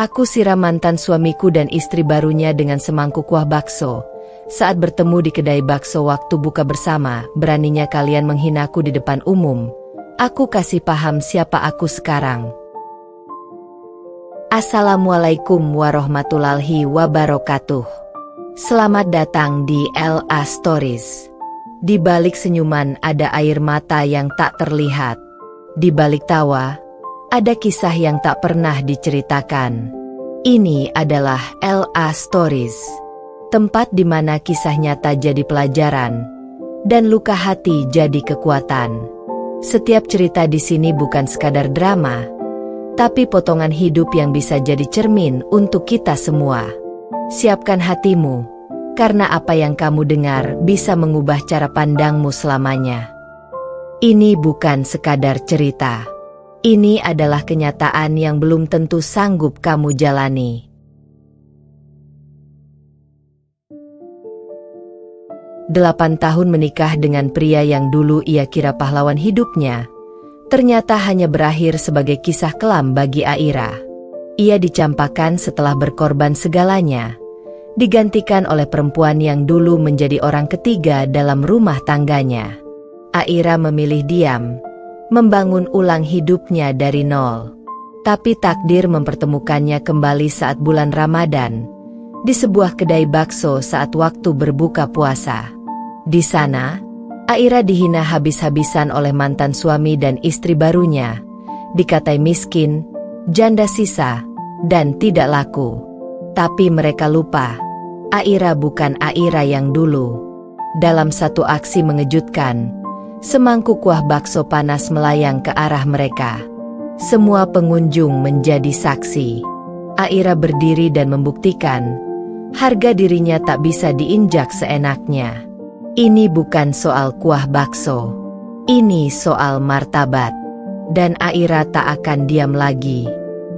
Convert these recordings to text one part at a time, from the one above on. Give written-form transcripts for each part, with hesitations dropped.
Aku siram mantan suamiku dan istri barunya dengan semangkuk kuah bakso. Saat bertemu di kedai bakso waktu buka bersama, beraninya kalian menghinaku di depan umum. Aku kasih paham siapa aku sekarang. Assalamualaikum warahmatullahi wabarakatuh. Selamat datang di LA Stories. Di balik senyuman ada air mata yang tak terlihat. Di balik tawa, ada kisah yang tak pernah diceritakan. Ini adalah LA Stories. Tempat di mana kisah nyata jadi pelajaran, dan luka hati jadi kekuatan. Setiap cerita di sini bukan sekadar drama, tapi potongan hidup yang bisa jadi cermin untuk kita semua. Siapkan hatimu, karena apa yang kamu dengar bisa mengubah cara pandangmu selamanya. Ini bukan sekadar cerita. Ini adalah kenyataan yang belum tentu sanggup kamu jalani. Delapan tahun menikah dengan pria yang dulu ia kira pahlawan hidupnya, ternyata hanya berakhir sebagai kisah kelam bagi Aira. Ia dicampakkan setelah berkorban segalanya, digantikan oleh perempuan yang dulu menjadi orang ketiga dalam rumah tangganya. Aira memilih diam, membangun ulang hidupnya dari nol. Tapi takdir mempertemukannya kembali saat bulan Ramadan, di sebuah kedai bakso saat waktu berbuka puasa. Di sana, Aira dihina habis-habisan oleh mantan suami dan istri barunya, dikatai miskin, janda sisa, dan tidak laku. Tapi mereka lupa, Aira bukan Aira yang dulu. Dalam satu aksi mengejutkan, semangkuk kuah bakso panas melayang ke arah mereka. Semua pengunjung menjadi saksi. Aira berdiri dan membuktikan, harga dirinya tak bisa diinjak seenaknya. Ini bukan soal kuah bakso. Ini soal martabat. Dan Aira tak akan diam lagi.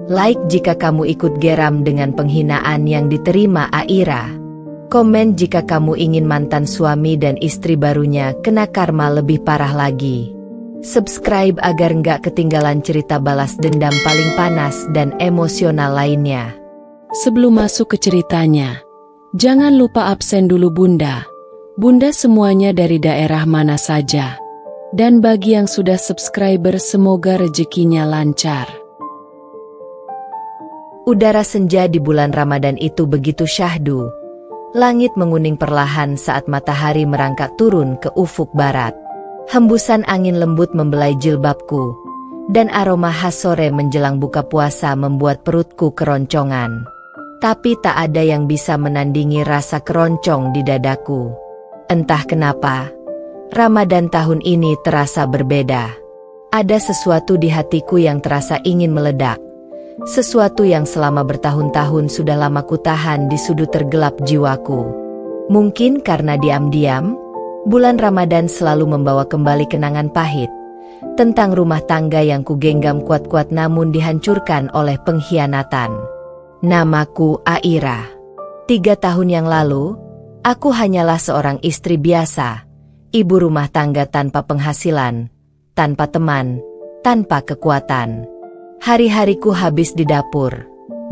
Like jika kamu ikut geram dengan penghinaan yang diterima Aira. Komen jika kamu ingin mantan suami dan istri barunya kena karma lebih parah lagi. Subscribe agar nggak ketinggalan cerita balas dendam paling panas dan emosional lainnya. Sebelum masuk ke ceritanya, jangan lupa absen dulu Bunda. Bunda semuanya dari daerah mana saja. Dan bagi yang sudah subscriber semoga rezekinya lancar. Udara senja di bulan Ramadan itu begitu syahdu. Langit menguning perlahan saat matahari merangkak turun ke ufuk barat. Hembusan angin lembut membelai jilbabku, dan aroma khas sore menjelang buka puasa membuat perutku keroncongan. Tapi tak ada yang bisa menandingi rasa keroncong di dadaku. Entah kenapa, Ramadan tahun ini terasa berbeda. Ada sesuatu di hatiku yang terasa ingin meledak. Sesuatu yang selama bertahun-tahun sudah lama kutahan di sudut tergelap jiwaku. Mungkin karena diam-diam, bulan Ramadan selalu membawa kembali kenangan pahit tentang rumah tangga yang kugenggam kuat-kuat namun dihancurkan oleh pengkhianatan. Namaku Aira. 3 tahun yang lalu, aku hanyalah seorang istri biasa, ibu rumah tangga tanpa penghasilan, tanpa teman, tanpa kekuatan. Hari-hariku habis di dapur,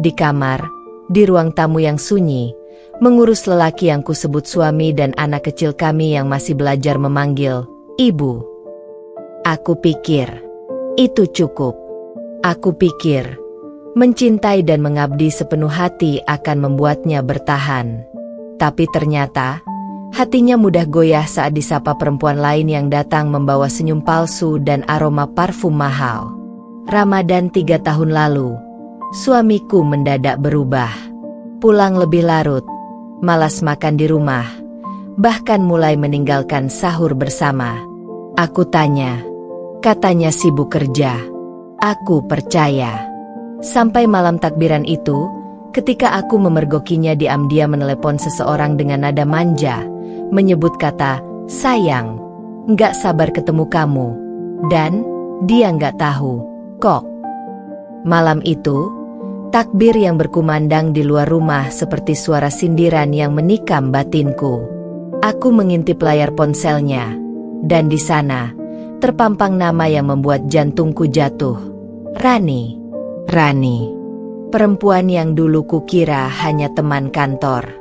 di kamar, di ruang tamu yang sunyi, mengurus lelaki yang kusebut suami dan anak kecil kami yang masih belajar memanggil ibu. Aku pikir, itu cukup. Aku pikir, mencintai dan mengabdi sepenuh hati akan membuatnya bertahan. Tapi ternyata, hatinya mudah goyah saat disapa perempuan lain yang datang membawa senyum palsu dan aroma parfum mahal. Ramadan 3 tahun lalu, suamiku mendadak berubah. Pulang lebih larut, malas makan di rumah, bahkan mulai meninggalkan sahur bersama. Aku tanya, katanya sibuk kerja. Aku percaya. Sampai malam takbiran itu, ketika aku memergokinya diam-diam menelepon seseorang dengan nada manja, menyebut kata, sayang, nggak sabar ketemu kamu. Dan, dia nggak tahu. Kok. Malam itu, takbir yang berkumandang di luar rumah seperti suara sindiran yang menikam batinku. Aku mengintip layar ponselnya, dan di sana, terpampang nama yang membuat jantungku jatuh. Rani. Rani. Perempuan yang dulu kukira hanya teman kantor.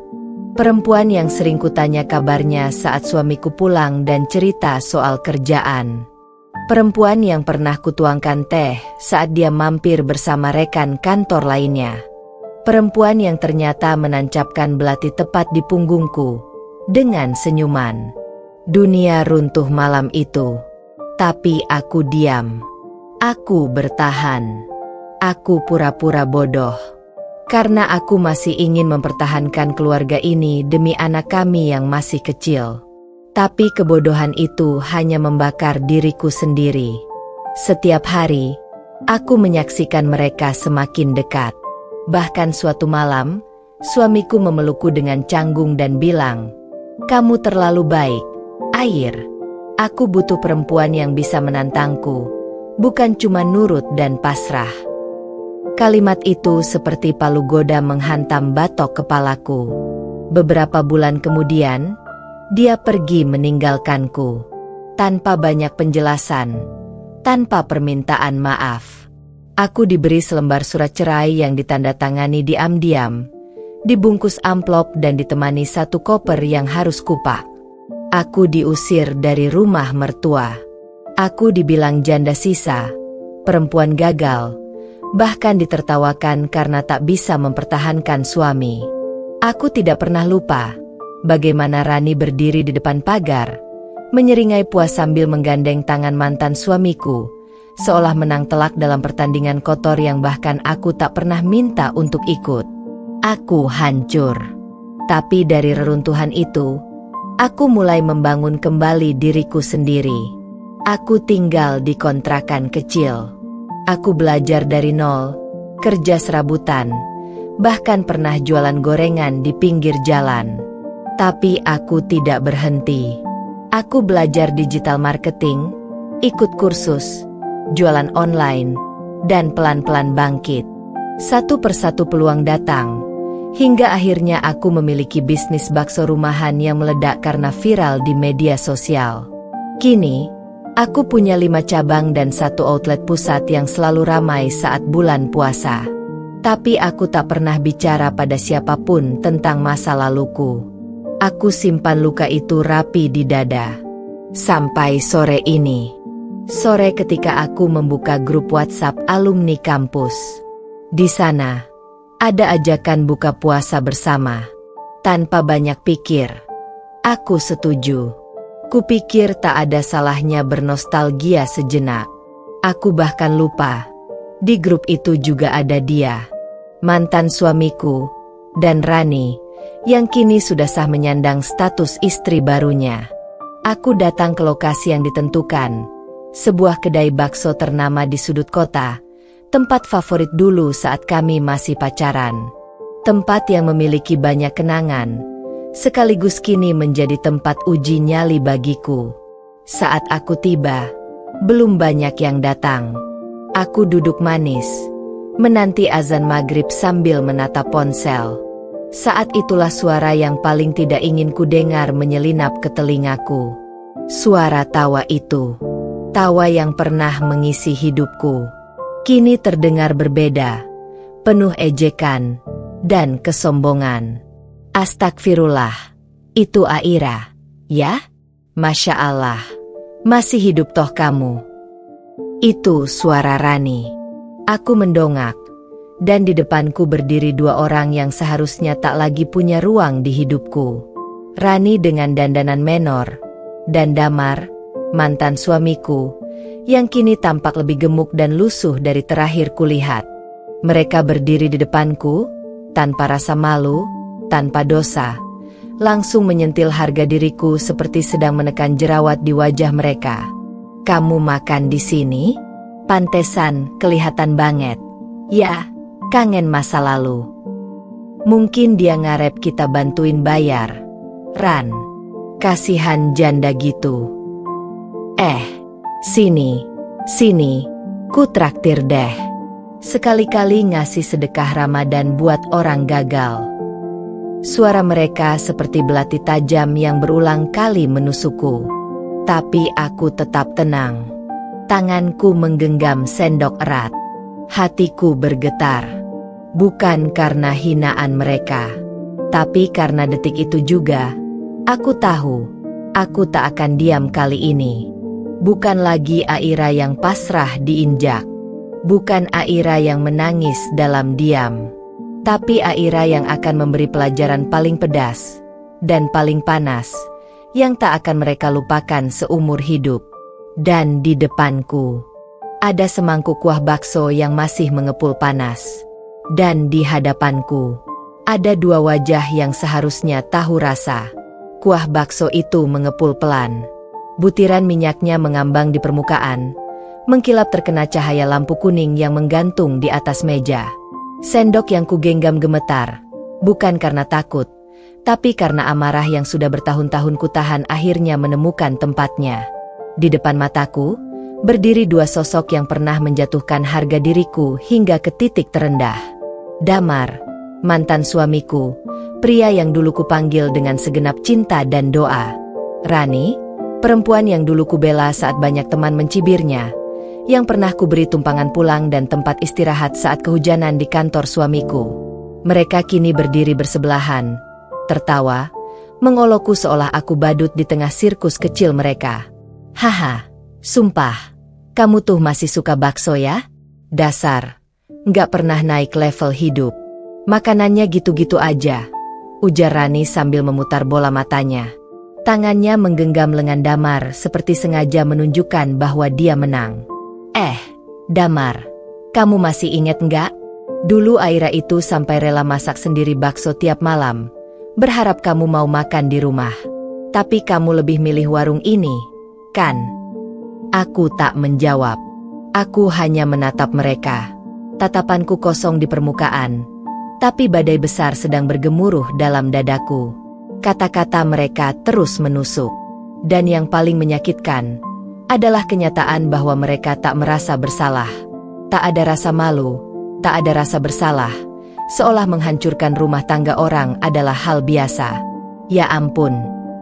Perempuan yang sering kutanya kabarnya saat suamiku pulang dan cerita soal kerjaan. Perempuan yang pernah kutuangkan teh saat dia mampir bersama rekan kantor lainnya. Perempuan yang ternyata menancapkan belati tepat di punggungku dengan senyuman. Dunia runtuh malam itu. Tapi aku diam. Aku bertahan. Aku pura-pura bodoh. Karena aku masih ingin mempertahankan keluarga ini demi anak kami yang masih kecil. Tapi kebodohan itu hanya membakar diriku sendiri. Setiap hari, aku menyaksikan mereka semakin dekat. Bahkan suatu malam, suamiku memelukku dengan canggung dan bilang, "Kamu terlalu baik, Air. Aku butuh perempuan yang bisa menantangku, bukan cuma nurut dan pasrah." Kalimat itu seperti palu goda menghantam batok kepalaku. Beberapa bulan kemudian, dia pergi meninggalkanku. Tanpa banyak penjelasan, tanpa permintaan maaf. Aku diberi selembar surat cerai yang ditandatangani diam-diam, dibungkus amplop dan ditemani satu koper yang harus kupak. Aku diusir dari rumah mertua. Aku dibilang janda sisa, perempuan gagal, bahkan ditertawakan karena tak bisa mempertahankan suami. Aku tidak pernah lupa bagaimana Rani berdiri di depan pagar, menyeringai puas sambil menggandeng tangan mantan suamiku, seolah menang telak dalam pertandingan kotor yang bahkan aku tak pernah minta untuk ikut. Aku hancur. Tapi dari reruntuhan itu, aku mulai membangun kembali diriku sendiri. Aku tinggal di kontrakan kecil. Aku belajar dari nol, kerja serabutan, bahkan pernah jualan gorengan di pinggir jalan. Tapi aku tidak berhenti. Aku belajar digital marketing, ikut kursus, jualan online, dan pelan-pelan bangkit. Satu persatu peluang datang, hingga akhirnya aku memiliki bisnis bakso rumahan yang meledak karena viral di media sosial. Kini, aku punya 5 cabang dan 1 outlet pusat yang selalu ramai saat bulan puasa. Tapi aku tak pernah bicara pada siapapun tentang masa laluku. Aku simpan luka itu rapi di dada. Sampai sore ini. Sore ketika aku membuka grup WhatsApp alumni kampus. Di sana, ada ajakan buka puasa bersama. Tanpa banyak pikir, aku setuju. Kupikir tak ada salahnya bernostalgia sejenak. Aku bahkan lupa, di grup itu juga ada dia, mantan suamiku, dan Rani, yang kini sudah sah menyandang status istri barunya. Aku datang ke lokasi yang ditentukan, sebuah kedai bakso ternama di sudut kota, tempat favorit dulu saat kami masih pacaran. Tempat yang memiliki banyak kenangan, sekaligus kini menjadi tempat uji nyali bagiku. Saat aku tiba, belum banyak yang datang. Aku duduk manis, menanti azan maghrib sambil menatap ponsel. Saat itulah suara yang paling tidak ingin ku dengar menyelinap ke telingaku. Suara tawa itu, tawa yang pernah mengisi hidupku, kini terdengar berbeda, penuh ejekan dan kesombongan. Astagfirullah, itu Aira, ya? Masya Allah, masih hidup toh kamu? Itu suara Rani. Aku mendongak, dan di depanku berdiri 2 orang yang seharusnya tak lagi punya ruang di hidupku. Rani dengan dandanan menor, dan Damar, mantan suamiku, yang kini tampak lebih gemuk dan lusuh dari terakhir kulihat. Mereka berdiri di depanku, tanpa rasa malu, tanpa dosa, langsung menyentil harga diriku seperti sedang menekan jerawat di wajah mereka. "Kamu makan di sini? Pantesan kelihatan banget. Ya, kangen masa lalu. Mungkin dia ngarep kita bantuin bayar. Ran, kasihan janda gitu. Sini, ku traktir deh. Sekali-kali ngasih sedekah Ramadan buat orang gagal." Suara mereka seperti belati tajam yang berulang kali menusukku. Tapi aku tetap tenang. Tanganku menggenggam sendok erat. Hatiku bergetar. Bukan karena hinaan mereka, tapi karena detik itu juga, aku tahu, aku tak akan diam kali ini. Bukan lagi Aira yang pasrah diinjak. Bukan Aira yang menangis dalam diam. Tapi Aira yang akan memberi pelajaran paling pedas dan paling panas, yang tak akan mereka lupakan seumur hidup. Dan di depanku, ada semangkuk kuah bakso yang masih mengepul panas. Dan di hadapanku, ada dua wajah yang seharusnya tahu rasa. Kuah bakso itu mengepul pelan. Butiran minyaknya mengambang di permukaan, mengkilap terkena cahaya lampu kuning yang menggantung di atas meja. Sendok yang kugenggam gemetar, bukan karena takut, tapi karena amarah yang sudah bertahun-tahun kutahan akhirnya menemukan tempatnya. Di depan mataku, berdiri dua sosok yang pernah menjatuhkan harga diriku hingga ke titik terendah. Damar, mantan suamiku, pria yang dulu kupanggil dengan segenap cinta dan doa. Rani, perempuan yang dulu kubela saat banyak teman mencibirnya, yang pernah kuberi tumpangan pulang dan tempat istirahat saat kehujanan di kantor suamiku. Mereka kini berdiri bersebelahan, tertawa, mengolokku seolah aku badut di tengah sirkus kecil mereka. Haha, sumpah, kamu tuh masih suka bakso ya? Dasar, nggak pernah naik level hidup. Makanannya gitu-gitu aja, ujar Rani sambil memutar bola matanya. Tangannya menggenggam lengan Damar seperti sengaja menunjukkan bahwa dia menang. Damar, kamu masih inget nggak? Dulu Aira itu sampai rela masak sendiri bakso tiap malam, berharap kamu mau makan di rumah. Tapi kamu lebih milih warung ini, kan? Aku tak menjawab. Aku hanya menatap mereka. Tatapanku kosong di permukaan, tapi badai besar sedang bergemuruh dalam dadaku. Kata-kata mereka terus menusuk. Dan yang paling menyakitkan adalah kenyataan bahwa mereka tak merasa bersalah. Tak ada rasa malu, tak ada rasa bersalah, seolah menghancurkan rumah tangga orang adalah hal biasa. Ya ampun,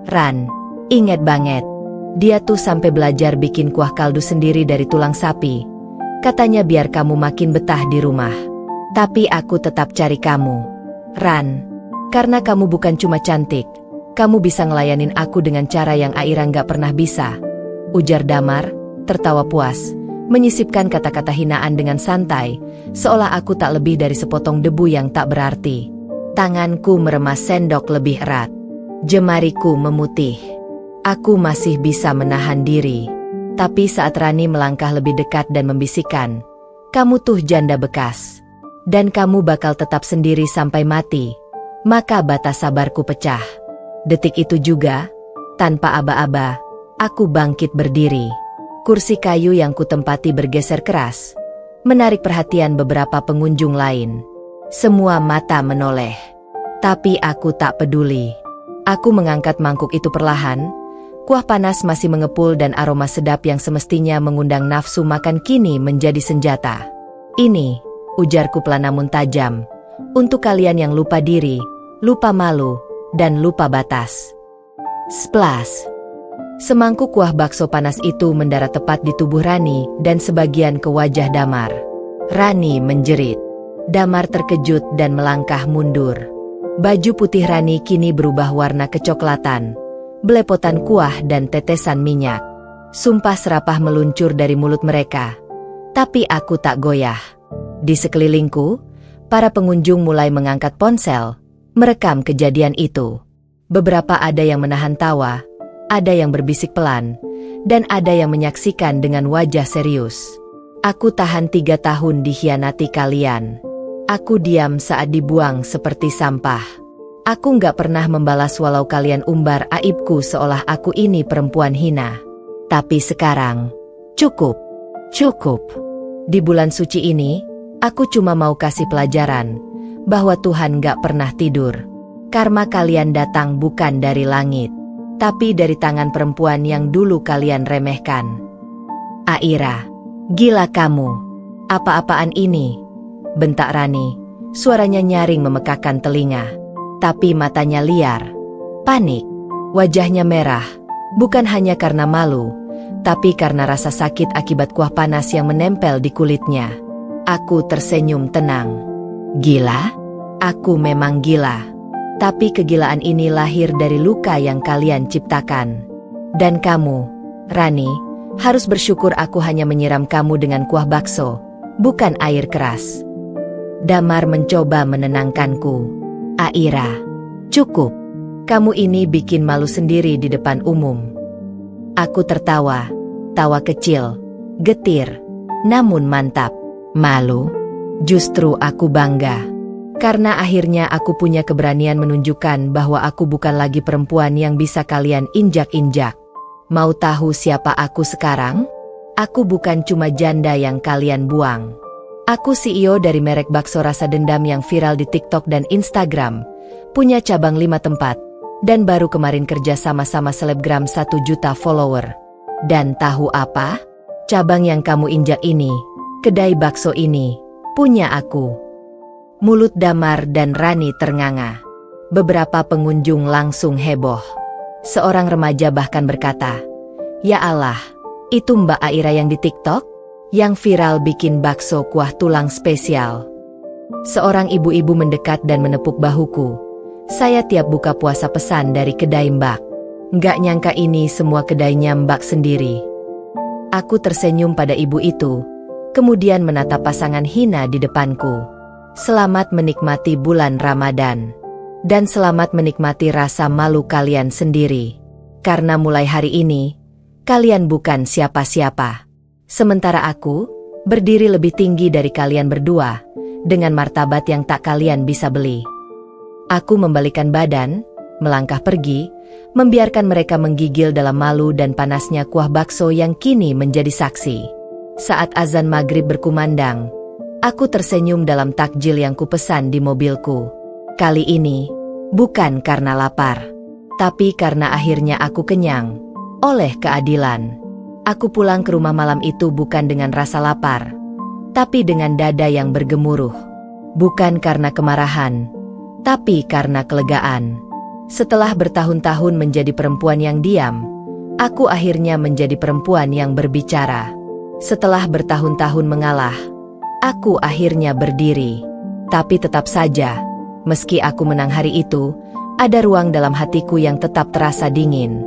Ran, inget banget. Dia tuh sampai belajar bikin kuah kaldu sendiri dari tulang sapi. Katanya biar kamu makin betah di rumah. Tapi aku tetap cari kamu, Ran. Karena kamu bukan cuma cantik, kamu bisa ngelayanin aku dengan cara yang Aira nggak pernah bisa. Ujar Damar, tertawa puas, menyisipkan kata-kata hinaan dengan santai, seolah aku tak lebih dari sepotong debu yang tak berarti. Tanganku meremas sendok lebih erat. Jemariku memutih. Aku masih bisa menahan diri. Tapi saat Rani melangkah lebih dekat dan membisikkan, kamu tuh janda bekas. Dan kamu bakal tetap sendiri sampai mati. Maka batas sabarku pecah. Detik itu juga, tanpa aba-aba, aku bangkit berdiri. Kursi kayu yang kutempati bergeser keras, menarik perhatian beberapa pengunjung lain. Semua mata menoleh. Tapi aku tak peduli. Aku mengangkat mangkuk itu perlahan. Kuah panas masih mengepul dan aroma sedap yang semestinya mengundang nafsu makan kini menjadi senjata. Ini, ujarku pelan namun tajam, untuk kalian yang lupa diri, lupa malu, dan lupa batas. Splash! Semangkuk kuah bakso panas itu mendarat tepat di tubuh Rani dan sebagian ke wajah Damar. Rani menjerit. Damar terkejut dan melangkah mundur. Baju putih Rani kini berubah warna kecoklatan, belepotan kuah dan tetesan minyak. Sumpah serapah meluncur dari mulut mereka. Tapi aku tak goyah. Di sekelilingku, para pengunjung mulai mengangkat ponsel, merekam kejadian itu. Beberapa ada yang menahan tawa, ada yang berbisik pelan, dan ada yang menyaksikan dengan wajah serius. Aku tahan 3 tahun dikhianati kalian. Aku diam saat dibuang seperti sampah. Aku nggak pernah membalas walau kalian umbar aibku seolah aku ini perempuan hina. Tapi sekarang, cukup. Cukup. Di bulan suci ini, aku cuma mau kasih pelajaran bahwa Tuhan gak pernah tidur. Karma kalian datang bukan dari langit, tapi dari tangan perempuan yang dulu kalian remehkan. Aira, gila kamu. Apa-apaan ini? Bentak Rani, suaranya nyaring memekakkan telinga. Tapi matanya liar. Panik. Wajahnya merah. Bukan hanya karena malu, tapi karena rasa sakit akibat kuah panas yang menempel di kulitnya. Aku tersenyum tenang. Gila? Aku memang gila. Tapi kegilaan ini lahir dari luka yang kalian ciptakan. Dan kamu, Rani, harus bersyukur aku hanya menyiram kamu dengan kuah bakso, bukan air keras. Damar mencoba menenangkanku. Aira, cukup. Kamu ini bikin malu sendiri di depan umum. Aku tertawa, tawa kecil, getir, namun mantap. Malu? Justru aku bangga. Karena akhirnya aku punya keberanian menunjukkan bahwa aku bukan lagi perempuan yang bisa kalian injak-injak. Mau tahu siapa aku sekarang? Aku bukan cuma janda yang kalian buang. Aku CEO dari merek bakso rasa dendam yang viral di TikTok dan Instagram. Punya cabang 5 tempat. Dan baru kemarin kerja sama-sama selebgram 1 juta follower. Dan tahu apa? Cabang yang kamu injak ini, kedai bakso ini, punya aku. Mulut Damar dan Rani ternganga. Beberapa pengunjung langsung heboh. Seorang remaja bahkan berkata, "Ya Allah, itu Mbak Aira yang di TikTok? Yang viral bikin bakso kuah tulang spesial." Seorang ibu-ibu mendekat dan menepuk bahuku. "Saya tiap buka puasa pesan dari kedai Mbak. Nggak nyangka ini semua kedainya Mbak sendiri." Aku tersenyum pada ibu itu, kemudian menatap pasangan hina di depanku. Selamat menikmati bulan Ramadan. Dan selamat menikmati rasa malu kalian sendiri. Karena mulai hari ini, kalian bukan siapa-siapa. Sementara aku, berdiri lebih tinggi dari kalian berdua, dengan martabat yang tak kalian bisa beli. Aku membalikkan badan, melangkah pergi, membiarkan mereka menggigil dalam malu dan panasnya kuah bakso yang kini menjadi saksi. Saat azan maghrib berkumandang, aku tersenyum dalam takjil yang kupesan di mobilku. Kali ini, bukan karena lapar, tapi karena akhirnya aku kenyang oleh keadilan. Aku pulang ke rumah malam itu bukan dengan rasa lapar, tapi dengan dada yang bergemuruh. Bukan karena kemarahan, tapi karena kelegaan. Setelah bertahun-tahun menjadi perempuan yang diam, aku akhirnya menjadi perempuan yang berbicara. Setelah bertahun-tahun mengalah, aku akhirnya berdiri. Tapi tetap saja, meski aku menang hari itu, ada ruang dalam hatiku yang tetap terasa dingin.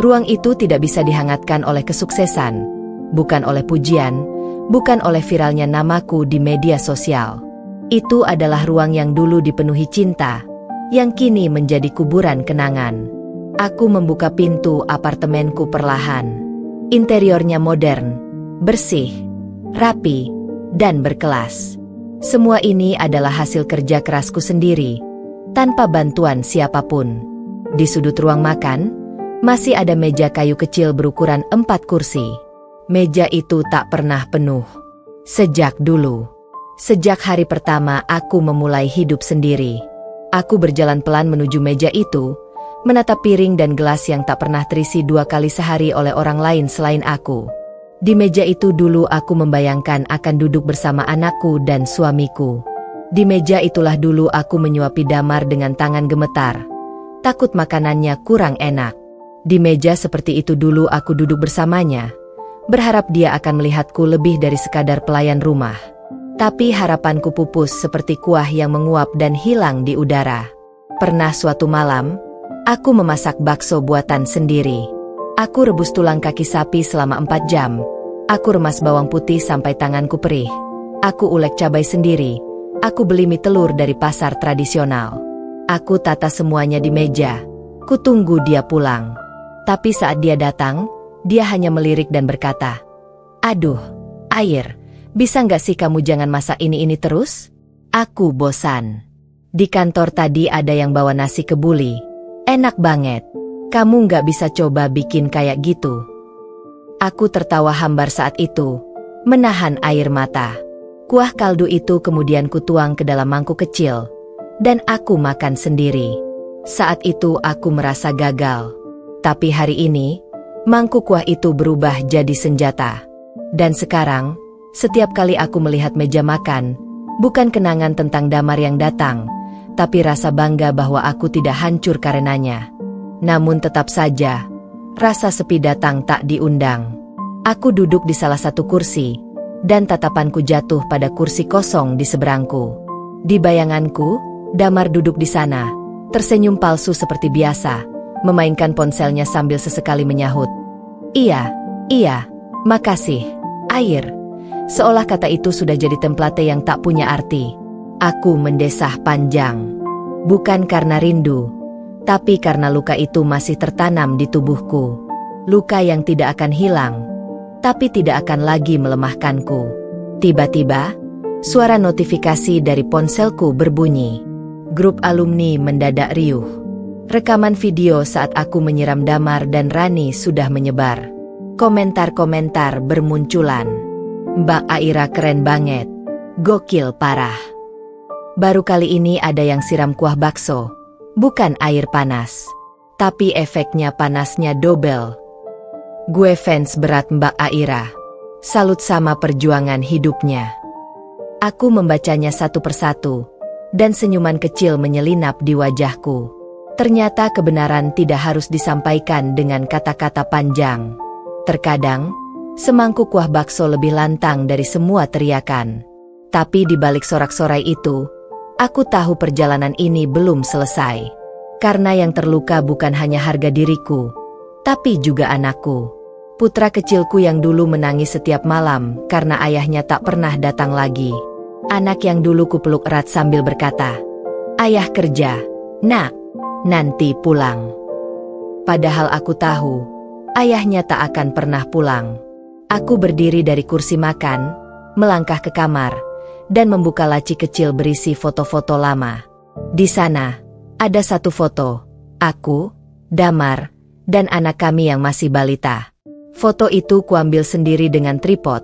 Ruang itu tidak bisa dihangatkan oleh kesuksesan, bukan oleh pujian, bukan oleh viralnya namaku di media sosial. Itu adalah ruang yang dulu dipenuhi cinta, yang kini menjadi kuburan kenangan. Aku membuka pintu apartemenku perlahan. Interiornya modern, bersih, rapi, dan berkelas. Semua ini adalah hasil kerja kerasku sendiri, tanpa bantuan siapapun. Di sudut ruang makan, masih ada meja kayu kecil berukuran 4 kursi. Meja itu tak pernah penuh. Sejak dulu. Sejak hari pertama aku memulai hidup sendiri. Aku berjalan pelan menuju meja itu, menatap piring dan gelas yang tak pernah terisi 2 kali sehari oleh orang lain selain aku. Di meja itu dulu aku membayangkan akan duduk bersama anakku dan suamiku. Di meja itulah dulu aku menyuapi Damar dengan tangan gemetar, takut makanannya kurang enak. Di meja seperti itu dulu aku duduk bersamanya, berharap dia akan melihatku lebih dari sekadar pelayan rumah. Tapi harapanku pupus seperti kuah yang menguap dan hilang di udara. Pernah suatu malam, aku memasak bakso buatan sendiri. Aku rebus tulang kaki sapi selama 4 jam. Aku remas bawang putih sampai tanganku perih. Aku ulek cabai sendiri. Aku beli mie telur dari pasar tradisional. Aku tata semuanya di meja. Kutunggu dia pulang. Tapi saat dia datang, dia hanya melirik dan berkata, "Aduh, Air, bisa nggak sih kamu jangan masak ini terus? Aku bosan. Di kantor tadi ada yang bawa nasi kebuli. Enak banget. Kamu nggak bisa coba bikin kayak gitu?" Aku tertawa hambar saat itu, menahan air mata. Kuah kaldu itu kemudian kutuang ke dalam mangkuk kecil, dan aku makan sendiri. Saat itu aku merasa gagal. Tapi hari ini, mangkuk kuah itu berubah jadi senjata. Dan sekarang, setiap kali aku melihat meja makan, bukan kenangan tentang Damar yang datang, tapi rasa bangga bahwa aku tidak hancur karenanya. Namun tetap saja, rasa sepi datang tak diundang. Aku duduk di salah satu kursi, dan tatapanku jatuh pada kursi kosong di seberangku. Di bayanganku, Damar duduk di sana, tersenyum palsu seperti biasa, memainkan ponselnya sambil sesekali menyahut. Iya, makasih, air. Seolah kata itu sudah jadi template yang tak punya arti. Aku mendesah panjang. Bukan karena rindu, tapi karena luka itu masih tertanam di tubuhku. Luka yang tidak akan hilang, tapi tidak akan lagi melemahkanku. Tiba-tiba, suara notifikasi dari ponselku berbunyi. Grup alumni mendadak riuh. Rekaman video saat aku menyiram Damar dan Rani sudah menyebar. Komentar-komentar bermunculan. Mbak Aira keren banget. Gokil parah. Baru kali ini ada yang siram kuah bakso. Bukan air panas. Tapi efeknya panasnya double. Gue fans berat Mbak Aira. Salut sama perjuangan hidupnya. Aku membacanya satu persatu. Dan senyuman kecil menyelinap di wajahku. Ternyata kebenaran tidak harus disampaikan dengan kata-kata panjang. Terkadang, semangkuk kuah bakso lebih lantang dari semua teriakan. Tapi di balik sorak-sorai itu, aku tahu perjalanan ini belum selesai. Karena yang terluka bukan hanya harga diriku, tapi juga anakku. Putra kecilku yang dulu menangis setiap malam karena ayahnya tak pernah datang lagi. Anak yang dulu kupeluk erat sambil berkata, "Ayah kerja, nak, nanti pulang." Padahal aku tahu, ayahnya tak akan pernah pulang. Aku berdiri dari kursi makan, melangkah ke kamar, dan membuka laci kecil berisi foto-foto lama. Di sana, ada satu foto, aku, Damar, dan anak kami yang masih balita. Foto itu kuambil sendiri dengan tripod,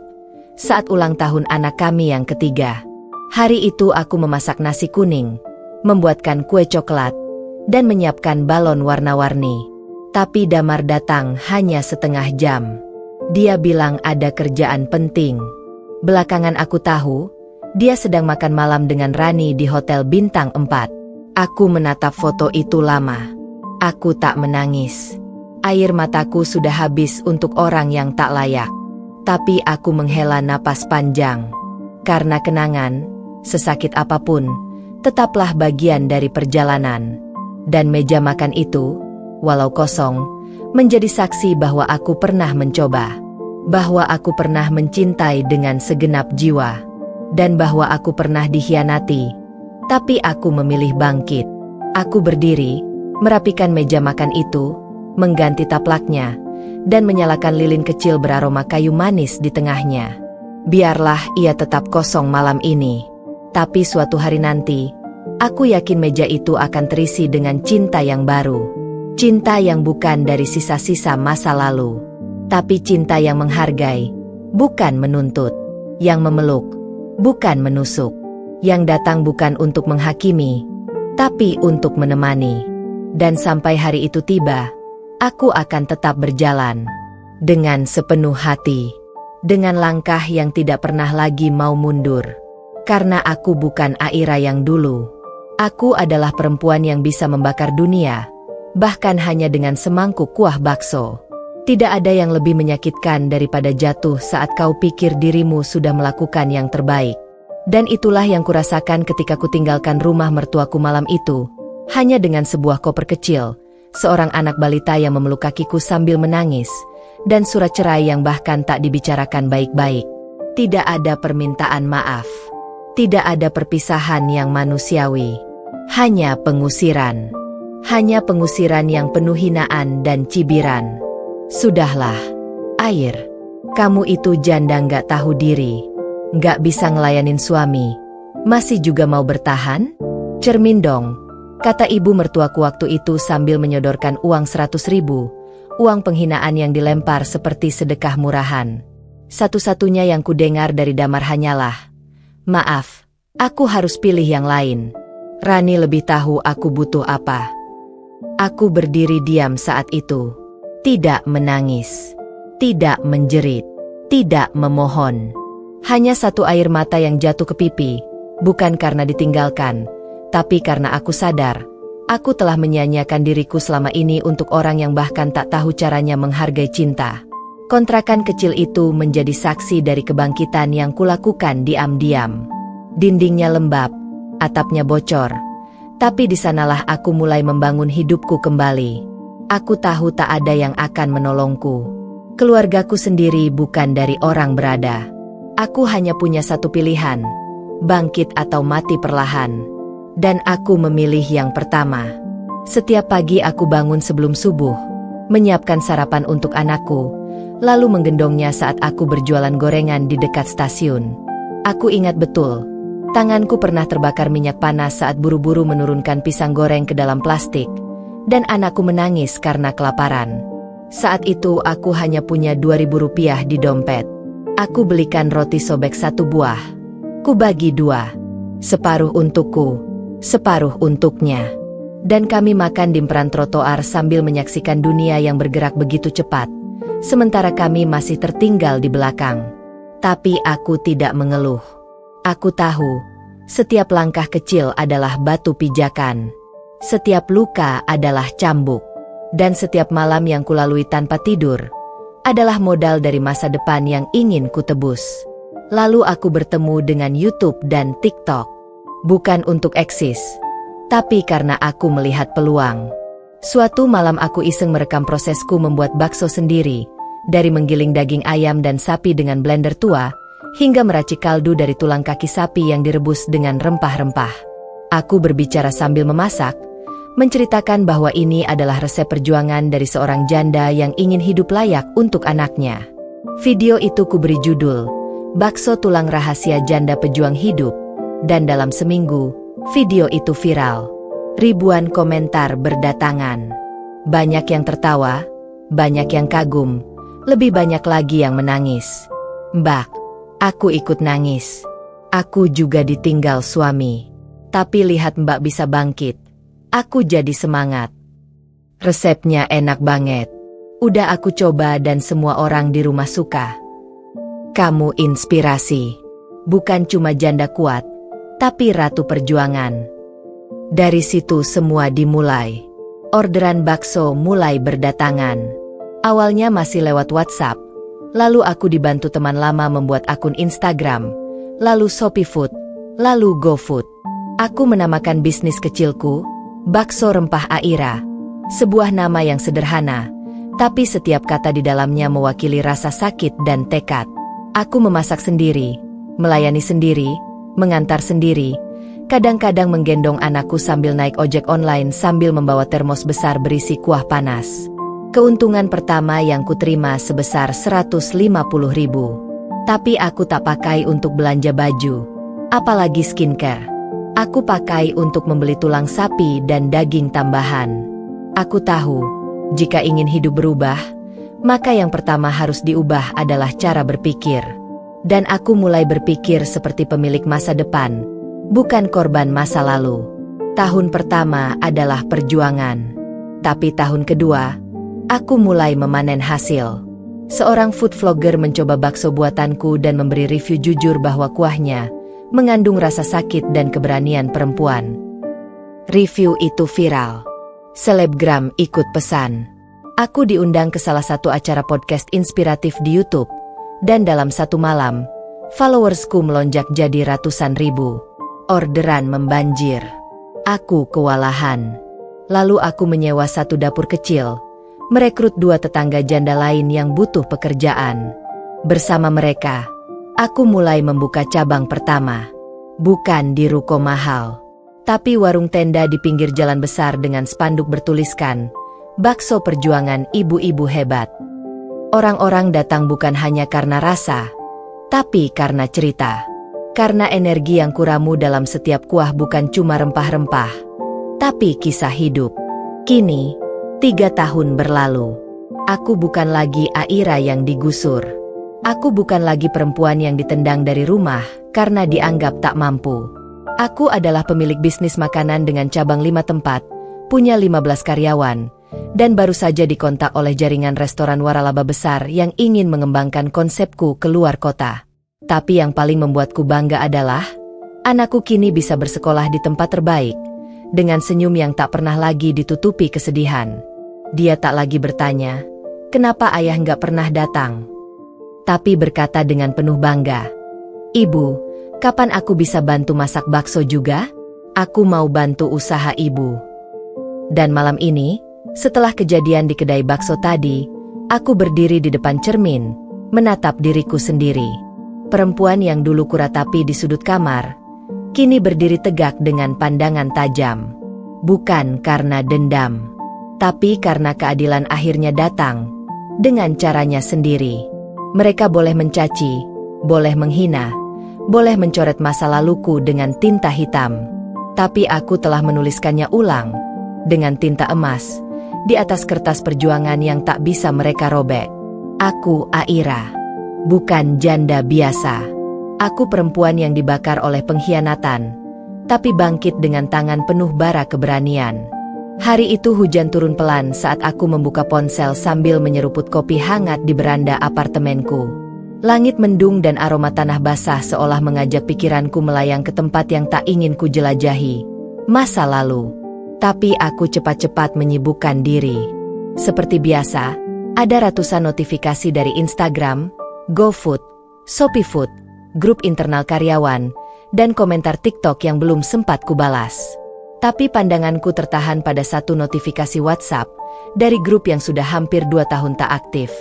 saat ulang tahun anak kami yang ketiga. Hari itu aku memasak nasi kuning, membuatkan kue coklat, dan menyiapkan balon warna-warni. Tapi Damar datang hanya setengah jam. Dia bilang ada kerjaan penting. Belakangan aku tahu, dia sedang makan malam dengan Rani di Hotel Bintang 4. Aku menatap foto itu lama. Aku tak menangis. Air mataku sudah habis untuk orang yang tak layak. Tapi aku menghela napas panjang. Karena kenangan, sesakit apapun, tetaplah bagian dari perjalanan. Dan meja makan itu, walau kosong, menjadi saksi bahwa aku pernah mencoba. Bahwa aku pernah mencintai dengan segenap jiwa. Dan bahwa aku pernah dikhianati. Tapi aku memilih bangkit. Aku berdiri, merapikan meja makan itu, mengganti taplaknya, dan menyalakan lilin kecil beraroma kayu manis di tengahnya. Biarlah ia tetap kosong malam ini. Tapi suatu hari nanti, aku yakin meja itu akan terisi dengan cinta yang baru. Cinta yang bukan dari sisa-sisa masa lalu. Tapi cinta yang menghargai, bukan menuntut. Yang memeluk, bukan menusuk. Yang datang bukan untuk menghakimi, tapi untuk menemani. Dan sampai hari itu tiba, aku akan tetap berjalan. Dengan sepenuh hati. Dengan langkah yang tidak pernah lagi mau mundur. Karena aku bukan Aira yang dulu. Aku adalah perempuan yang bisa membakar dunia, bahkan hanya dengan semangkuk kuah bakso. Tidak ada yang lebih menyakitkan daripada jatuh saat kau pikir dirimu sudah melakukan yang terbaik. Dan itulah yang kurasakan ketika kutinggalkan rumah mertuaku malam itu. Hanya dengan sebuah koper kecil, seorang anak balita yang memeluk kakiku sambil menangis, dan surat cerai yang bahkan tak dibicarakan baik-baik. Tidak ada permintaan maaf. Tidak ada perpisahan yang manusiawi. Hanya pengusiran. Hanya pengusiran yang penuh hinaan dan cibiran. Sudahlah, Air. Kamu itu janda nggak tahu diri. Nggak bisa ngelayanin suami. Masih juga mau bertahan? Cermin dong, kata ibu mertuaku waktu itu sambil menyodorkan uang 100.000. Uang penghinaan yang dilempar seperti sedekah murahan. Satu-satunya yang kudengar dari Damar hanyalah, "Maaf, aku harus pilih yang lain." Rani lebih tahu aku butuh apa. Aku berdiri diam saat itu. Tidak menangis. Tidak menjerit. Tidak memohon. Hanya satu air mata yang jatuh ke pipi. Bukan karena ditinggalkan, tapi karena aku sadar, aku telah menyia-nyiakan diriku selama ini untuk orang yang bahkan tak tahu caranya menghargai cinta. Kontrakan kecil itu menjadi saksi dari kebangkitan yang kulakukan diam-diam. Dindingnya lembab, Atapnya bocor. Tapi di sanalah aku mulai membangun hidupku kembali. Aku tahu tak ada yang akan menolongku. Keluargaku sendiri bukan dari orang berada. Aku hanya punya satu pilihan, bangkit atau mati perlahan. Dan aku memilih yang pertama. Setiap pagi aku bangun sebelum subuh, menyiapkan sarapan untuk anakku, lalu menggendongnya saat aku berjualan gorengan di dekat stasiun. Aku ingat betul, tanganku pernah terbakar minyak panas saat buru-buru menurunkan pisang goreng ke dalam plastik, dan anakku menangis karena kelaparan. Saat itu aku hanya punya Rp2.000 di dompet. Aku belikan roti sobek 1 buah. Ku bagi 2. Separuh untukku, separuh untuknya. Dan kami makan di emperan trotoar sambil menyaksikan dunia yang bergerak begitu cepat, sementara kami masih tertinggal di belakang. Tapi aku tidak mengeluh. Aku tahu, setiap langkah kecil adalah batu pijakan. Setiap luka adalah cambuk. Dan setiap malam yang kulalui tanpa tidur adalah modal dari masa depan yang ingin kutebus. Lalu aku bertemu dengan YouTube dan TikTok. Bukan untuk eksis, tapi karena aku melihat peluang. Suatu malam aku iseng merekam prosesku membuat bakso sendiri, dari menggiling daging ayam dan sapi dengan blender tua, hingga meracik kaldu dari tulang kaki sapi yang direbus dengan rempah-rempah. Aku berbicara sambil memasak, menceritakan bahwa ini adalah resep perjuangan dari seorang janda yang ingin hidup layak untuk anaknya. Video itu kuberi judul, Bakso Tulang Rahasia Janda Pejuang Hidup. Dan dalam seminggu, video itu viral. Ribuan komentar berdatangan. Banyak yang tertawa, banyak yang kagum, lebih banyak lagi yang menangis. Mbak, aku ikut nangis. Aku juga ditinggal suami. Tapi lihat Mbak bisa bangkit. Aku jadi semangat. Resepnya enak banget. Udah aku coba dan semua orang di rumah suka. Kamu inspirasi. Bukan cuma janda kuat, tapi ratu perjuangan. Dari situ semua dimulai. Orderan bakso mulai berdatangan. Awalnya masih lewat WhatsApp, lalu aku dibantu teman lama membuat akun Instagram, lalu Shopee Food, lalu GoFood. Aku menamakan bisnis kecilku, Bakso Rempah Aira. Sebuah nama yang sederhana, tapi setiap kata di dalamnya mewakili rasa sakit dan tekad. Aku memasak sendiri, melayani sendiri, mengantar sendiri, kadang-kadang menggendong anakku sambil naik ojek online sambil membawa termos besar berisi kuah panas. Keuntungan pertama yang kuterima sebesar 150.000. Tapi aku tak pakai untuk belanja baju, apalagi skincare. Aku pakai untuk membeli tulang sapi dan daging tambahan. Aku tahu, jika ingin hidup berubah, maka yang pertama harus diubah adalah cara berpikir. Dan aku mulai berpikir seperti pemilik masa depan, bukan korban masa lalu. Tahun pertama adalah perjuangan. Tapi tahun kedua, aku mulai memanen hasil. Seorang food vlogger mencoba bakso buatanku dan memberi review jujur bahwa kuahnya mengandung rasa sakit dan keberanian perempuan. Review itu viral. Selebgram ikut pesan. Aku diundang ke salah satu acara podcast inspiratif di YouTube. Dan dalam satu malam, followersku melonjak jadi ratusan ribu. Orderan membanjir. Aku kewalahan. Lalu aku menyewa satu dapur kecil, merekrut 2 tetangga janda lain yang butuh pekerjaan. Bersama mereka, aku mulai membuka cabang pertama. Bukan di ruko mahal, tapi warung tenda di pinggir jalan besar dengan spanduk bertuliskan, Bakso Perjuangan Ibu-Ibu Hebat. Orang-orang datang bukan hanya karena rasa, tapi karena cerita. Karena energi yang kuramu dalam setiap kuah bukan cuma rempah-rempah, tapi kisah hidup. Kini, 3 tahun berlalu. Aku bukan lagi Aira yang digusur. Aku bukan lagi perempuan yang ditendang dari rumah karena dianggap tak mampu. Aku adalah pemilik bisnis makanan dengan cabang 5 tempat, punya 15 karyawan, dan baru saja dikontak oleh jaringan restoran waralaba besar yang ingin mengembangkan konsepku ke luar kota. Tapi yang paling membuatku bangga adalah, anakku kini bisa bersekolah di tempat terbaik, dengan senyum yang tak pernah lagi ditutupi kesedihan. Dia tak lagi bertanya, kenapa ayah nggak pernah datang? Tapi berkata dengan penuh bangga, Ibu, kapan aku bisa bantu masak bakso juga? Aku mau bantu usaha ibu. Dan malam ini, setelah kejadian di kedai bakso tadi, aku berdiri di depan cermin, menatap diriku sendiri. Perempuan yang dulu kuratapi di sudut kamar, kini berdiri tegak dengan pandangan tajam. Bukan karena dendam, tapi karena keadilan akhirnya datang, dengan caranya sendiri. Mereka boleh mencaci, boleh menghina, boleh mencoret masa laluku dengan tinta hitam. Tapi aku telah menuliskannya ulang, dengan tinta emas, di atas kertas perjuangan yang tak bisa mereka robek. Aku Aira, bukan janda biasa. Aku perempuan yang dibakar oleh pengkhianatan, tapi bangkit dengan tangan penuh bara keberanian. Hari itu hujan turun pelan saat aku membuka ponsel sambil menyeruput kopi hangat di beranda apartemenku. Langit mendung dan aroma tanah basah seolah mengajak pikiranku melayang ke tempat yang tak ingin ku jelajahi, masa lalu. Tapi aku cepat-cepat menyibukkan diri. Seperti biasa, ada ratusan notifikasi dari Instagram, GoFood, ShopeeFood, grup internal karyawan, dan komentar TikTok yang belum sempat kubalas. Tapi pandanganku tertahan pada satu notifikasi WhatsApp dari grup yang sudah hampir 2 tahun tak aktif.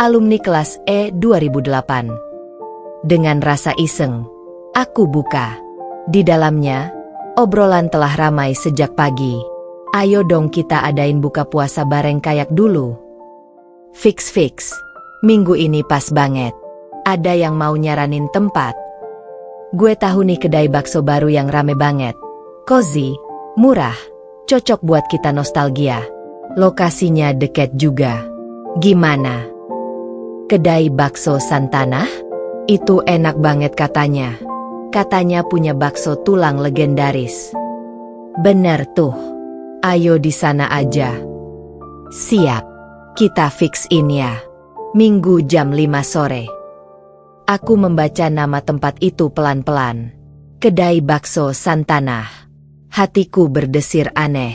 Alumni kelas E 2008. Dengan rasa iseng, aku buka. Di dalamnya, obrolan telah ramai sejak pagi. Ayo dong kita adain buka puasa bareng kayak dulu. Fix, minggu ini pas banget. Ada yang mau nyaranin tempat? Gue tahu nih kedai bakso baru yang rame banget. Cozy, murah, cocok buat kita nostalgia. Lokasinya deket juga. Gimana? Kedai bakso Santanah? Itu enak banget katanya. Katanya punya bakso tulang legendaris. Bener tuh. Ayo di sana aja. Siap. Kita fix in ya. Minggu jam 5 sore. Aku membaca nama tempat itu pelan-pelan. Kedai bakso Santanah. Hatiku berdesir aneh.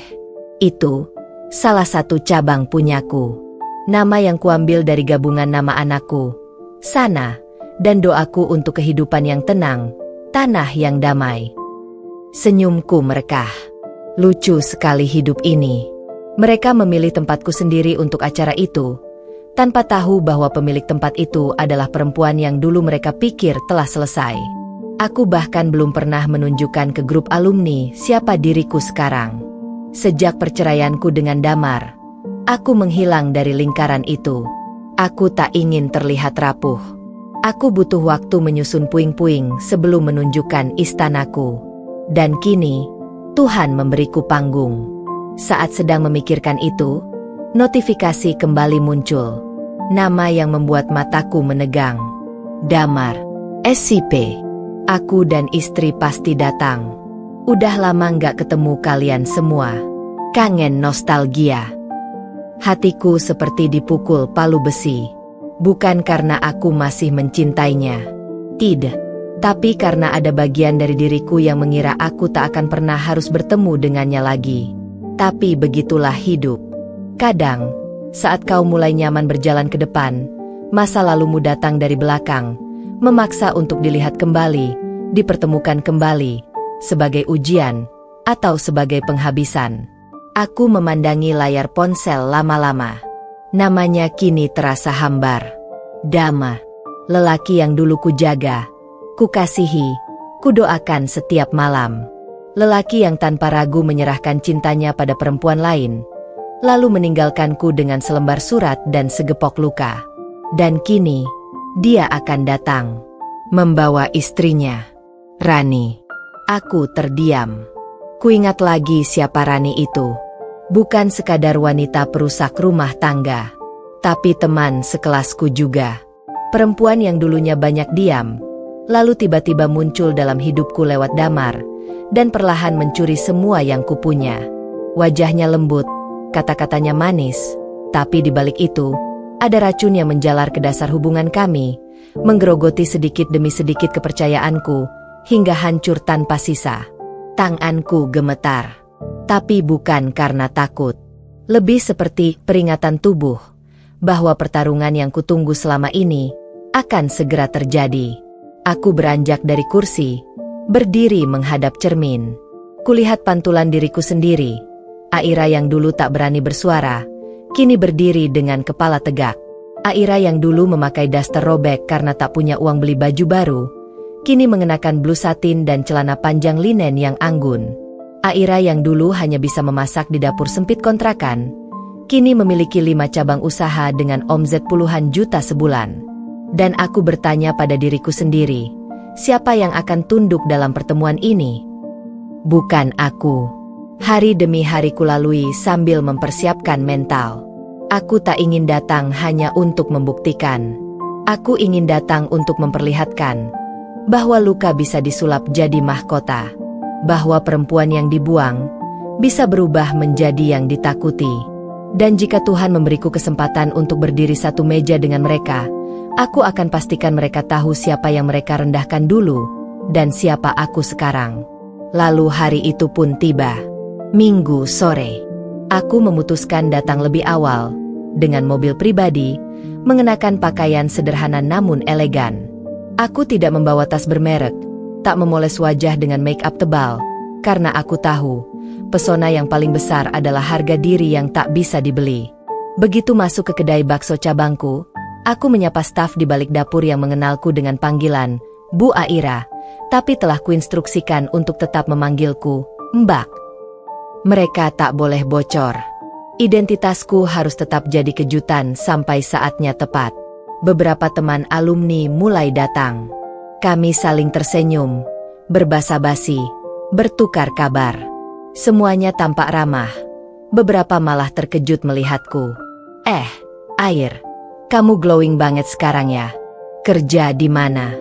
Itu salah satu cabang punyaku. Nama yang kuambil dari gabungan nama anakku, Sana, dan doaku untuk kehidupan yang tenang, tanah yang damai. Senyumku merekah. Lucu sekali hidup ini. Mereka memilih tempatku sendiri untuk acara itu, tanpa tahu bahwa pemilik tempat itu adalah perempuan yang dulu mereka pikir telah selesai. Aku bahkan belum pernah menunjukkan ke grup alumni siapa diriku sekarang. Sejak perceraianku dengan Damar, aku menghilang dari lingkaran itu. Aku tak ingin terlihat rapuh. Aku butuh waktu menyusun puing-puing sebelum menunjukkan istanaku. Dan kini, Tuhan memberiku panggung. Saat sedang memikirkan itu, notifikasi kembali muncul. Nama yang membuat mataku menegang. Damar, SCP. Aku dan istri pasti datang. Udah lama nggak ketemu kalian semua. Kangen nostalgia. Hatiku seperti dipukul palu besi. Bukan karena aku masih mencintainya. Tidak. Tapi karena ada bagian dari diriku yang mengira aku tak akan pernah harus bertemu dengannya lagi. Tapi begitulah hidup. Kadang, saat kau mulai nyaman berjalan ke depan, masa lalumu datang dari belakang, memaksa untuk dilihat kembali, dipertemukan kembali, sebagai ujian, atau sebagai penghabisan. Aku memandangi layar ponsel lama-lama. Namanya kini terasa hambar. Dama, lelaki yang dulu kujaga, kukasihi, kudoakan setiap malam. Lelaki yang tanpa ragu menyerahkan cintanya pada perempuan lain, lalu meninggalkanku dengan selembar surat dan segepok luka. Dan kini, dia akan datang, membawa istrinya, Rani. Aku terdiam. Kuingat lagi siapa Rani itu. Bukan sekadar wanita perusak rumah tangga, tapi teman sekelasku juga. Perempuan yang dulunya banyak diam, lalu tiba-tiba muncul dalam hidupku lewat Damar, dan perlahan mencuri semua yang kupunya. Wajahnya lembut, kata-katanya manis, tapi di balik itu, ada racun yang menjalar ke dasar hubungan kami, menggerogoti sedikit demi sedikit kepercayaanku, hingga hancur tanpa sisa. Tanganku gemetar. Tapi bukan karena takut. Lebih seperti peringatan tubuh, bahwa pertarungan yang kutunggu selama ini, akan segera terjadi. Aku beranjak dari kursi, berdiri menghadap cermin. Kulihat pantulan diriku sendiri. Aira yang dulu tak berani bersuara, kini berdiri dengan kepala tegak. Aira yang dulu memakai daster robek karena tak punya uang beli baju baru, kini mengenakan blus satin dan celana panjang linen yang anggun. Aira yang dulu hanya bisa memasak di dapur sempit kontrakan, kini memiliki 5 cabang usaha dengan omzet puluhan juta sebulan. Dan aku bertanya pada diriku sendiri, siapa yang akan tunduk dalam pertemuan ini? Bukan aku. Hari demi hari kulalui sambil mempersiapkan mental. Aku tak ingin datang hanya untuk membuktikan. Aku ingin datang untuk memperlihatkan bahwa luka bisa disulap jadi mahkota. Bahwa perempuan yang dibuang bisa berubah menjadi yang ditakuti. Dan jika Tuhan memberiku kesempatan untuk berdiri satu meja dengan mereka, aku akan pastikan mereka tahu siapa yang mereka rendahkan dulu, dan siapa aku sekarang. Lalu hari itu pun tiba. Minggu sore. Aku memutuskan datang lebih awal, dengan mobil pribadi, mengenakan pakaian sederhana namun elegan. Aku tidak membawa tas bermerek, tak memoles wajah dengan make up tebal, karena aku tahu, pesona yang paling besar adalah harga diri yang tak bisa dibeli. Begitu masuk ke kedai bakso cabangku, aku menyapa staf di balik dapur yang mengenalku dengan panggilan Bu Aira, tapi telah kuinstruksikan untuk tetap memanggilku Mbak. Mereka tak boleh bocor. Identitasku harus tetap jadi kejutan sampai saatnya tepat. Beberapa teman alumni mulai datang. Kami saling tersenyum, berbasa-basi, bertukar kabar. Semuanya tampak ramah. Beberapa malah terkejut melihatku. Air, kamu glowing banget sekarang ya. Kerja di mana?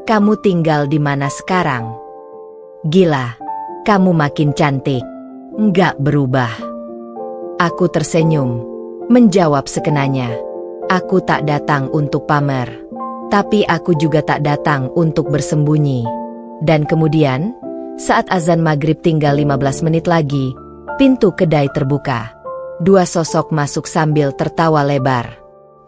Kamu tinggal di mana sekarang? Gila, kamu makin cantik. Nggak berubah. Aku tersenyum, menjawab sekenanya. Aku tak datang untuk pamer. Tapi aku juga tak datang untuk bersembunyi. Dan kemudian, saat azan maghrib tinggal 15 menit lagi, pintu kedai terbuka. 2 sosok masuk sambil tertawa lebar.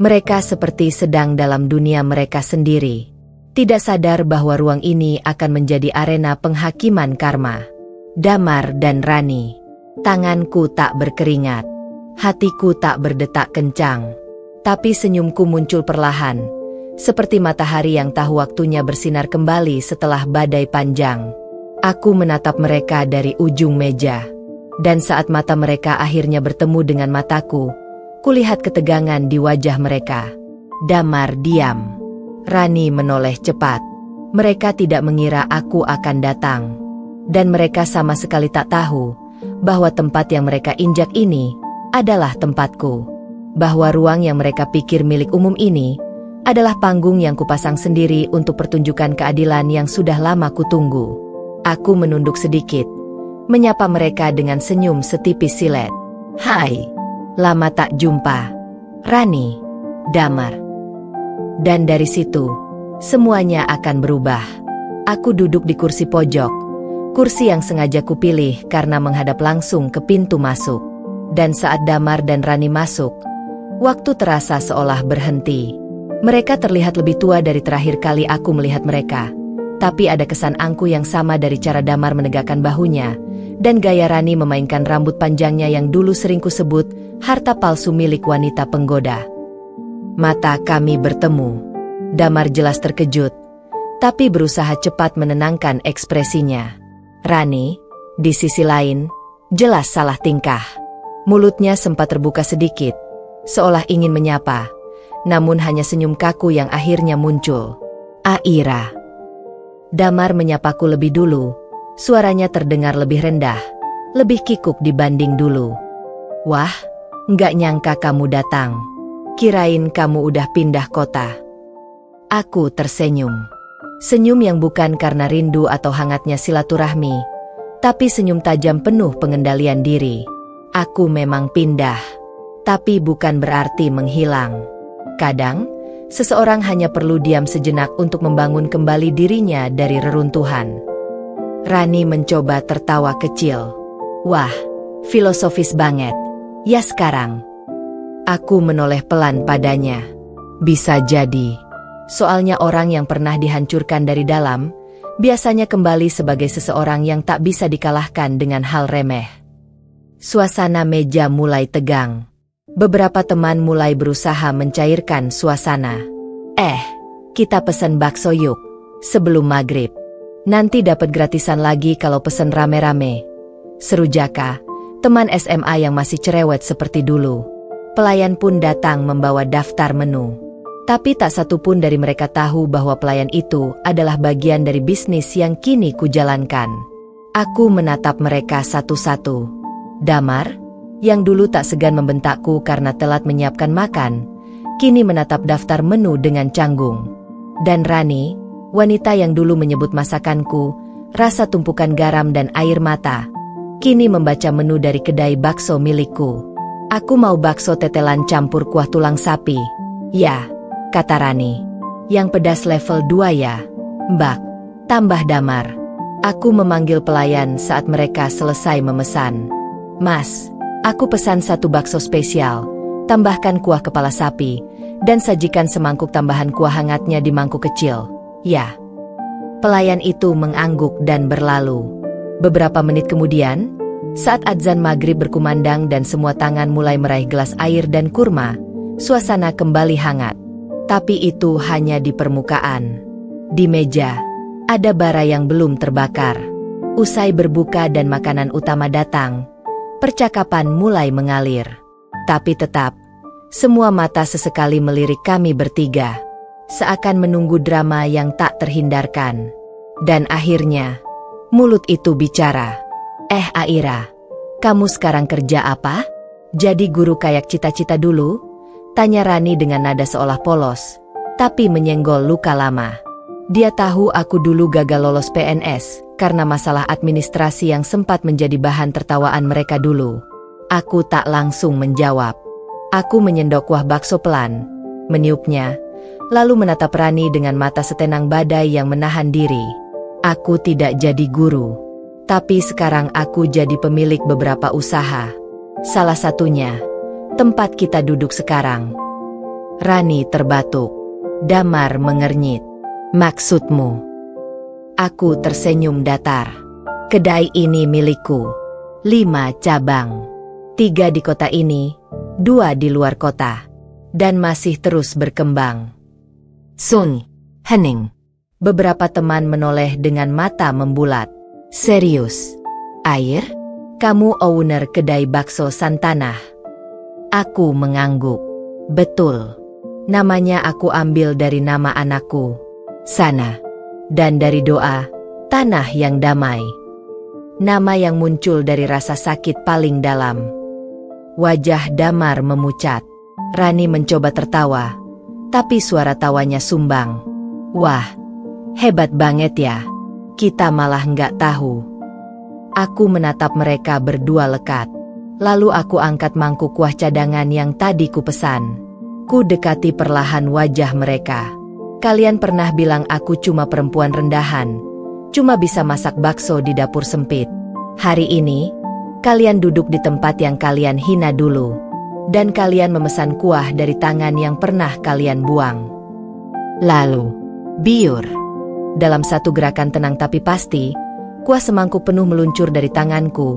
Mereka seperti sedang dalam dunia mereka sendiri. Tidak sadar bahwa ruang ini akan menjadi arena penghakiman karma. Damar dan Rani. Tanganku tak berkeringat. Hatiku tak berdetak kencang. Tapi senyumku muncul perlahan. Seperti matahari yang tahu waktunya bersinar kembali setelah badai panjang. Aku menatap mereka dari ujung meja. Dan saat mata mereka akhirnya bertemu dengan mataku, kulihat ketegangan di wajah mereka. Damar diam. Rani menoleh cepat. Mereka tidak mengira aku akan datang. Dan mereka sama sekali tak tahu bahwa tempat yang mereka injak ini adalah tempatku. Bahwa ruang yang mereka pikir milik umum ini adalah panggung yang kupasang sendiri untuk pertunjukan keadilan yang sudah lama kutunggu. Aku menunduk sedikit, menyapa mereka dengan senyum setipis silet. Hai, lama tak jumpa. Rani, Damar. Dan dari situ, semuanya akan berubah. Aku duduk di kursi pojok, kursi yang sengaja kupilih karena menghadap langsung ke pintu masuk. Dan saat Damar dan Rani masuk, waktu terasa seolah berhenti. Mereka terlihat lebih tua dari terakhir kali aku melihat mereka. Tapi ada kesan angkuh yang sama dari cara Damar menegakkan bahunya, dan gaya Rani memainkan rambut panjangnya yang dulu sering kusebut harta palsu milik wanita penggoda. Mata kami bertemu. Damar jelas terkejut, tapi berusaha cepat menenangkan ekspresinya. Rani, di sisi lain, jelas salah tingkah. Mulutnya sempat terbuka sedikit, seolah ingin menyapa, namun hanya senyum kaku yang akhirnya muncul. Aira. Damar menyapaku lebih dulu, suaranya terdengar lebih rendah, lebih kikuk dibanding dulu. Wah, nggak nyangka kamu datang. Kirain kamu udah pindah kota. Aku tersenyum. Senyum yang bukan karena rindu atau hangatnya silaturahmi, tapi senyum tajam penuh pengendalian diri. Aku memang pindah, tapi bukan berarti menghilang. Kadang, seseorang hanya perlu diam sejenak untuk membangun kembali dirinya dari reruntuhan. Rani mencoba tertawa kecil. Wah, filosofis banget. Ya sekarang. Aku menoleh pelan padanya. Bisa jadi. Soalnya orang yang pernah dihancurkan dari dalam, biasanya kembali sebagai seseorang yang tak bisa dikalahkan dengan hal remeh. Suasana meja mulai tegang. Beberapa teman mulai berusaha mencairkan suasana. Kita pesen bakso yuk, sebelum maghrib. Nanti dapat gratisan lagi kalau pesen rame-rame. Seru Jaka, teman SMA yang masih cerewet seperti dulu. Pelayan pun datang membawa daftar menu. Tapi tak satu pun dari mereka tahu bahwa pelayan itu adalah bagian dari bisnis yang kini kujalankan. Aku menatap mereka satu-satu. Damar, yang dulu tak segan membentakku karena telat menyiapkan makan, kini menatap daftar menu dengan canggung. Dan Rani, wanita yang dulu menyebut masakanku, rasa tumpukan garam dan air mata, kini membaca menu dari kedai bakso milikku. Aku mau bakso tetelan campur kuah tulang sapi. Ya, kata Rani. Yang pedas level 2 ya, Mbak, tambah Damar. Aku memanggil pelayan saat mereka selesai memesan. Mas, aku pesan 1 bakso spesial, tambahkan kuah kepala sapi, dan sajikan semangkuk tambahan kuah hangatnya di mangkuk kecil. Ya. Pelayan itu mengangguk dan berlalu. Beberapa menit kemudian, saat adzan maghrib berkumandang dan semua tangan mulai meraih gelas air dan kurma, suasana kembali hangat. Tapi itu hanya di permukaan. Di meja, ada bara yang belum terbakar. Usai berbuka dan makanan utama datang, percakapan mulai mengalir. Tapi tetap, semua mata sesekali melirik kami bertiga. Seakan menunggu drama yang tak terhindarkan. Dan akhirnya, mulut itu bicara. Aira, kamu sekarang kerja apa? Jadi guru kayak cita-cita dulu? Tanya Rani dengan nada seolah polos, tapi menyenggol luka lama. Dia tahu aku dulu gagal lolos PNS, karena masalah administrasi yang sempat menjadi bahan tertawaan mereka dulu. Aku tak langsung menjawab. Aku menyendok kuah bakso pelan, meniupnya, lalu menatap Rani dengan mata setenang badai yang menahan diri. Aku tidak jadi guru, tapi sekarang aku jadi pemilik beberapa usaha. Salah satunya, tempat kita duduk sekarang. Rani terbatuk. Damar mengernyit. Maksudmu? Aku tersenyum datar. Kedai ini milikku. 5 cabang. 3 di kota ini, 2 di luar kota. Dan masih terus berkembang. Sun, Hening. Beberapa teman menoleh dengan mata membulat. Serius? Air? Kamu owner kedai bakso Santanah? Aku mengangguk. Betul. Namanya aku ambil dari nama anakku, Sana. Dan dari doa, tanah yang damai. Nama yang muncul dari rasa sakit paling dalam. Wajah Damar memucat. Rani mencoba tertawa, tapi suara tawanya sumbang. Wah, hebat banget ya. Kita malah nggak tahu. Aku menatap mereka berdua lekat. Lalu aku angkat mangkuk kuah cadangan yang tadi ku pesan. Ku dekati perlahan wajah mereka. Kalian pernah bilang aku cuma perempuan rendahan, cuma bisa masak bakso di dapur sempit. Hari ini, kalian duduk di tempat yang kalian hina dulu. Dan kalian memesan kuah dari tangan yang pernah kalian buang. Lalu, biur. Dalam satu gerakan tenang tapi pasti, kuah semangkuk penuh meluncur dari tanganku,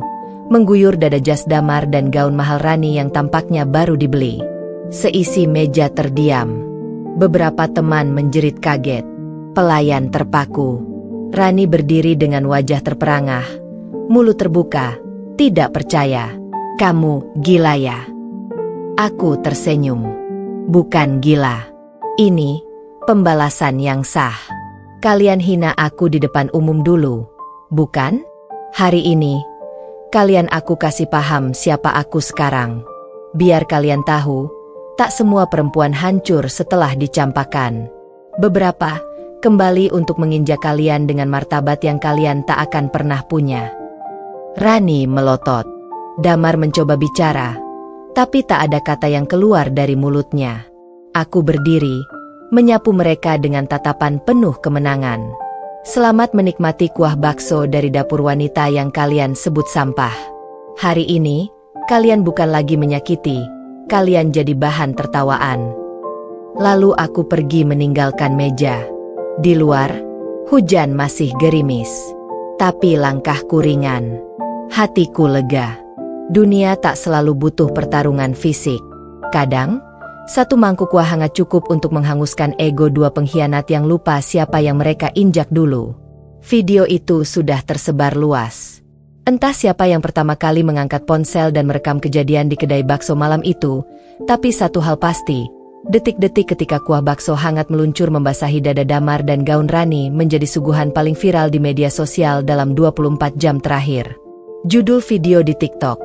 mengguyur dada jas Damar dan gaun mahal Rani yang tampaknya baru dibeli. Seisi meja terdiam. Beberapa teman menjerit kaget. Pelayan terpaku. Rani berdiri dengan wajah terperangah, mulut terbuka, tidak percaya. Kamu gila ya? Aku tersenyum. Bukan gila. Ini pembalasan yang sah. Kalian hina aku di depan umum dulu, bukan? Hari ini, kalian aku kasih paham siapa aku sekarang. Biar kalian tahu, tak semua perempuan hancur setelah dicampakan. Beberapa kembali untuk menginjak kalian dengan martabat yang kalian tak akan pernah punya. Rani melotot. Damar mencoba bicara, tapi tak ada kata yang keluar dari mulutnya. Aku berdiri, menyapu mereka dengan tatapan penuh kemenangan. Selamat menikmati kuah bakso dari dapur wanita yang kalian sebut sampah. Hari ini, kalian bukan lagi menyakiti, kalian jadi bahan tertawaan. Lalu aku pergi meninggalkan meja. Di luar, Hujan masih gerimis. Tapi langkahku ringan. Hatiku lega. Dunia tak selalu butuh pertarungan fisik. Kadang, satu mangkuk kuah hangat cukup untuk menghanguskan ego dua pengkhianat yang lupa siapa yang mereka injak dulu. Video itu sudah tersebar luas. Entah siapa yang pertama kali mengangkat ponsel dan merekam kejadian di kedai bakso malam itu, tapi satu hal pasti, detik-detik ketika kuah bakso hangat meluncur membasahi dada Damar dan gaun Rani menjadi suguhan paling viral di media sosial dalam 24 jam terakhir. Judul video di TikTok,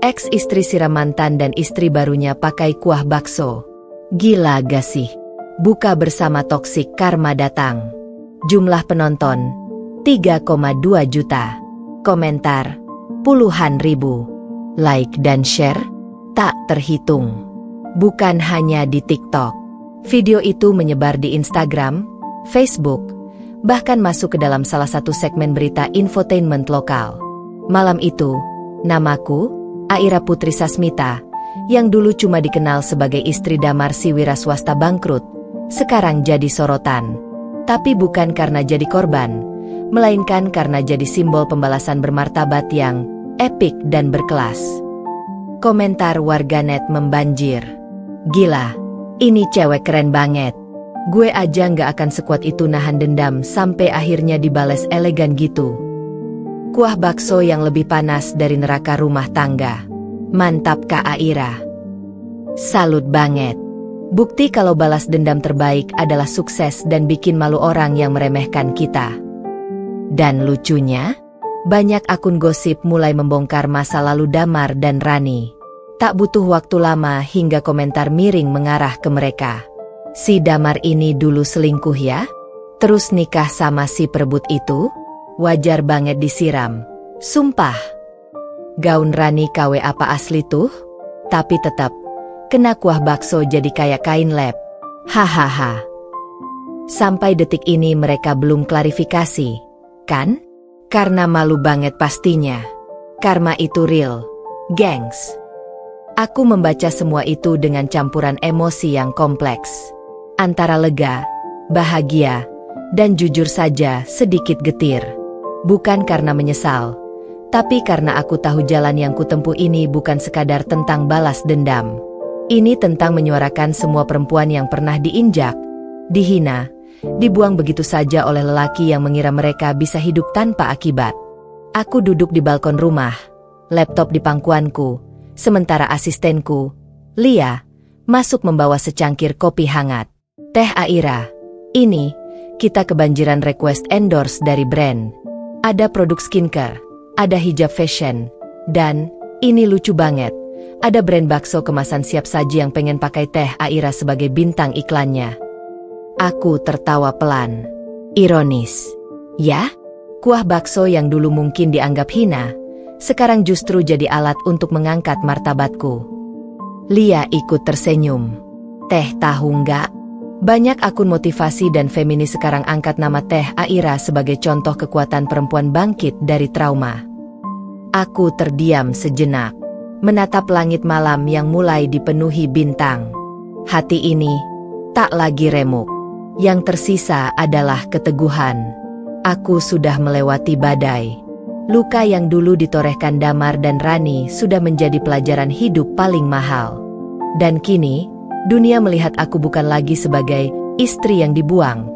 ex-istri siram mantan dan istri barunya pakai kuah bakso. Gila gak sih? Buka bersama toksik karma datang. Jumlah penonton, 3,2 juta. Komentar, puluhan ribu. Like dan share, tak terhitung. Bukan hanya di TikTok. Video itu menyebar di Instagram, Facebook, bahkan masuk ke dalam salah satu segmen berita infotainment lokal. Malam itu, namaku, Aira Putri Sasmita, yang dulu cuma dikenal sebagai istri Damar si wira swasta bangkrut, sekarang jadi sorotan. Tapi bukan karena jadi korban, melainkan karena jadi simbol pembalasan bermartabat yang epik dan berkelas. Komentar warganet membanjir. Gila, ini cewek keren banget. Gue aja nggak akan sekuat itu nahan dendam sampai akhirnya dibales elegan gitu. Kuah bakso yang lebih panas dari neraka rumah tangga. Mantap Kak Aira. Salut banget. Bukti kalau balas dendam terbaik adalah sukses dan bikin malu orang yang meremehkan kita. Dan lucunya, banyak akun gosip mulai membongkar masa lalu Damar dan Rani. Tak butuh waktu lama hingga komentar miring mengarah ke mereka. Si Damar ini dulu selingkuh ya? Terus nikah sama si perebut itu? Wajar banget disiram. Sumpah. Gaun Rani KW apa asli tuh? Tapi tetap, kena kuah bakso jadi kayak kain lap. Hahaha. Sampai detik ini mereka belum klarifikasi, kan? Karena malu banget pastinya. Karma itu real, gengs. Aku membaca semua itu dengan campuran emosi yang kompleks. Antara lega, bahagia, dan jujur saja sedikit getir. Bukan karena menyesal, tapi karena aku tahu jalan yang kutempuh ini bukan sekadar tentang balas dendam. Ini tentang menyuarakan semua perempuan yang pernah diinjak, dihina, dibuang begitu saja oleh lelaki yang mengira mereka bisa hidup tanpa akibat. Aku duduk di balkon rumah, laptop di pangkuanku, sementara asistenku, Lia, masuk membawa secangkir kopi hangat. Teh Aira, ini, kita kebanjiran request endorse dari brand. Ada produk skincare, ada hijab fashion, dan, ini lucu banget, ada brand bakso kemasan siap saji yang pengen pakai Teh Aira sebagai bintang iklannya. Aku tertawa pelan. Ironis. Ya? Kuah bakso yang dulu mungkin dianggap hina, sekarang justru jadi alat untuk mengangkat martabatku. Lia ikut tersenyum. Teh tahu nggak? Banyak akun motivasi dan feminis sekarang angkat nama Teh Aira sebagai contoh kekuatan perempuan bangkit dari trauma. Aku terdiam sejenak, menatap langit malam yang mulai dipenuhi bintang. Hati ini tak lagi remuk. Yang tersisa adalah keteguhan. Aku sudah melewati badai. Luka yang dulu ditorehkan Damar dan Rani sudah menjadi pelajaran hidup paling mahal. Dan kini, dunia melihat aku bukan lagi sebagai istri yang dibuang,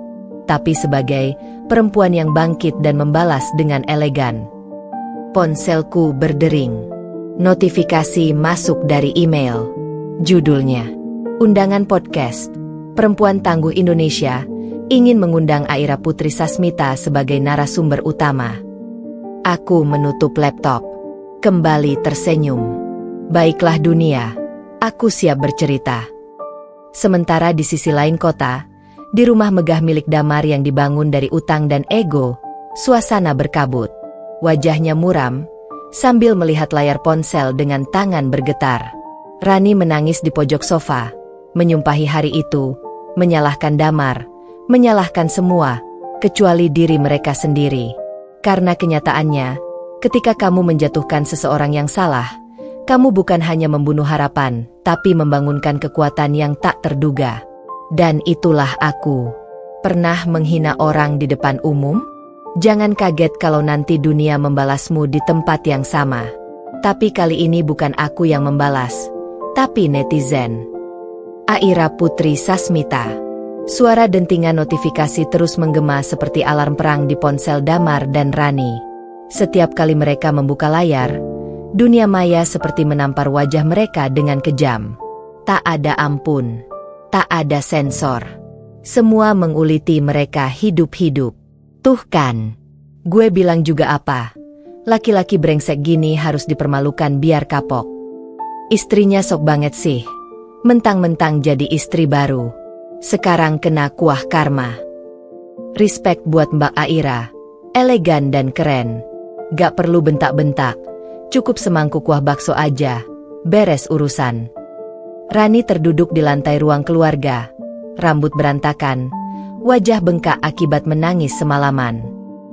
tapi sebagai perempuan yang bangkit dan membalas dengan elegan. Ponselku berdering. Notifikasi masuk dari email. Judulnya, Undangan Podcast, Perempuan Tangguh Indonesia, ingin mengundang Aira Putri Sasmita sebagai narasumber utama. Aku menutup laptop. Kembali tersenyum. Baiklah dunia, aku siap bercerita. Sementara di sisi lain kota, di rumah megah milik Damar yang dibangun dari utang dan ego, suasana berkabut. Wajahnya muram, sambil melihat layar ponsel dengan tangan bergetar. Rani menangis di pojok sofa, menyumpahi hari itu, menyalahkan Damar, menyalahkan semua, kecuali diri mereka sendiri. Karena kenyataannya, ketika kamu menjatuhkan seseorang yang salah, kamu bukan hanya membunuh harapan, tapi membangunkan kekuatan yang tak terduga. Dan itulah aku. Pernah menghina orang di depan umum? Jangan kaget kalau nanti dunia membalasmu di tempat yang sama. Tapi kali ini bukan aku yang membalas, tapi netizen. Aira Putri Sasmita. Suara dentingan notifikasi terus menggema seperti alarm perang di ponsel Damar dan Rani. Setiap kali mereka membuka layar, dunia maya seperti menampar wajah mereka dengan kejam. Tak ada ampun, tak ada sensor. Semua menguliti mereka hidup-hidup. Tuh kan, gue bilang juga apa? Laki-laki brengsek gini harus dipermalukan biar kapok. Istrinya sok banget sih. Mentang-mentang jadi istri baru. Sekarang kena kuah karma. Respect buat Mbak Aira. Elegan dan keren. Gak perlu bentak-bentak. Cukup semangkuk kuah bakso aja. Beres urusan. Rani terduduk di lantai ruang keluarga. Rambut berantakan. Wajah bengkak akibat menangis semalaman.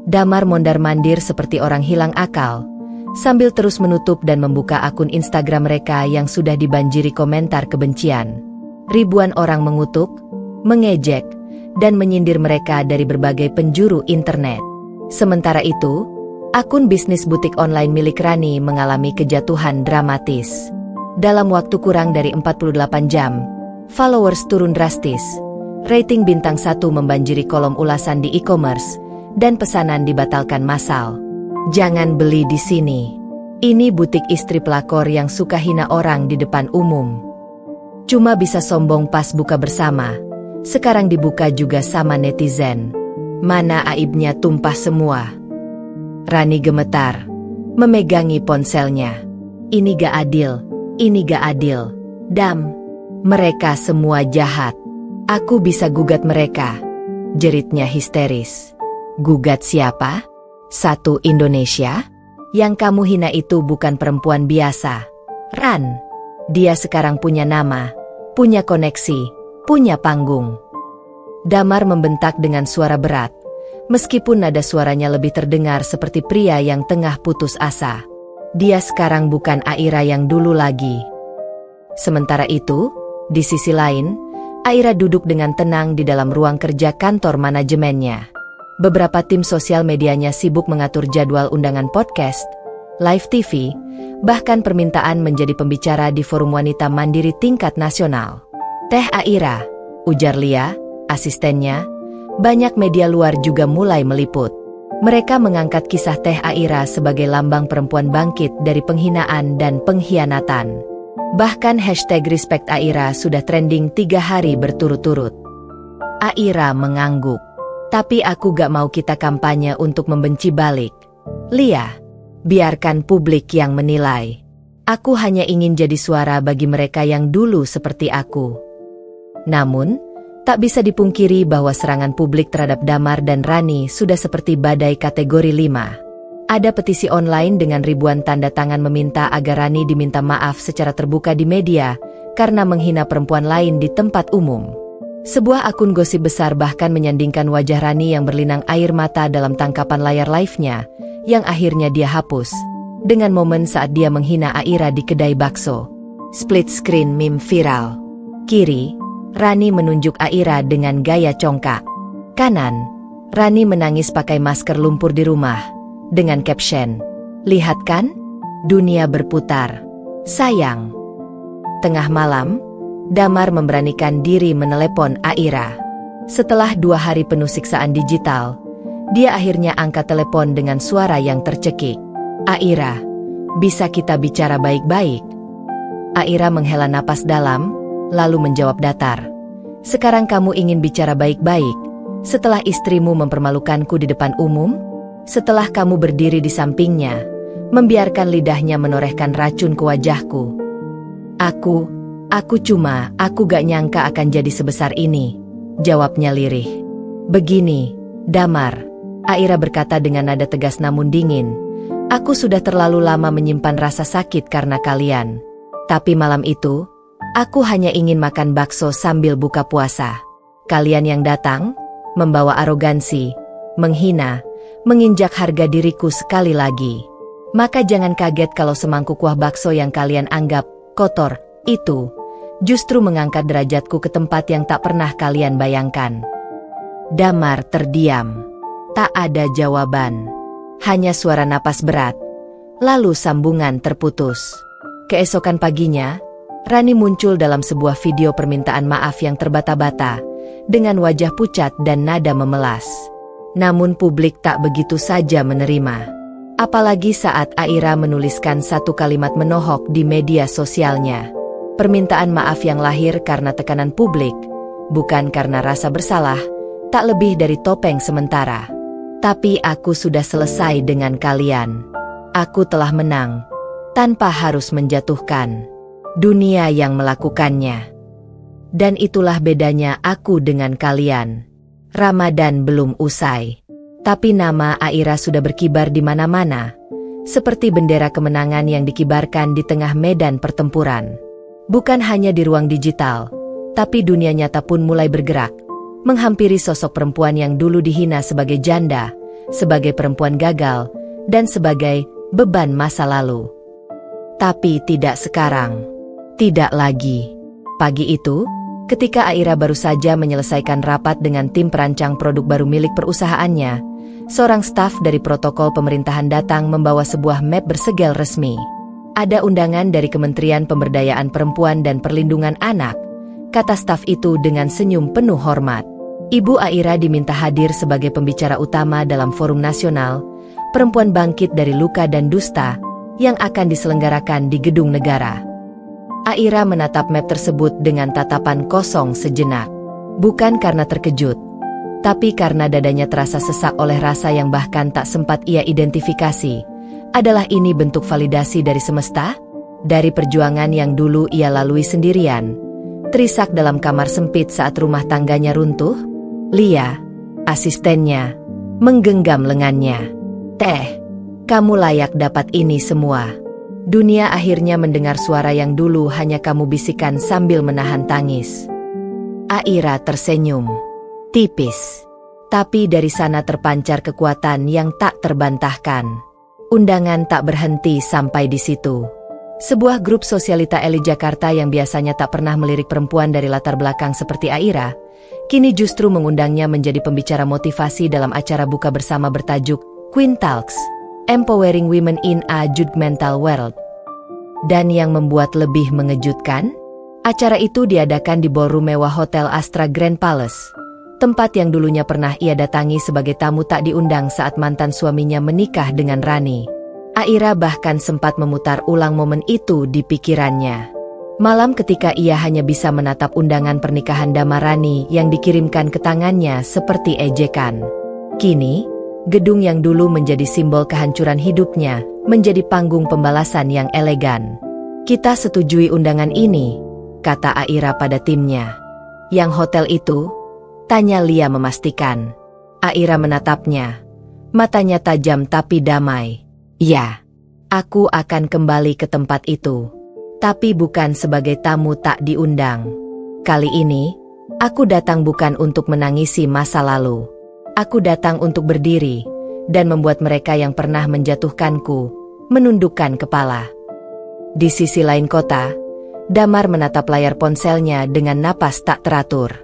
Damar mondar-mandir seperti orang hilang akal, sambil terus menutup dan membuka akun Instagram mereka yang sudah dibanjiri komentar kebencian. Ribuan orang mengutuk, mengejek, dan menyindir mereka dari berbagai penjuru internet. Sementara itu, akun bisnis butik online milik Rani mengalami kejatuhan dramatis. Dalam waktu kurang dari 48 jam, followers turun drastis. Rating bintang 1 membanjiri kolom ulasan di e-commerce, dan pesanan dibatalkan massal. Jangan beli di sini. Ini butik istri pelakor yang suka hina orang di depan umum. Cuma bisa sombong pas buka bersama. Sekarang dibuka juga sama netizen. Mana aibnya tumpah semua. Rani gemetar, memegangi ponselnya. Ini gak adil, ini gak adil. Dam, mereka semua jahat. Aku bisa gugat mereka, jeritnya histeris. Gugat siapa? Satu Indonesia? Yang kamu hina itu bukan perempuan biasa. Ran, dia sekarang punya nama, punya koneksi, punya panggung. Damar membentak dengan suara berat, meskipun nada suaranya lebih terdengar seperti pria yang tengah putus asa. Dia sekarang bukan Aira yang dulu lagi. Sementara itu, di sisi lain, Aira duduk dengan tenang di dalam ruang kerja kantor manajemennya. Beberapa tim sosial medianya sibuk mengatur jadwal undangan podcast, live TV, bahkan permintaan menjadi pembicara di forum wanita mandiri tingkat nasional. Teh Aira, ujar Lia, asistennya, banyak media luar juga mulai meliput. Mereka mengangkat kisah Teh Aira sebagai lambang perempuan bangkit dari penghinaan dan pengkhianatan. Bahkan hashtag Respect Aira sudah trending 3 hari berturut-turut. Aira mengangguk. Tapi aku gak mau kita kampanye untuk membenci balik. Lia, biarkan publik yang menilai. Aku hanya ingin jadi suara bagi mereka yang dulu seperti aku. Namun, tak bisa dipungkiri bahwa serangan publik terhadap Damar dan Rani sudah seperti badai kategori 5. Ada petisi online dengan ribuan tanda tangan meminta agar Rani diminta maaf secara terbuka di media karena menghina perempuan lain di tempat umum. Sebuah akun gosip besar bahkan menyandingkan wajah Rani yang berlinang air mata dalam tangkapan layar live-nya, yang akhirnya dia hapus, dengan momen saat dia menghina Aira di kedai bakso. Split screen meme viral. Kiri, Rani menunjuk Aira dengan gaya congkak. Kanan, Rani menangis pakai masker lumpur di rumah, dengan caption, "Lihat kan? Dunia berputar. Sayang." Tengah malam, Damar memberanikan diri menelepon Aira. Setelah 2 hari penuh siksaan digital, dia akhirnya angkat telepon dengan suara yang tercekik. "Aira, bisa kita bicara baik-baik?" Aira menghela napas dalam, lalu menjawab datar. "Sekarang kamu ingin bicara baik-baik, setelah istrimu mempermalukanku di depan umum? Setelah kamu berdiri di sampingnya, membiarkan lidahnya menorehkan racun ke wajahku. Aku gak nyangka akan jadi sebesar ini," jawabnya lirih. "Begini, Damar," Aira berkata dengan nada tegas namun dingin, "aku sudah terlalu lama menyimpan rasa sakit karena kalian. Tapi malam itu, aku hanya ingin makan bakso sambil buka puasa. Kalian yang datang, membawa arogansi, menghina, menginjak harga diriku sekali lagi. Maka jangan kaget kalau semangkuk kuah bakso yang kalian anggap kotor itu justru mengangkat derajatku ke tempat yang tak pernah kalian bayangkan." Damar terdiam. Tak ada jawaban. Hanya suara napas berat. Lalu sambungan terputus. Keesokan paginya, Rani muncul dalam sebuah video permintaan maaf yang terbata-bata, dengan wajah pucat dan nada memelas. Namun publik tak begitu saja menerima. Apalagi saat Aira menuliskan satu kalimat menohok di media sosialnya. Permintaan maaf yang lahir karena tekanan publik, bukan karena rasa bersalah, tak lebih dari topeng sementara. Tapi aku sudah selesai dengan kalian. Aku telah menang, tanpa harus menjatuhkan. Dunia yang melakukannya. Dan itulah bedanya aku dengan kalian. Ramadan belum usai. Tapi nama Aira sudah berkibar di mana-mana. Seperti bendera kemenangan yang dikibarkan di tengah medan pertempuran. Bukan hanya di ruang digital, tapi dunia nyata pun mulai bergerak. Menghampiri sosok perempuan yang dulu dihina sebagai janda, sebagai perempuan gagal, dan sebagai beban masa lalu. Tapi tidak sekarang. Tidak lagi. Pagi itu, ketika Aira baru saja menyelesaikan rapat dengan tim perancang produk baru milik perusahaannya, seorang staf dari protokol pemerintahan datang membawa sebuah map bersegel resmi. Ada undangan dari Kementerian Pemberdayaan Perempuan dan Perlindungan Anak, kata staf itu dengan senyum penuh hormat. Ibu Aira diminta hadir sebagai pembicara utama dalam forum nasional, Perempuan Bangkit dari Luka dan Dusta, yang akan diselenggarakan di Gedung Negara. Aira menatap map tersebut dengan tatapan kosong sejenak. Bukan karena terkejut, tapi karena dadanya terasa sesak oleh rasa yang bahkan tak sempat ia identifikasi. Adalah ini bentuk validasi dari semesta? Dari perjuangan yang dulu ia lalui sendirian, terisak dalam kamar sempit saat rumah tangganya runtuh? Lia, asistennya, menggenggam lengannya. Kamu layak dapat ini semua. Dunia akhirnya mendengar suara yang dulu hanya kamu bisikan sambil menahan tangis. Aira tersenyum. Tipis. Tapi dari sana terpancar kekuatan yang tak terbantahkan. Undangan tak berhenti sampai di situ. Sebuah grup sosialita elit Jakarta yang biasanya tak pernah melirik perempuan dari latar belakang seperti Aira, kini justru mengundangnya menjadi pembicara motivasi dalam acara buka bersama bertajuk Queen Talks, Empowering Women in a Judgmental World. Dan yang membuat lebih mengejutkan, acara itu diadakan di ballroom mewah Hotel Astra Grand Palace, tempat yang dulunya pernah ia datangi sebagai tamu tak diundang saat mantan suaminya menikah dengan Rani. Aira bahkan sempat memutar ulang momen itu di pikirannya. Malam ketika ia hanya bisa menatap undangan pernikahan Damar Rani yang dikirimkan ke tangannya seperti ejekan. Kini, gedung yang dulu menjadi simbol kehancuran hidupnya, menjadi panggung pembalasan yang elegan. Kita setujui undangan ini, kata Aira pada timnya. Yang hotel itu? Tanya Lia memastikan. Aira menatapnya. Matanya tajam tapi damai. Ya, aku akan kembali ke tempat itu. Tapi bukan sebagai tamu tak diundang. Kali ini, aku datang bukan untuk menangisi masa lalu. Aku datang untuk berdiri, dan membuat mereka yang pernah menjatuhkanku, menundukkan kepala. Di sisi lain kota, Damar menatap layar ponselnya dengan napas tak teratur.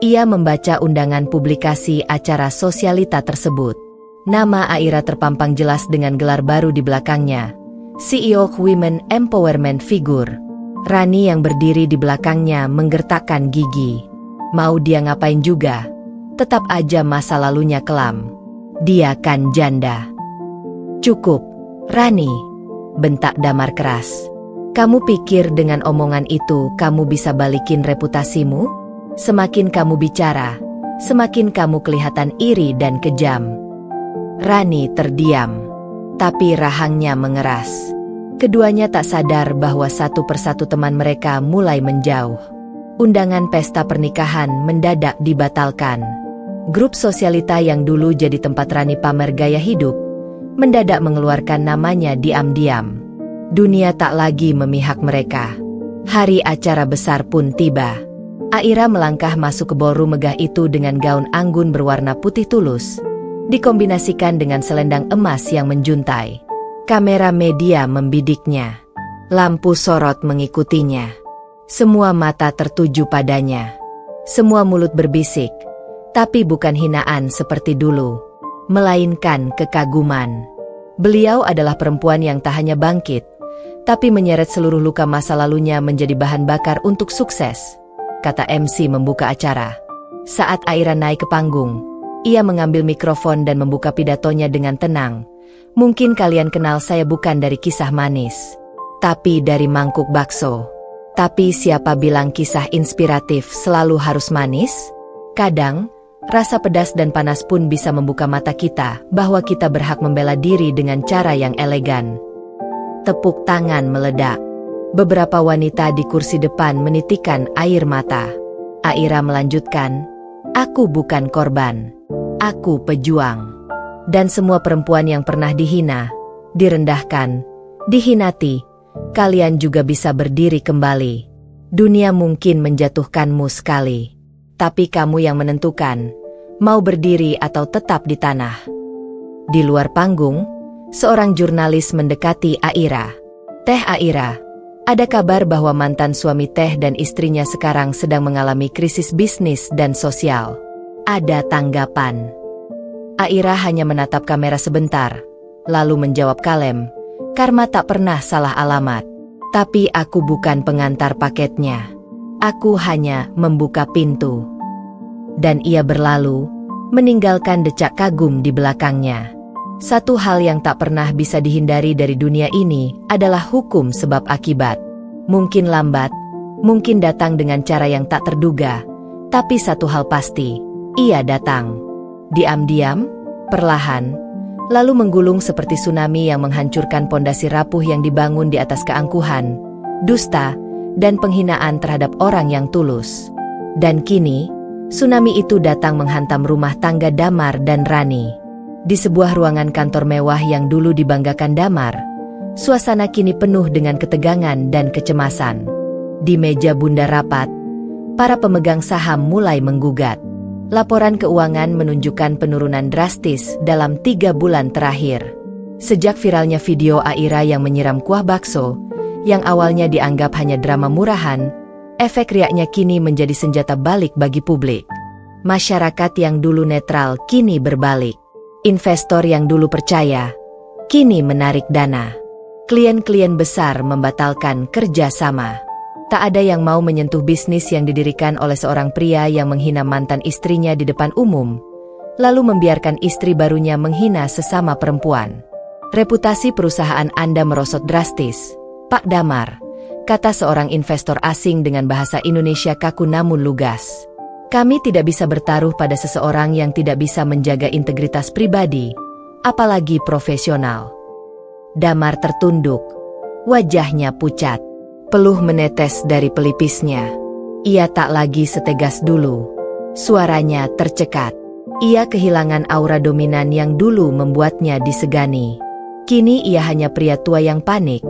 Ia membaca undangan publikasi acara sosialita tersebut. Nama Aira terpampang jelas dengan gelar baru di belakangnya. CEO Women Empowerment Figure. Rani yang berdiri di belakangnya menggertakkan gigi. Mau dia ngapain juga? Tetap aja masa lalunya kelam. Dia kan janda. Cukup, Rani, bentak Damar keras. Kamu pikir dengan omongan itu kamu bisa balikin reputasimu? Semakin kamu bicara, semakin kamu kelihatan iri dan kejam. Rani terdiam, tapi rahangnya mengeras. Keduanya tak sadar bahwa satu persatu teman mereka mulai menjauh. Undangan pesta pernikahan mendadak dibatalkan. Grup sosialita yang dulu jadi tempat Rani pamer gaya hidup, mendadak mengeluarkan namanya diam-diam. Dunia tak lagi memihak mereka. Hari acara besar pun tiba. Aira melangkah masuk ke ballroom megah itu dengan gaun anggun berwarna putih tulus, dikombinasikan dengan selendang emas yang menjuntai. Kamera media membidiknya. Lampu sorot mengikutinya. Semua mata tertuju padanya. Semua mulut berbisik. Tapi bukan hinaan seperti dulu, melainkan kekaguman. Beliau adalah perempuan yang tak hanya bangkit, tapi menyeret seluruh luka masa lalunya menjadi bahan bakar untuk sukses, kata MC membuka acara. Saat Aira naik ke panggung, ia mengambil mikrofon dan membuka pidatonya dengan tenang. Mungkin kalian kenal saya bukan dari kisah manis, tapi dari mangkuk bakso. Tapi siapa bilang kisah inspiratif selalu harus manis? Kadang, rasa pedas dan panas pun bisa membuka mata kita bahwa kita berhak membela diri dengan cara yang elegan. Tepuk tangan meledak. Beberapa wanita di kursi depan menitikkan air mata. Aira melanjutkan, "Aku bukan korban. Aku pejuang. Dan semua perempuan yang pernah dihina, direndahkan, dihinati, kalian juga bisa berdiri kembali. Dunia mungkin menjatuhkanmu sekali, tapi kamu yang menentukan, mau berdiri atau tetap di tanah." Di luar panggung, seorang jurnalis mendekati Aira. "Teh Aira, ada kabar bahwa mantan suami Teh dan istrinya sekarang sedang mengalami krisis bisnis dan sosial. Ada tanggapan?" Aira hanya menatap kamera sebentar, lalu menjawab kalem, "Karma tak pernah salah alamat. Tapi aku bukan pengantar paketnya. Aku hanya membuka pintu." Dan ia berlalu, meninggalkan decak kagum di belakangnya. Satu hal yang tak pernah bisa dihindari dari dunia ini adalah hukum sebab akibat. Mungkin lambat, mungkin datang dengan cara yang tak terduga, tapi satu hal pasti, ia datang. Diam-diam, perlahan, lalu menggulung seperti tsunami yang menghancurkan pondasi rapuh yang dibangun di atas keangkuhan, dusta, dan penghinaan terhadap orang yang tulus. Dan kini, tsunami itu datang menghantam rumah tangga Damar dan Rani. Di sebuah ruangan kantor mewah yang dulu dibanggakan Damar, suasana kini penuh dengan ketegangan dan kecemasan. Di meja bunda rapat, para pemegang saham mulai menggugat. Laporan keuangan menunjukkan penurunan drastis dalam 3 bulan terakhir. Sejak viralnya video Aira yang menyiram kuah bakso, yang awalnya dianggap hanya drama murahan, efek riaknya kini menjadi senjata balik bagi publik. Masyarakat yang dulu netral kini berbalik. Investor yang dulu percaya, kini menarik dana. Klien-klien besar membatalkan kerjasama. Tak ada yang mau menyentuh bisnis yang didirikan oleh seorang pria yang menghina mantan istrinya di depan umum, lalu membiarkan istri barunya menghina sesama perempuan. "Reputasi perusahaan Anda merosot drastis, Pak Damar," kata seorang investor asing dengan bahasa Indonesia kaku namun lugas. "Kami tidak bisa bertaruh pada seseorang yang tidak bisa menjaga integritas pribadi, apalagi profesional." Damar tertunduk, wajahnya pucat. Peluh menetes dari pelipisnya. Ia tak lagi setegas dulu. Suaranya tercekat. Ia kehilangan aura dominan yang dulu membuatnya disegani. Kini ia hanya pria tua yang panik,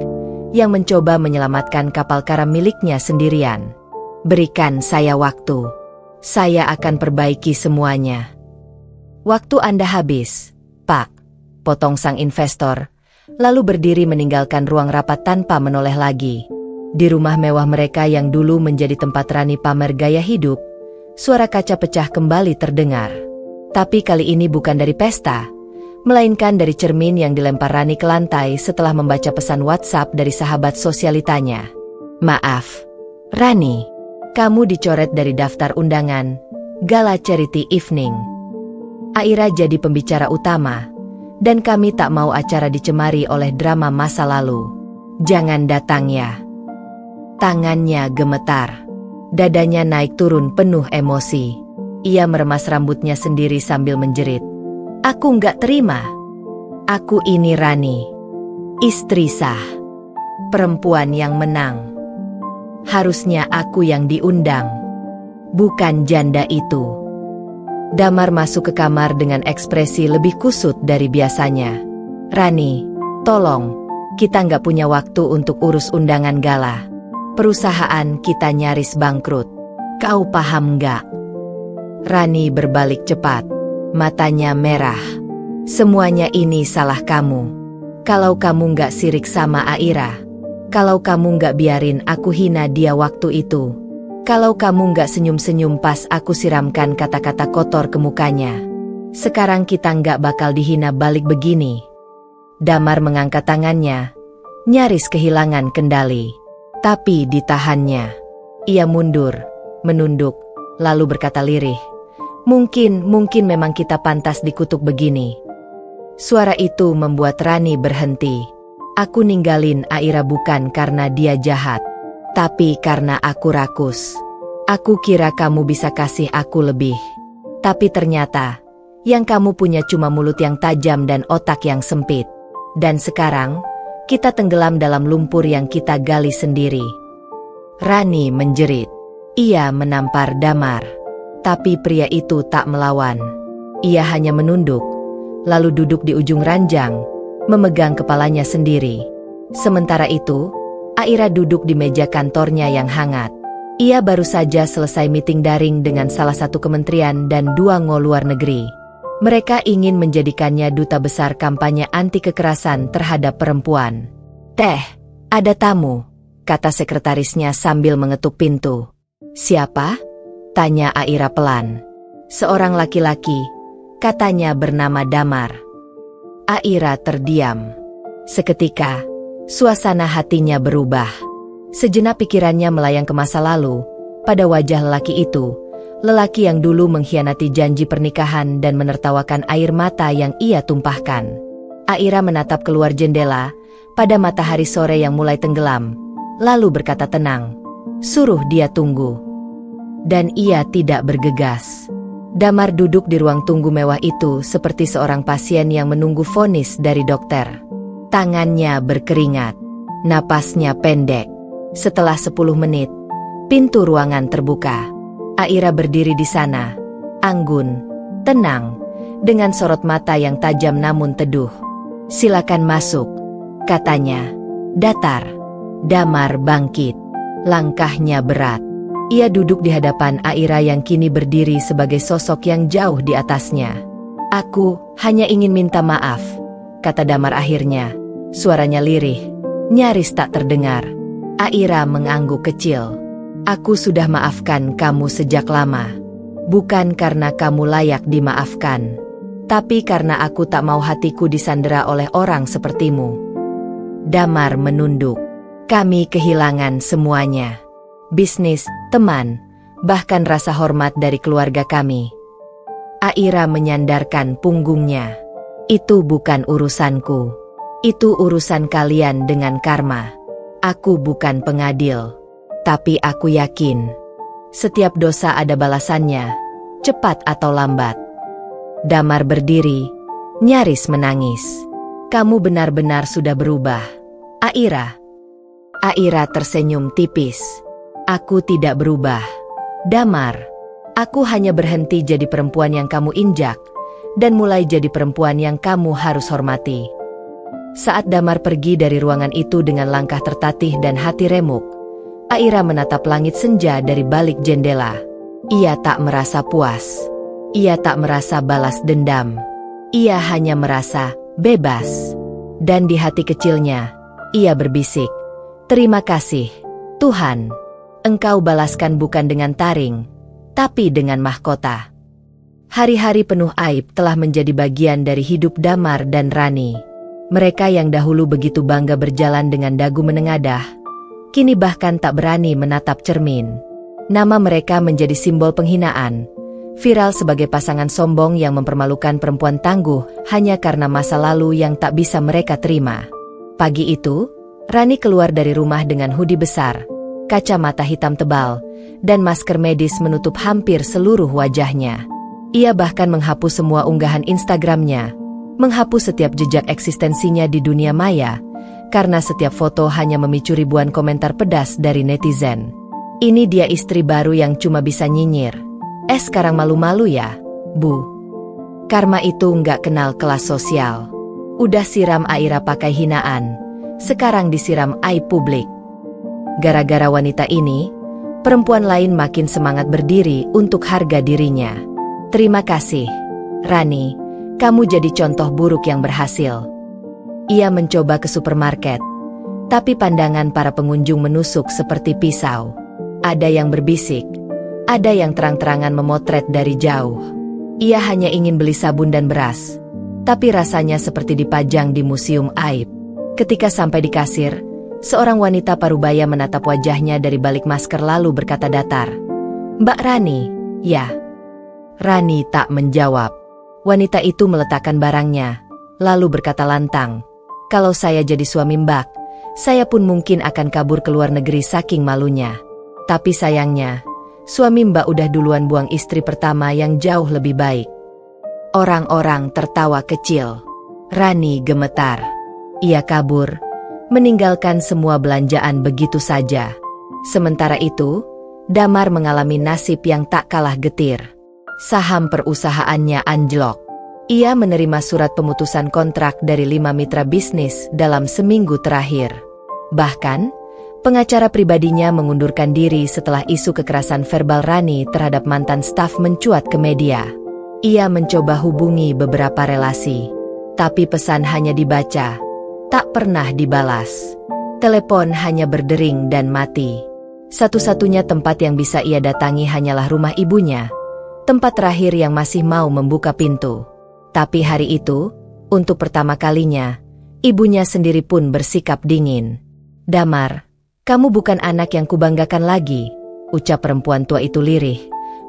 yang mencoba menyelamatkan kapal karam miliknya sendirian. "Berikan saya waktu. Saya akan perbaiki semuanya." "Waktu Anda habis, Pak," potong sang investor, lalu berdiri meninggalkan ruang rapat tanpa menoleh lagi. Di rumah mewah mereka yang dulu menjadi tempat Rani pamer gaya hidup, suara kaca pecah kembali terdengar. Tapi kali ini bukan dari pesta, melainkan dari cermin yang dilempar Rani ke lantai setelah membaca pesan WhatsApp dari sahabat sosialitanya. "Maaf, Rani, kamu dicoret dari daftar undangan Gala Charity Evening. Aira jadi pembicara utama, dan kami tak mau acara dicemari oleh drama masa lalu. Jangan datang ya." Tangannya gemetar. Dadanya naik turun penuh emosi. Ia meremas rambutnya sendiri sambil menjerit. "Aku nggak terima. Aku ini Rani. Istri sah. Perempuan yang menang. Harusnya aku yang diundang. Bukan janda itu." Damar masuk ke kamar dengan ekspresi lebih kusut dari biasanya. "Rani, tolong. Kita nggak punya waktu untuk urus undangan gala. Perusahaan kita nyaris bangkrut. Kau paham nggak?" Rani berbalik cepat. Matanya merah. "Semuanya ini salah kamu. Kalau kamu nggak sirik sama Aira, kalau kamu nggak biarin aku hina dia waktu itu, Kalau kamu nggak senyum-senyum pas aku siramkan kata-kata kotor ke mukanya, sekarang kita nggak bakal dihina balik begini. Damar mengangkat tangannya, nyaris kehilangan kendali. Tapi ditahannya. Ia mundur, menunduk, lalu berkata lirih, Mungkin memang kita pantas dikutuk begini. Suara itu membuat Rani berhenti. Aku ninggalin Aira bukan karena dia jahat, tapi karena aku rakus. Aku kira kamu bisa kasih aku lebih. Tapi ternyata, yang kamu punya cuma mulut yang tajam dan otak yang sempit. Dan sekarang, kita tenggelam dalam lumpur yang kita gali sendiri. Rani menjerit. Ia menampar Damar. Tapi pria itu tak melawan. Ia hanya menunduk, lalu duduk di ujung ranjang, memegang kepalanya sendiri. Sementara itu, Aira duduk di meja kantornya yang hangat. Ia baru saja selesai meeting daring dengan salah satu kementerian dan 2 ngo luar negeri. Mereka ingin menjadikannya duta besar kampanye anti kekerasan terhadap perempuan. Teh, ada tamu, kata sekretarisnya sambil mengetuk pintu. Siapa? Tanya Aira pelan. Seorang laki-laki, katanya bernama Damar. Aira terdiam. Seketika, suasana hatinya berubah. Sejenak pikirannya melayang ke masa lalu, pada wajah lelaki itu, lelaki yang dulu mengkhianati janji pernikahan dan menertawakan air mata yang ia tumpahkan. Aira menatap keluar jendela, pada matahari sore yang mulai tenggelam, lalu berkata tenang, suruh dia tunggu. Dan ia tidak bergegas. Damar duduk di ruang tunggu mewah itu seperti seorang pasien yang menunggu vonis dari dokter. Tangannya berkeringat, napasnya pendek. Setelah 10 menit, pintu ruangan terbuka. Aira berdiri di sana, anggun, tenang, dengan sorot mata yang tajam namun teduh. Silakan masuk, katanya, datar. Damar bangkit, langkahnya berat. Ia duduk di hadapan Aira yang kini berdiri sebagai sosok yang jauh di atasnya. Aku hanya ingin minta maaf, kata Damar akhirnya. Suaranya lirih, nyaris tak terdengar. Aira mengangguk kecil. Aku sudah maafkan kamu sejak lama. Bukan karena kamu layak dimaafkan, tapi karena aku tak mau hatiku disandera oleh orang sepertimu. Damar menunduk. Kami kehilangan semuanya. Bisnis, teman, bahkan rasa hormat dari keluarga kami. Aira menyandarkan punggungnya. Itu bukan urusanku. Itu urusan kalian dengan karma. Aku bukan pengadil. Tapi aku yakin, setiap dosa ada balasannya, cepat atau lambat. Damar berdiri, nyaris menangis. Kamu benar-benar sudah berubah, Aira. Aira tersenyum tipis. Aku tidak berubah, Damar. Aku hanya berhenti jadi perempuan yang kamu injak, dan mulai jadi perempuan yang kamu harus hormati. Saat Damar pergi dari ruangan itu dengan langkah tertatih dan hati remuk, Aira menatap langit senja dari balik jendela. Ia tak merasa puas. Ia tak merasa balas dendam. Ia hanya merasa bebas. Dan di hati kecilnya, ia berbisik, terima kasih, Tuhan. Engkau balaskan bukan dengan taring, tapi dengan mahkota. Hari-hari penuh aib telah menjadi bagian dari hidup Damar dan Rani. Mereka yang dahulu begitu bangga berjalan dengan dagu menengadah, kini bahkan tak berani menatap cermin. Nama mereka menjadi simbol penghinaan, viral sebagai pasangan sombong yang mempermalukan perempuan tangguh hanya karena masa lalu yang tak bisa mereka terima. Pagi itu, Rani keluar dari rumah dengan hoodie besar, kacamata hitam tebal, dan masker medis menutup hampir seluruh wajahnya. Ia bahkan menghapus semua unggahan Instagramnya, menghapus setiap jejak eksistensinya di dunia maya, karena setiap foto hanya memicu ribuan komentar pedas dari netizen. Ini dia istri baru yang cuma bisa nyinyir. Sekarang malu-malu ya, Bu. Karma itu nggak kenal kelas sosial. Udah siram Aira pakai hinaan, sekarang disiram aib publik. Gara-gara wanita ini, perempuan lain makin semangat berdiri untuk harga dirinya. Terima kasih, Rani, kamu jadi contoh buruk yang berhasil. Ia mencoba ke supermarket, tapi pandangan para pengunjung menusuk seperti pisau. Ada yang berbisik, ada yang terang-terangan memotret dari jauh. Ia hanya ingin beli sabun dan beras, tapi rasanya seperti dipajang di museum aib. Ketika sampai di kasir, seorang wanita parubaya menatap wajahnya dari balik masker lalu berkata datar, "Mbak Rani, ya?" Rani tak menjawab. Wanita itu meletakkan barangnya, lalu berkata lantang, "Kalau saya jadi suami Mbak, saya pun mungkin akan kabur ke luar negeri saking malunya. Tapi sayangnya, suami Mbak udah duluan buang istri pertama yang jauh lebih baik." Orang-orang tertawa kecil. Rani gemetar. Ia kabur, meninggalkan semua belanjaan begitu saja. Sementara itu, Damar mengalami nasib yang tak kalah getir. Saham perusahaannya anjlok. Ia menerima surat pemutusan kontrak dari 5 mitra bisnis dalam seminggu terakhir. Bahkan, pengacara pribadinya mengundurkan diri setelah isu kekerasan verbal Rani terhadap mantan staf mencuat ke media. Ia mencoba hubungi beberapa relasi, tapi pesan hanya dibaca, tak pernah dibalas. Telepon hanya berdering dan mati. Satu-satunya tempat yang bisa ia datangi hanyalah rumah ibunya, tempat terakhir yang masih mau membuka pintu. Tapi hari itu, untuk pertama kalinya, ibunya sendiri pun bersikap dingin. "Damar, kamu bukan anak yang kubanggakan lagi," ucap perempuan tua itu lirih,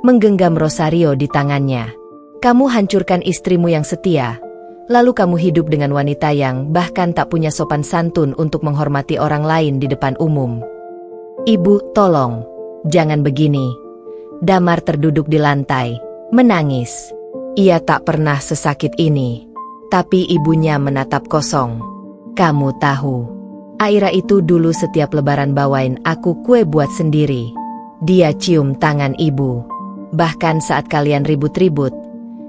menggenggam rosario di tangannya. "Kamu hancurkan istrimu yang setia, lalu kamu hidup dengan wanita yang bahkan tak punya sopan santun untuk menghormati orang lain di depan umum." "Ibu, tolong, jangan begini." Damar terduduk di lantai, menangis. Ia tak pernah sesakit ini. Tapi ibunya menatap kosong. "Kamu tahu, Aira itu dulu setiap lebaran bawain aku kue buat sendiri. Dia cium tangan ibu. Bahkan saat kalian ribut-ribut,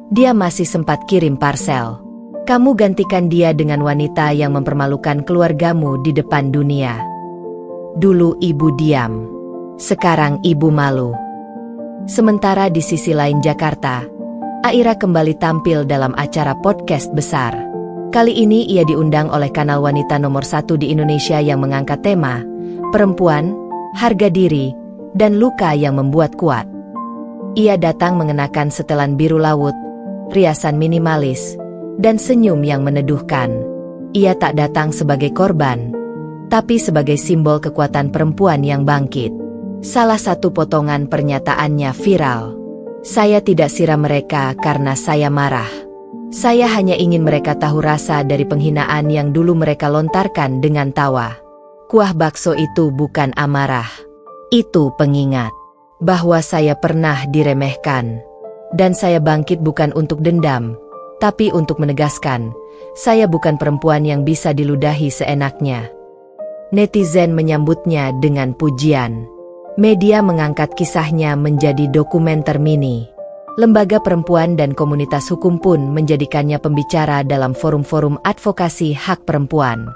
dia masih sempat kirim parcel. Kamu gantikan dia dengan wanita yang mempermalukan keluargamu di depan dunia. Dulu ibu diam, sekarang ibu malu." Sementara di sisi lain Jakarta, Aira kembali tampil dalam acara podcast besar. Kali ini ia diundang oleh kanal wanita nomor 1 di Indonesia yang mengangkat tema perempuan, harga diri, dan luka yang membuat kuat. Ia datang mengenakan setelan biru laut, riasan minimalis, dan senyum yang meneduhkan. Ia tak datang sebagai korban, tapi sebagai simbol kekuatan perempuan yang bangkit. Salah satu potongan pernyataannya viral. "Saya tidak siram mereka karena saya marah. Saya hanya ingin mereka tahu rasa dari penghinaan yang dulu mereka lontarkan dengan tawa. Kuah bakso itu bukan amarah. Itu pengingat bahwa saya pernah diremehkan. Dan saya bangkit bukan untuk dendam, tapi untuk menegaskan, saya bukan perempuan yang bisa diludahi seenaknya." Netizen menyambutnya dengan pujian. Media mengangkat kisahnya menjadi dokumenter mini. Lembaga perempuan dan komunitas hukum pun menjadikannya pembicara dalam forum-forum advokasi hak perempuan.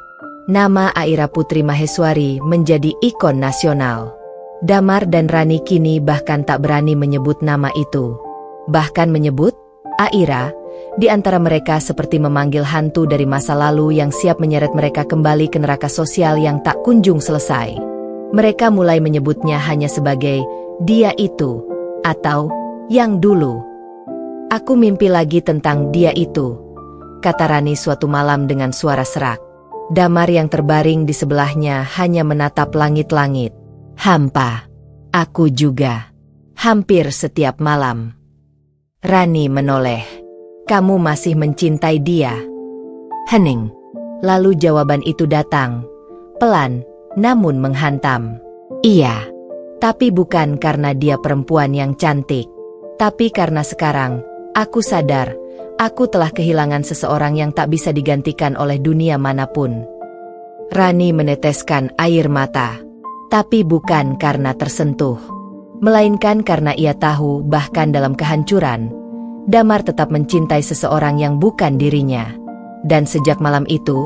Nama Aira Putri Maheswari menjadi ikon nasional. Damar dan Rani kini bahkan tak berani menyebut nama itu. Bahkan menyebut Aira, di antara mereka seperti memanggil hantu dari masa lalu yang siap menyeret mereka kembali ke neraka sosial yang tak kunjung selesai. Mereka mulai menyebutnya hanya sebagai "dia itu" atau "yang dulu". "Aku mimpi lagi tentang dia itu," kata Rani suatu malam dengan suara serak. Damar yang terbaring di sebelahnya hanya menatap langit-langit. "Hampa. Aku juga. Hampir setiap malam." Rani menoleh. "Kamu masih mencintai dia?" Hening. Lalu jawaban itu datang, pelan, namun menghantam. "Iya. Tapi bukan karena dia perempuan yang cantik. Tapi karena sekarang, aku sadar, aku telah kehilangan seseorang yang tak bisa digantikan oleh dunia manapun." Rani meneteskan air mata. Tapi bukan karena tersentuh, melainkan karena ia tahu bahkan dalam kehancuran, Damar tetap mencintai seseorang yang bukan dirinya. Dan sejak malam itu,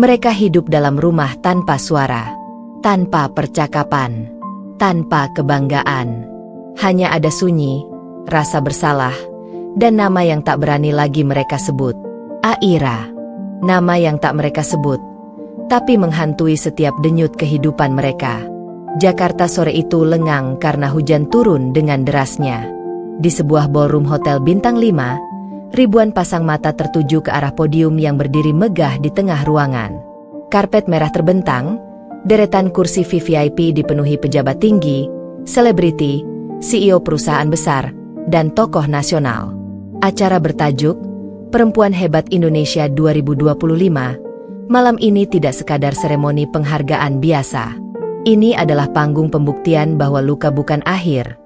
mereka hidup dalam rumah tanpa suara, tanpa percakapan, tanpa kebanggaan. Hanya ada sunyi, rasa bersalah, dan nama yang tak berani lagi mereka sebut. Aira. Nama yang tak mereka sebut, tapi menghantui setiap denyut kehidupan mereka. Jakarta sore itu lengang karena hujan turun dengan derasnya. Di sebuah ballroom hotel bintang 5, ribuan pasang mata tertuju ke arah podium yang berdiri megah di tengah ruangan. Karpet merah terbentang, deretan kursi VVIP dipenuhi pejabat tinggi, selebriti, CEO perusahaan besar, dan tokoh nasional. Acara bertajuk Perempuan Hebat Indonesia 2025. Malam ini tidak sekadar seremoni penghargaan biasa. Ini adalah panggung pembuktian bahwa luka bukan akhir,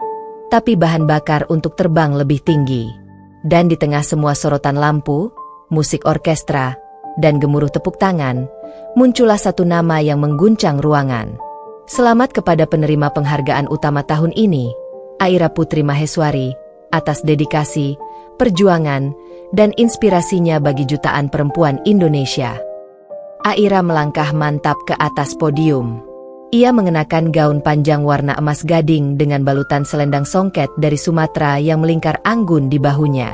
tapi bahan bakar untuk terbang lebih tinggi. Dan di tengah semua sorotan lampu, musik orkestra, dan gemuruh tepuk tangan, muncullah satu nama yang mengguncang ruangan. Selamat kepada penerima penghargaan utama tahun ini, Aira Putri Maheswari, atas dedikasi, perjuangan, dan inspirasinya bagi jutaan perempuan Indonesia. Aira melangkah mantap ke atas podium. Ia mengenakan gaun panjang warna emas gading dengan balutan selendang songket dari Sumatera yang melingkar anggun di bahunya.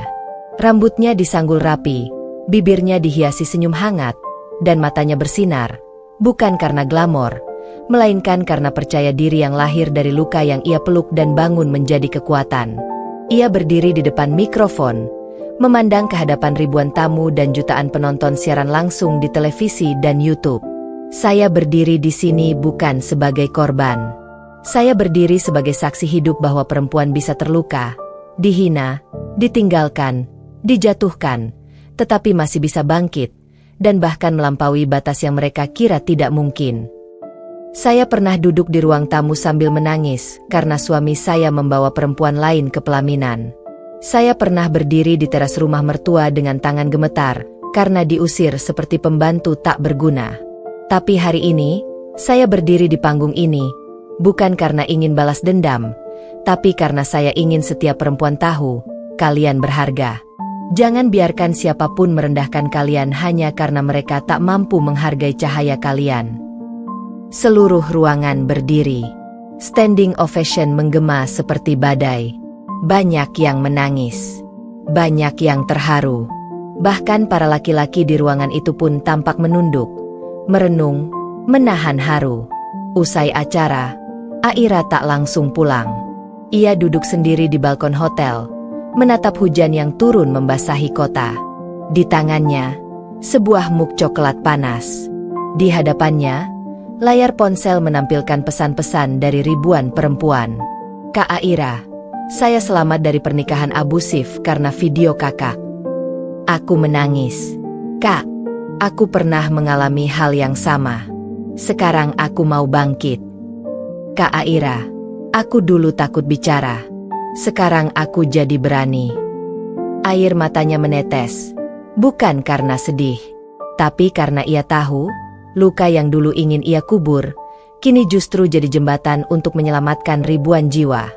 Rambutnya disanggul rapi, bibirnya dihiasi senyum hangat, dan matanya bersinar, bukan karena glamor, melainkan karena percaya diri yang lahir dari luka yang ia peluk dan bangun menjadi kekuatan. Ia berdiri di depan mikrofon, memandang ke hadapan ribuan tamu dan jutaan penonton siaran langsung di televisi dan YouTube. Saya berdiri di sini bukan sebagai korban. Saya berdiri sebagai saksi hidup bahwa perempuan bisa terluka, dihina, ditinggalkan, dijatuhkan, tetapi masih bisa bangkit, dan bahkan melampaui batas yang mereka kira tidak mungkin. Saya pernah duduk di ruang tamu sambil menangis karena suami saya membawa perempuan lain ke pelaminan. Saya pernah berdiri di teras rumah mertua dengan tangan gemetar karena diusir seperti pembantu tak berguna. Tapi hari ini, saya berdiri di panggung ini, bukan karena ingin balas dendam, tapi karena saya ingin setiap perempuan tahu, kalian berharga. Jangan biarkan siapapun merendahkan kalian hanya karena mereka tak mampu menghargai cahaya kalian. Seluruh ruangan berdiri. Standing ovation menggema seperti badai. Banyak yang menangis. Banyak yang terharu. Bahkan para laki-laki di ruangan itu pun tampak menunduk, merenung, menahan haru. Usai acara, Aira tak langsung pulang. Ia duduk sendiri di balkon hotel, menatap hujan yang turun membasahi kota. Di tangannya, sebuah mug coklat panas. Di hadapannya, layar ponsel menampilkan pesan-pesan dari ribuan perempuan. Kak Aira, saya selamat dari pernikahan abusif karena video kakak. Aku menangis. Kak, aku pernah mengalami hal yang sama. Sekarang aku mau bangkit. Kak Aira, aku dulu takut bicara. Sekarang aku jadi berani. Air matanya menetes. Bukan karena sedih, tapi karena ia tahu, luka yang dulu ingin ia kubur, kini justru jadi jembatan untuk menyelamatkan ribuan jiwa.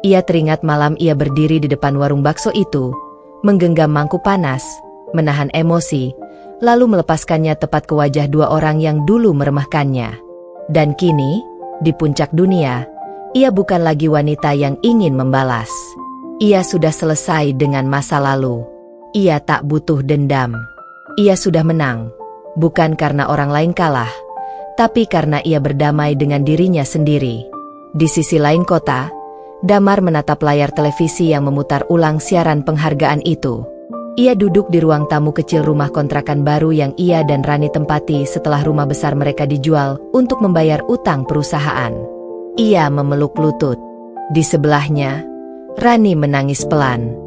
Ia teringat malam ia berdiri di depan warung bakso itu, menggenggam mangkuk panas, menahan emosi, lalu melepaskannya tepat ke wajah dua orang yang dulu meremehkannya. Dan kini, di puncak dunia, ia bukan lagi wanita yang ingin membalas. Ia sudah selesai dengan masa lalu. Ia tak butuh dendam. Ia sudah menang, bukan karena orang lain kalah, tapi karena ia berdamai dengan dirinya sendiri. Di sisi lain kota, Damar menatap layar televisi yang memutar ulang siaran penghargaan itu. Ia duduk di ruang tamu kecil rumah kontrakan baru yang ia dan Rani tempati setelah rumah besar mereka dijual untuk membayar utang perusahaan. Ia memeluk lutut. Di sebelahnya, Rani menangis pelan.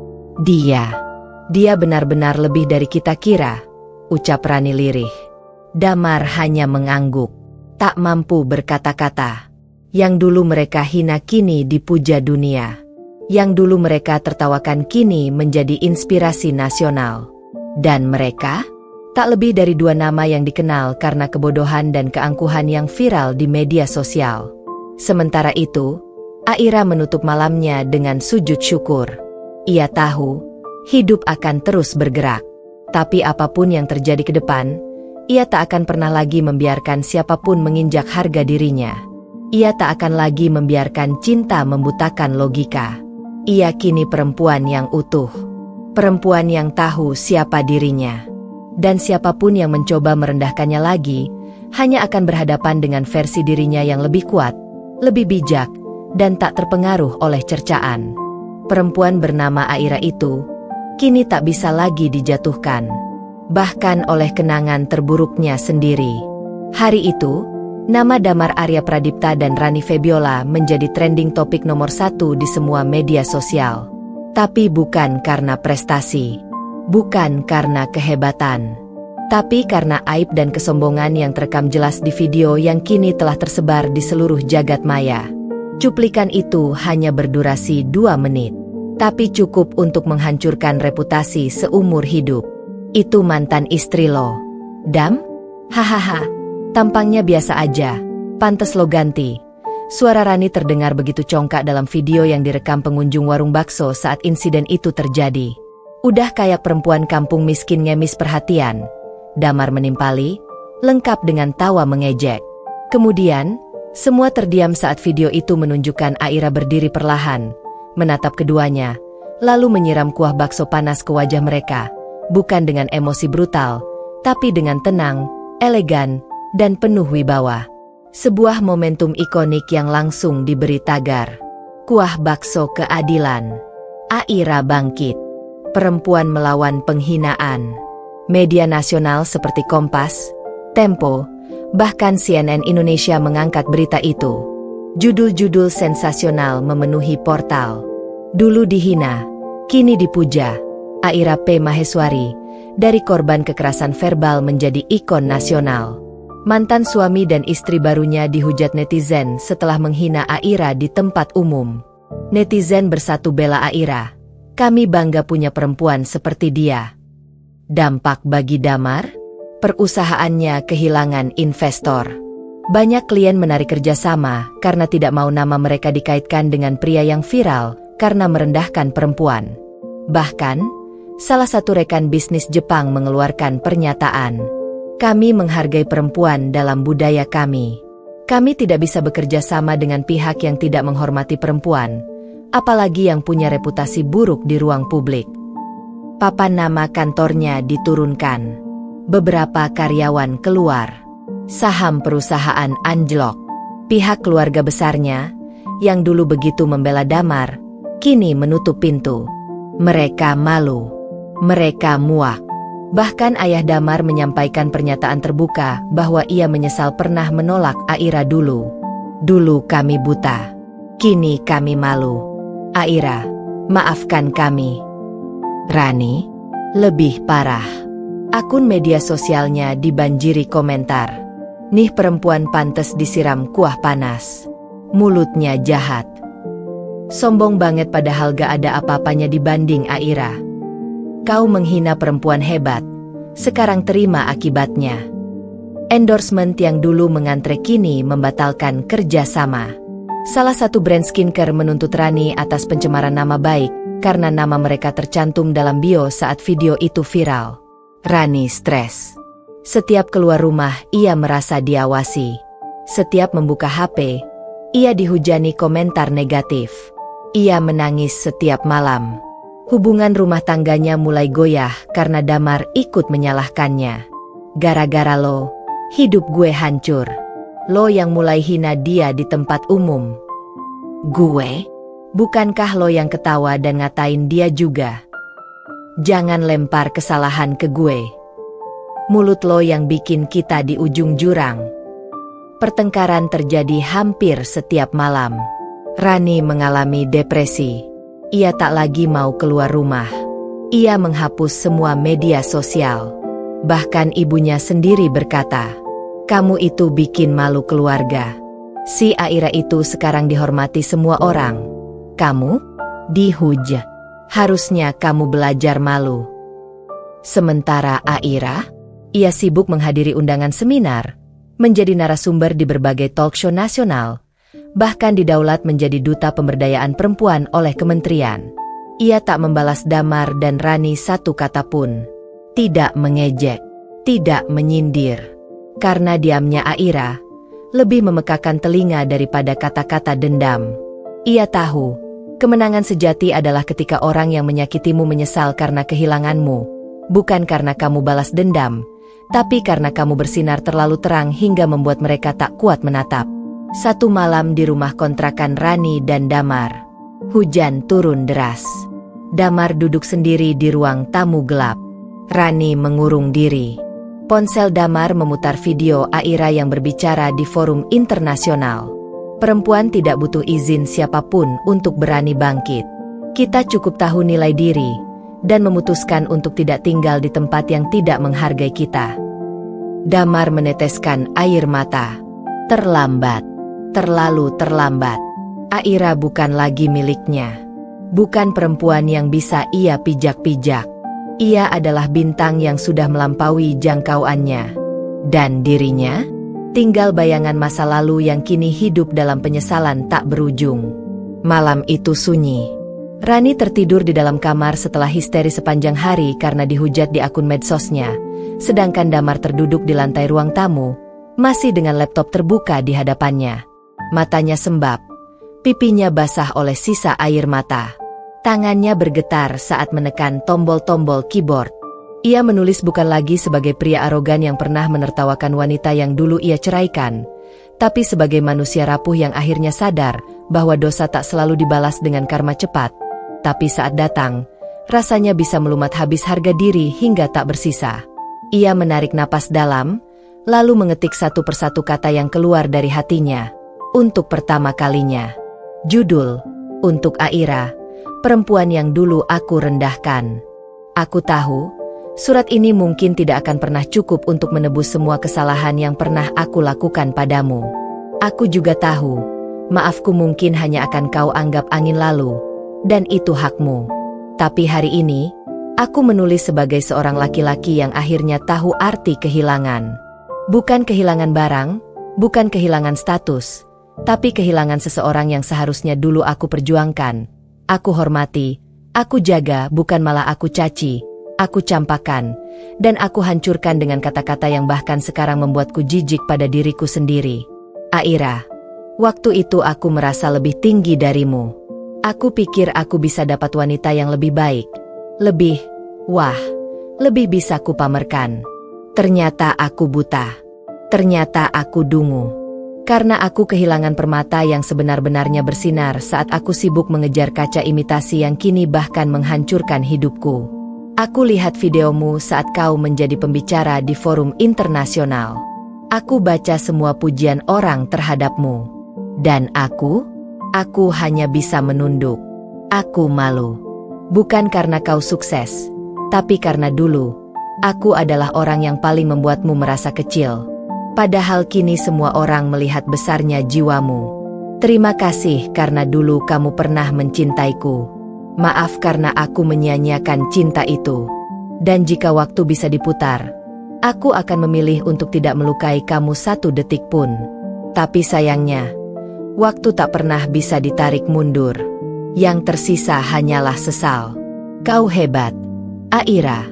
Dia benar-benar lebih dari kita kira, ucap Rani lirih. Damar hanya mengangguk, tak mampu berkata-kata. Yang dulu mereka hina kini dipuja dunia. Yang dulu mereka tertawakan kini menjadi inspirasi nasional. Dan mereka? Tak lebih dari dua nama yang dikenal karena kebodohan dan keangkuhan yang viral di media sosial. Sementara itu, Aira menutup malamnya dengan sujud syukur. Ia tahu, hidup akan terus bergerak. Tapi apapun yang terjadi ke depan, ia tak akan pernah lagi membiarkan siapapun menginjak harga dirinya. Ia tak akan lagi membiarkan cinta membutakan logika. Ia kini perempuan yang utuh. Perempuan yang tahu siapa dirinya. Dan siapapun yang mencoba merendahkannya lagi, hanya akan berhadapan dengan versi dirinya yang lebih kuat, lebih bijak, dan tak terpengaruh oleh cercaan. Perempuan bernama Aira itu kini tak bisa lagi dijatuhkan, bahkan oleh kenangan terburuknya sendiri. Hari itu, nama Damar Arya Pradipta dan Rani Febiola menjadi trending topik nomor 1 di semua media sosial. Tapi bukan karena prestasi, bukan karena kehebatan, tapi karena aib dan kesombongan yang terekam jelas di video yang kini telah tersebar di seluruh jagat maya. Cuplikan itu hanya berdurasi 2 menit, tapi cukup untuk menghancurkan reputasi seumur hidup. Itu mantan istri lo, Dam? Hahaha, tampangnya biasa aja, pantes lo ganti. Suara Rani terdengar begitu congkak dalam video yang direkam pengunjung warung bakso saat insiden itu terjadi. Udah kayak perempuan kampung miskin ngemis perhatian, Damar menimpali, lengkap dengan tawa mengejek. Kemudian, semua terdiam saat video itu menunjukkan Aira berdiri perlahan, menatap keduanya, lalu menyiram kuah bakso panas ke wajah mereka, bukan dengan emosi brutal, tapi dengan tenang, elegan, dan penuh wibawa. Sebuah momentum ikonik yang langsung diberi tagar. Kuah bakso keadilan. Aira bangkit. Perempuan melawan penghinaan. Media nasional seperti Kompas, Tempo, bahkan CNN Indonesia mengangkat berita itu. Judul-judul sensasional memenuhi portal. Dulu dihina, kini dipuja. Aira P. Maheswari, dari korban kekerasan verbal menjadi ikon nasional. Mantan suami dan istri barunya dihujat netizen setelah menghina Aira di tempat umum. Netizen bersatu bela Aira. Kami bangga punya perempuan seperti dia. Dampak bagi Damar? Perusahaannya kehilangan investor. Banyak klien menarik kerjasama karena tidak mau nama mereka dikaitkan dengan pria yang viral karena merendahkan perempuan. Bahkan, salah satu rekan bisnis Jepang mengeluarkan pernyataan. Kami menghargai perempuan dalam budaya kami. Kami tidak bisa bekerja sama dengan pihak yang tidak menghormati perempuan, apalagi yang punya reputasi buruk di ruang publik. Papan nama kantornya diturunkan. Beberapa karyawan keluar. Saham perusahaan anjlok. Pihak keluarga besarnya, yang dulu begitu membela Damar, kini menutup pintu. Mereka malu. Mereka muak. Bahkan ayah Damar menyampaikan pernyataan terbuka bahwa ia menyesal pernah menolak Aira dulu. Dulu kami buta. Kini kami malu. Aira, maafkan kami. Rani, lebih parah. Akun media sosialnya dibanjiri komentar. Nih perempuan pantes disiram kuah panas. Mulutnya jahat. Sombong banget padahal gak ada apa-apanya dibanding Aira. Kau menghina perempuan hebat, sekarang terima akibatnya. Endorsement yang dulu mengantre kini membatalkan kerjasama. Salah satu brand skincare menuntut Rani atas pencemaran nama baik, karena nama mereka tercantum dalam bio saat video itu viral. Rani stres. Setiap keluar rumah, ia merasa diawasi. Setiap membuka HP, ia dihujani komentar negatif. Ia menangis setiap malam. Hubungan rumah tangganya mulai goyah karena Damar ikut menyalahkannya. Gara-gara lo, hidup gue hancur. Lo yang mulai hina dia di tempat umum. Gue? Bukankah lo yang ketawa dan ngatain dia juga? Jangan lempar kesalahan ke gue. Mulut lo yang bikin kita di ujung jurang. Pertengkaran terjadi hampir setiap malam. Rani mengalami depresi. Ia tak lagi mau keluar rumah. Ia menghapus semua media sosial. Bahkan ibunya sendiri berkata, "Kamu itu bikin malu keluarga." Si Aira itu sekarang dihormati semua orang. Kamu? Dihujat. Harusnya kamu belajar malu. Sementara Aira, ia sibuk menghadiri undangan seminar, menjadi narasumber di berbagai talkshow nasional, bahkan didaulat menjadi duta pemberdayaan perempuan oleh kementerian. Ia tak membalas Damar dan Rani satu kata pun. Tidak mengejek, tidak menyindir. Karena diamnya Aira lebih memekakan telinga daripada kata-kata dendam. Ia tahu, kemenangan sejati adalah ketika orang yang menyakitimu menyesal karena kehilanganmu, bukan karena kamu balas dendam, tapi karena kamu bersinar terlalu terang hingga membuat mereka tak kuat menatap. Satu malam di rumah kontrakan Rani dan Damar. Hujan turun deras. Damar duduk sendiri di ruang tamu gelap. Rani mengurung diri. Ponsel Damar memutar video Aira yang berbicara di forum internasional. Perempuan tidak butuh izin siapapun untuk berani bangkit. Kita cukup tahu nilai diri dan memutuskan untuk tidak tinggal di tempat yang tidak menghargai kita. Damar meneteskan air mata. Terlambat. Terlalu terlambat. Aira bukan lagi miliknya. Bukan perempuan yang bisa ia pijak-pijak. Ia adalah bintang yang sudah melampaui jangkauannya. Dan dirinya? Tinggal bayangan masa lalu yang kini hidup dalam penyesalan tak berujung. Malam itu sunyi. Rani tertidur di dalam kamar setelah histeri sepanjang hari karena dihujat di akun medsosnya. Sedangkan Damar terduduk di lantai ruang tamu, masih dengan laptop terbuka di hadapannya. Matanya sembab. Pipinya basah oleh sisa air mata. Tangannya bergetar saat menekan tombol-tombol keyboard. Ia menulis bukan lagi sebagai pria arogan yang pernah menertawakan wanita yang dulu ia ceraikan, tapi sebagai manusia rapuh yang akhirnya sadar bahwa dosa tak selalu dibalas dengan karma cepat. Tapi saat datang, rasanya bisa melumat habis harga diri hingga tak bersisa. Ia menarik napas dalam, lalu mengetik satu persatu kata yang keluar dari hatinya. Untuk pertama kalinya. Judul, untuk Aira, perempuan yang dulu aku rendahkan. Aku tahu, surat ini mungkin tidak akan pernah cukup untuk menebus semua kesalahan yang pernah aku lakukan padamu. Aku juga tahu, maafku mungkin hanya akan kau anggap angin lalu. Dan itu hakmu. Tapi hari ini, aku menulis sebagai seorang laki-laki yang akhirnya tahu arti kehilangan. Bukan kehilangan barang, bukan kehilangan status, tapi kehilangan seseorang yang seharusnya dulu aku perjuangkan. Aku hormati, aku jaga, bukan malah aku caci, aku campakan, dan aku hancurkan dengan kata-kata yang bahkan sekarang membuatku jijik pada diriku sendiri. Aira, waktu itu aku merasa lebih tinggi darimu. Aku pikir aku bisa dapat wanita yang lebih baik, lebih bisa kupamerkan. Ternyata aku buta. Ternyata aku dungu. Karena aku kehilangan permata yang sebenar-benarnya bersinar saat aku sibuk mengejar kaca imitasi yang kini bahkan menghancurkan hidupku. Aku lihat videomu saat kau menjadi pembicara di forum internasional. Aku baca semua pujian orang terhadapmu. Dan aku hanya bisa menunduk. Aku malu. Bukan karena kau sukses, tapi karena dulu, aku adalah orang yang paling membuatmu merasa kecil. Padahal kini semua orang melihat besarnya jiwamu. Terima kasih karena dulu kamu pernah mencintaiku. Maaf karena aku menyia-nyiakan cinta itu. Dan jika waktu bisa diputar, aku akan memilih untuk tidak melukai kamu satu detik pun. Tapi sayangnya, waktu tak pernah bisa ditarik mundur. Yang tersisa hanyalah sesal. Kau hebat, Aira.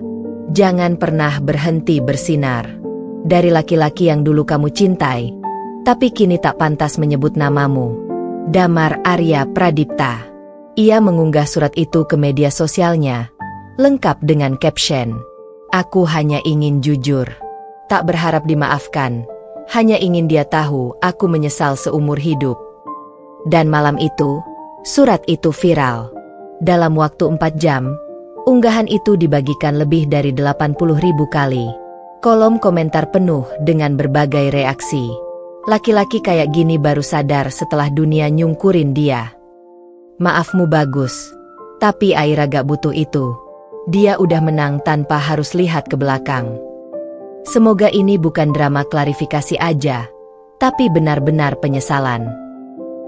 Jangan pernah berhenti bersinar. Dari laki-laki yang dulu kamu cintai, tapi kini tak pantas menyebut namamu. Damar Arya Pradipta. Ia mengunggah surat itu ke media sosialnya, lengkap dengan caption, "Aku hanya ingin jujur. Tak berharap dimaafkan, hanya ingin dia tahu aku menyesal seumur hidup." Dan malam itu, surat itu viral. Dalam waktu 4 jam, unggahan itu dibagikan lebih dari 80.000 kali. Kolom komentar penuh dengan berbagai reaksi. Laki-laki kayak gini baru sadar setelah dunia nyungkurin dia. Maafmu bagus, tapi Aira gak butuh itu. Dia udah menang tanpa harus lihat ke belakang. Semoga ini bukan drama klarifikasi aja, tapi benar-benar penyesalan.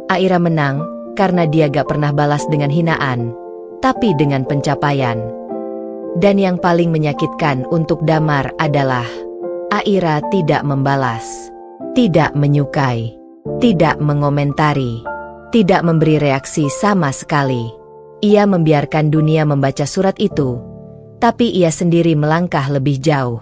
Aira menang karena dia gak pernah balas dengan hinaan, tapi dengan pencapaian. Dan yang paling menyakitkan untuk Damar adalah Aira tidak membalas, tidak menyukai, tidak mengomentari, tidak memberi reaksi sama sekali. Ia membiarkan dunia membaca surat itu, tapi ia sendiri melangkah lebih jauh.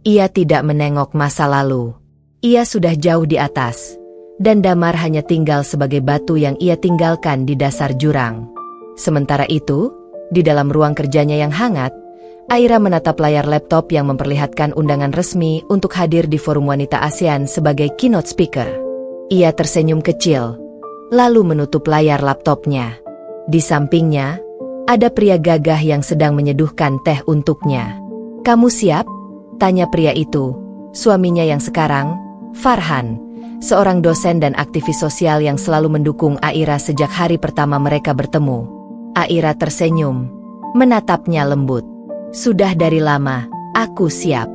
Ia tidak menengok masa lalu. Ia sudah jauh di atas, dan Damar hanya tinggal sebagai batu yang ia tinggalkan di dasar jurang. Sementara itu, di dalam ruang kerjanya yang hangat, Aira menatap layar laptop yang memperlihatkan undangan resmi untuk hadir di Forum Wanita ASEAN sebagai keynote speaker. Ia tersenyum kecil, lalu menutup layar laptopnya. Di sampingnya, ada pria gagah yang sedang menyeduhkan teh untuknya. "Kamu siap?" tanya pria itu, suaminya yang sekarang, Farhan, seorang dosen dan aktivis sosial yang selalu mendukung Aira sejak hari pertama mereka bertemu. Aira tersenyum, menatapnya lembut. "Sudah dari lama, aku siap."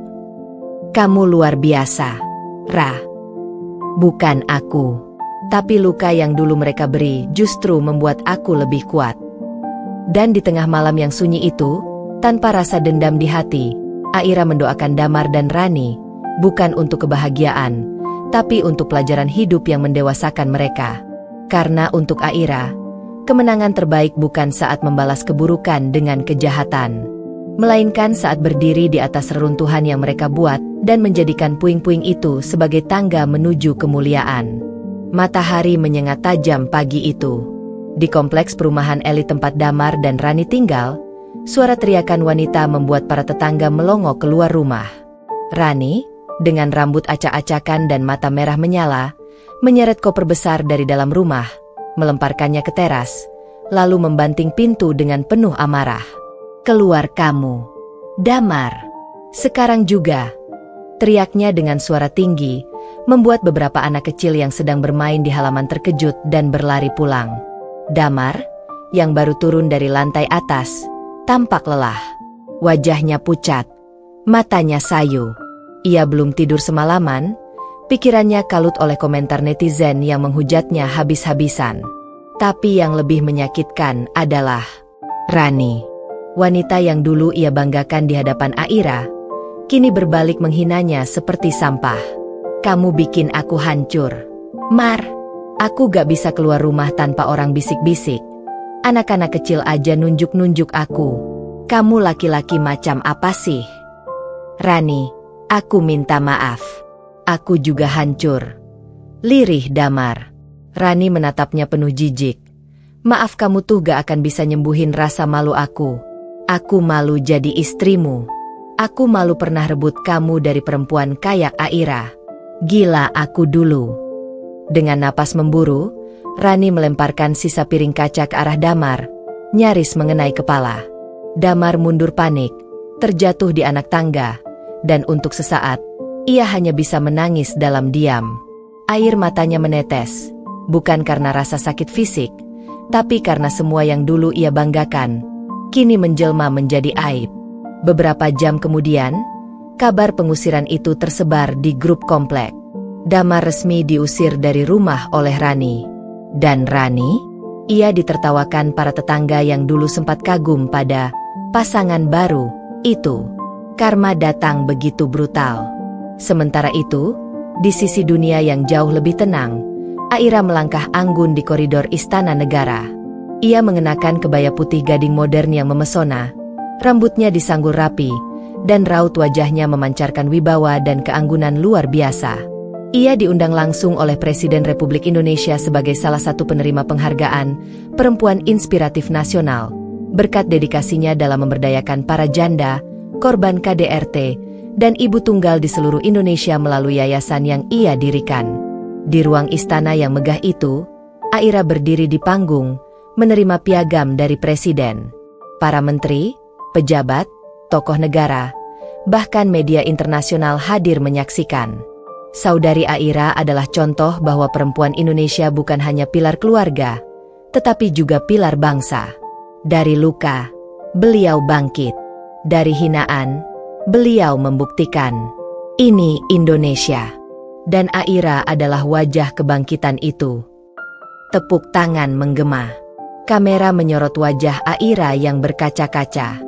"Kamu luar biasa, Ra." "Bukan aku. Tapi luka yang dulu mereka beri justru membuat aku lebih kuat." Dan di tengah malam yang sunyi itu, tanpa rasa dendam di hati, Aira mendoakan Damar dan Rani, bukan untuk kebahagiaan, tapi untuk pelajaran hidup yang mendewasakan mereka. Karena untuk Aira, kemenangan terbaik bukan saat membalas keburukan dengan kejahatan, melainkan saat berdiri di atas reruntuhan yang mereka buat dan menjadikan puing-puing itu sebagai tangga menuju kemuliaan. Matahari menyengat tajam pagi itu. Di kompleks perumahan elit tempat Damar dan Rani tinggal, suara teriakan wanita membuat para tetangga melongo keluar rumah. Rani, dengan rambut acak-acakan dan mata merah menyala, menyeret koper besar dari dalam rumah, melemparkannya ke teras, lalu membanting pintu dengan penuh amarah. "Keluar kamu, Damar. Sekarang juga!" teriaknya dengan suara tinggi, membuat beberapa anak kecil yang sedang bermain di halaman terkejut dan berlari pulang. Damar, yang baru turun dari lantai atas, tampak lelah. Wajahnya pucat, matanya sayu. Ia belum tidur semalaman, pikirannya kalut oleh komentar netizen yang menghujatnya habis-habisan. Tapi yang lebih menyakitkan adalah Rani. Wanita yang dulu ia banggakan di hadapan Aira, kini berbalik menghinanya seperti sampah. "Kamu bikin aku hancur, Mar. Aku gak bisa keluar rumah tanpa orang bisik-bisik. Anak-anak kecil aja nunjuk-nunjuk aku. Kamu laki-laki macam apa sih?" "Rani, aku minta maaf. Aku juga hancur," lirih Damar. Rani menatapnya penuh jijik. "Maaf kamu tuh gak akan bisa nyembuhin rasa malu aku. Aku malu jadi istrimu. Aku malu pernah rebut kamu dari perempuan kayak Aira. Gila aku dulu." Dengan napas memburu, Rani melemparkan sisa piring kaca ke arah Damar, nyaris mengenai kepala. Damar mundur panik, terjatuh di anak tangga, dan untuk sesaat, ia hanya bisa menangis dalam diam. Air matanya menetes, bukan karena rasa sakit fisik, tapi karena semua yang dulu ia banggakan, kini menjelma menjadi aib. Beberapa jam kemudian, kabar pengusiran itu tersebar di grup komplek. Damar resmi diusir dari rumah oleh Rani. Dan Rani? Ia ditertawakan para tetangga yang dulu sempat kagum pada pasangan baru itu. Karma datang begitu brutal. Sementara itu, di sisi dunia yang jauh lebih tenang, Aira melangkah anggun di koridor Istana Negara. Ia mengenakan kebaya putih gading modern yang memesona, rambutnya disanggul rapi, dan raut wajahnya memancarkan wibawa dan keanggunan luar biasa. Ia diundang langsung oleh Presiden Republik Indonesia sebagai salah satu penerima penghargaan Perempuan Inspiratif Nasional, berkat dedikasinya dalam memberdayakan para janda, korban KDRT, dan ibu tunggal di seluruh Indonesia melalui yayasan yang ia dirikan. Di ruang istana yang megah itu, Aira berdiri di panggung, menerima piagam dari Presiden. Para menteri, pejabat, tokoh negara, bahkan media internasional hadir menyaksikan. Saudari Aira adalah contoh bahwa perempuan Indonesia bukan hanya pilar keluarga, tetapi juga pilar bangsa. Dari luka, beliau bangkit. Dari hinaan, beliau membuktikan. Ini Indonesia. Dan Aira adalah wajah kebangkitan itu. Tepuk tangan menggema. Kamera menyorot wajah Aira yang berkaca-kaca.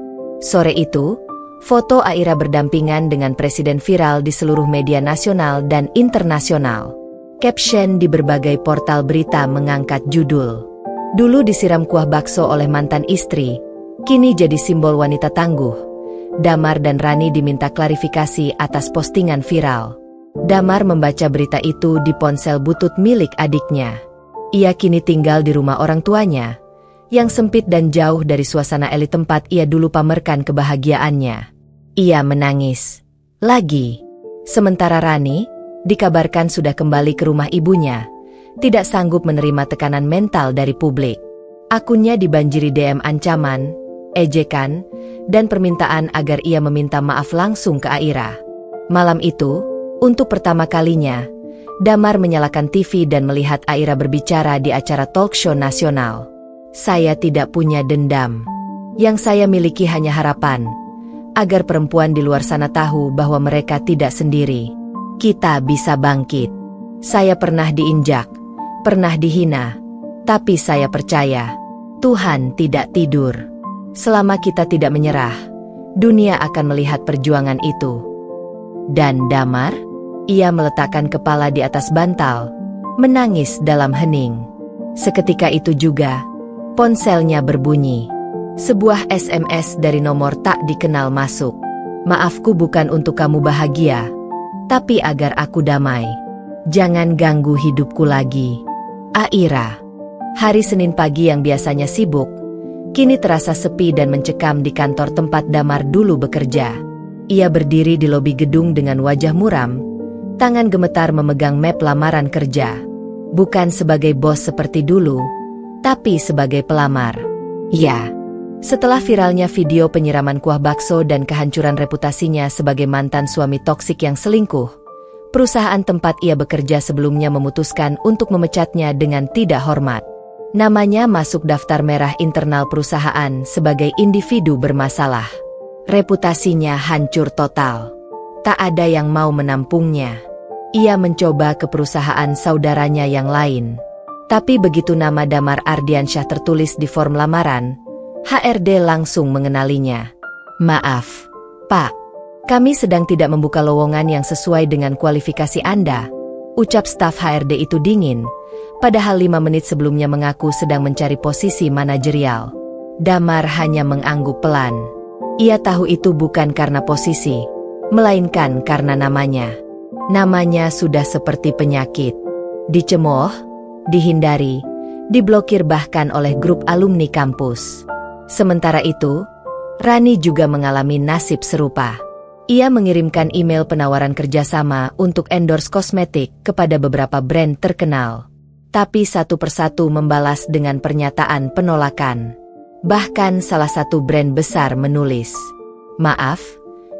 Sore itu, foto Aira berdampingan dengan Presiden viral di seluruh media nasional dan internasional. Caption di berbagai portal berita mengangkat judul, "Dulu disiram kuah bakso oleh mantan istri, kini jadi simbol wanita tangguh." Damar dan Rani diminta klarifikasi atas postingan viral. Damar membaca berita itu di ponsel butut milik adiknya. Ia kini tinggal di rumah orang tuanya, yang sempit dan jauh dari suasana elit tempat ia dulu pamerkan kebahagiaannya. Ia menangis lagi. Sementara Rani dikabarkan sudah kembali ke rumah ibunya, tidak sanggup menerima tekanan mental dari publik. Akunnya dibanjiri DM ancaman, ejekan, dan permintaan agar ia meminta maaf langsung ke Aira. Malam itu, untuk pertama kalinya, Damar menyalakan TV dan melihat Aira berbicara di acara talk show nasional. Saya tidak punya dendam. Yang saya miliki hanya harapan, agar perempuan di luar sana tahu bahwa mereka tidak sendiri. Kita bisa bangkit. Saya pernah diinjak, pernah dihina, tapi saya percaya Tuhan tidak tidur. Selama kita tidak menyerah, dunia akan melihat perjuangan itu. Dan Damar? Ia meletakkan kepala di atas bantal, menangis dalam hening. Seketika itu juga, ponselnya berbunyi. Sebuah SMS dari nomor tak dikenal masuk. Maafku bukan untuk kamu bahagia, tapi agar aku damai. Jangan ganggu hidupku lagi. Aira. Hari Senin pagi yang biasanya sibuk, kini terasa sepi dan mencekam di kantor tempat Damar dulu bekerja. Ia berdiri di lobi gedung dengan wajah muram, tangan gemetar memegang map lamaran kerja. Bukan sebagai bos seperti dulu, tapi sebagai pelamar. Ya. Setelah viralnya video penyiraman kuah bakso dan kehancuran reputasinya sebagai mantan suami toksik yang selingkuh, perusahaan tempat ia bekerja sebelumnya memutuskan untuk memecatnya dengan tidak hormat. Namanya masuk daftar merah internal perusahaan sebagai individu bermasalah. Reputasinya hancur total. Tak ada yang mau menampungnya. Ia mencoba ke perusahaan saudaranya yang lain. Tapi begitu nama Damar Ardiansyah tertulis di form lamaran, HRD langsung mengenalinya. Maaf, Pak. Kami sedang tidak membuka lowongan yang sesuai dengan kualifikasi Anda, ucap staf HRD itu dingin, padahal 5 menit sebelumnya mengaku sedang mencari posisi manajerial. Damar hanya mengangguk pelan. Ia tahu itu bukan karena posisi, melainkan karena namanya. Namanya sudah seperti penyakit. Dicemooh, dihindari, diblokir bahkan oleh grup alumni kampus. Sementara itu, Rani juga mengalami nasib serupa. Ia mengirimkan email penawaran kerjasama untuk endorse kosmetik kepada beberapa brand terkenal. Tapi satu persatu membalas dengan pernyataan penolakan. Bahkan salah satu brand besar menulis, "Maaf,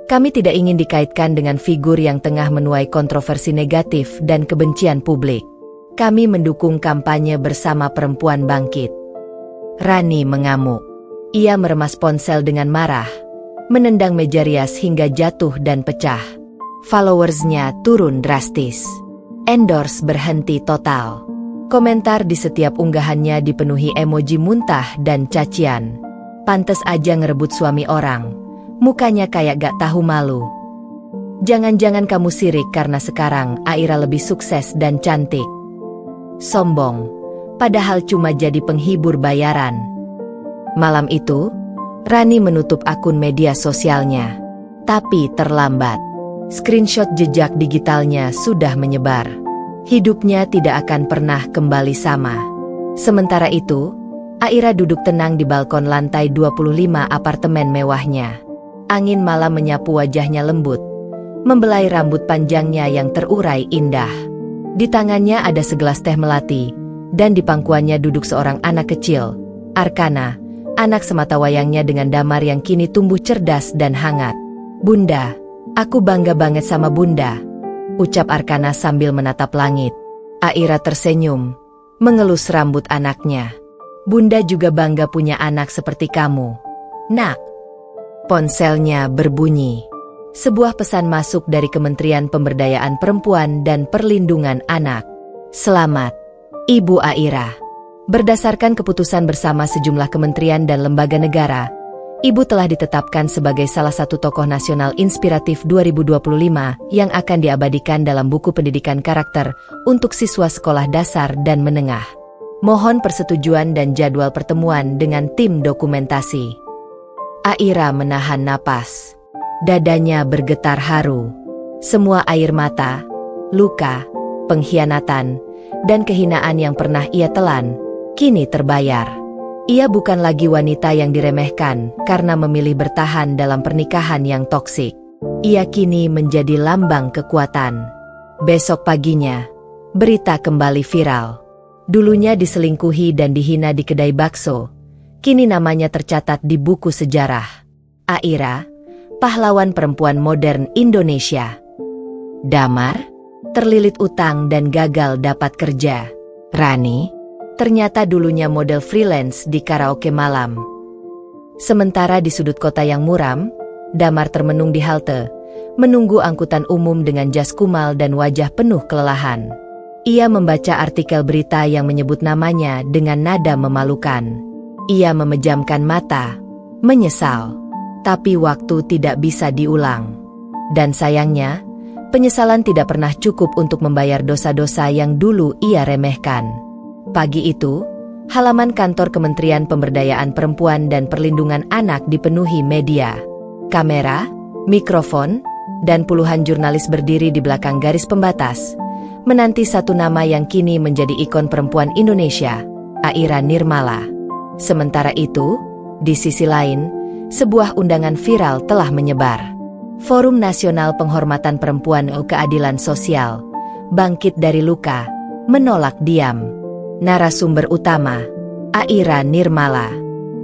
kami tidak ingin dikaitkan dengan figur yang tengah menuai kontroversi negatif dan kebencian publik. Kami mendukung kampanye bersama perempuan bangkit." Rani mengamuk. Ia meremas ponsel dengan marah, menendang meja rias hingga jatuh dan pecah. Followersnya turun drastis. Endorse berhenti total. Komentar di setiap unggahannya dipenuhi emoji muntah dan cacian. Pantes aja ngerebut suami orang. Mukanya kayak gak tahu malu. Jangan-jangan kamu sirik karena sekarang Aira lebih sukses dan cantik. Sombong, padahal cuma jadi penghibur bayaran. Malam itu, Rani menutup akun media sosialnya. Tapi terlambat. Screenshot jejak digitalnya sudah menyebar. Hidupnya tidak akan pernah kembali sama. Sementara itu, Aira duduk tenang di balkon lantai 25 apartemen mewahnya. Angin malam menyapu wajahnya lembut, membelai rambut panjangnya yang terurai indah. Di tangannya ada segelas teh melati, dan di pangkuannya duduk seorang anak kecil, Arkana, anak sematawayangnya dengan Damar yang kini tumbuh cerdas dan hangat. "Bunda, aku bangga banget sama Bunda," ucap Arkana sambil menatap langit. Aira tersenyum, mengelus rambut anaknya. "Bunda juga bangga punya anak seperti kamu, Nak." Ponselnya berbunyi. Sebuah pesan masuk dari Kementerian Pemberdayaan Perempuan dan Perlindungan Anak. "Selamat, Ibu Aira. Berdasarkan keputusan bersama sejumlah kementerian dan lembaga negara, Ibu telah ditetapkan sebagai salah satu tokoh nasional inspiratif 2025 yang akan diabadikan dalam buku pendidikan karakter untuk siswa sekolah dasar dan menengah. Mohon persetujuan dan jadwal pertemuan dengan tim dokumentasi." Aira menahan napas. Dadanya bergetar haru. Semua air mata, luka, pengkhianatan, dan kehinaan yang pernah ia telan kini terbayar. Ia bukan lagi wanita yang diremehkan karena memilih bertahan dalam pernikahan yang toksik. Ia kini menjadi lambang kekuatan. Besok paginya, berita kembali viral. Dulunya diselingkuhi dan dihina di kedai bakso, kini namanya tercatat di buku sejarah. Aira, pahlawan perempuan modern Indonesia. Damar, terlilit utang dan gagal dapat kerja. Rani, ternyata dulunya model freelance di karaoke malam. Sementara di sudut kota yang muram, Damar termenung di halte, menunggu angkutan umum dengan jas kumal dan wajah penuh kelelahan. Ia membaca artikel berita yang menyebut namanya dengan nada memalukan. Ia memejamkan mata, menyesal. Tapi waktu tidak bisa diulang. Dan sayangnya, penyesalan tidak pernah cukup untuk membayar dosa-dosa yang dulu ia remehkan. Pagi itu, halaman kantor Kementerian Pemberdayaan Perempuan dan Perlindungan Anak dipenuhi media. Kamera, mikrofon, dan puluhan jurnalis berdiri di belakang garis pembatas, menanti satu nama yang kini menjadi ikon perempuan Indonesia, Aira Nirmala. Sementara itu, di sisi lain, sebuah undangan viral telah menyebar. Forum Nasional Penghormatan Perempuan Keadilan Sosial, bangkit dari luka, menolak diam. Narasumber utama, Aira Nirmala.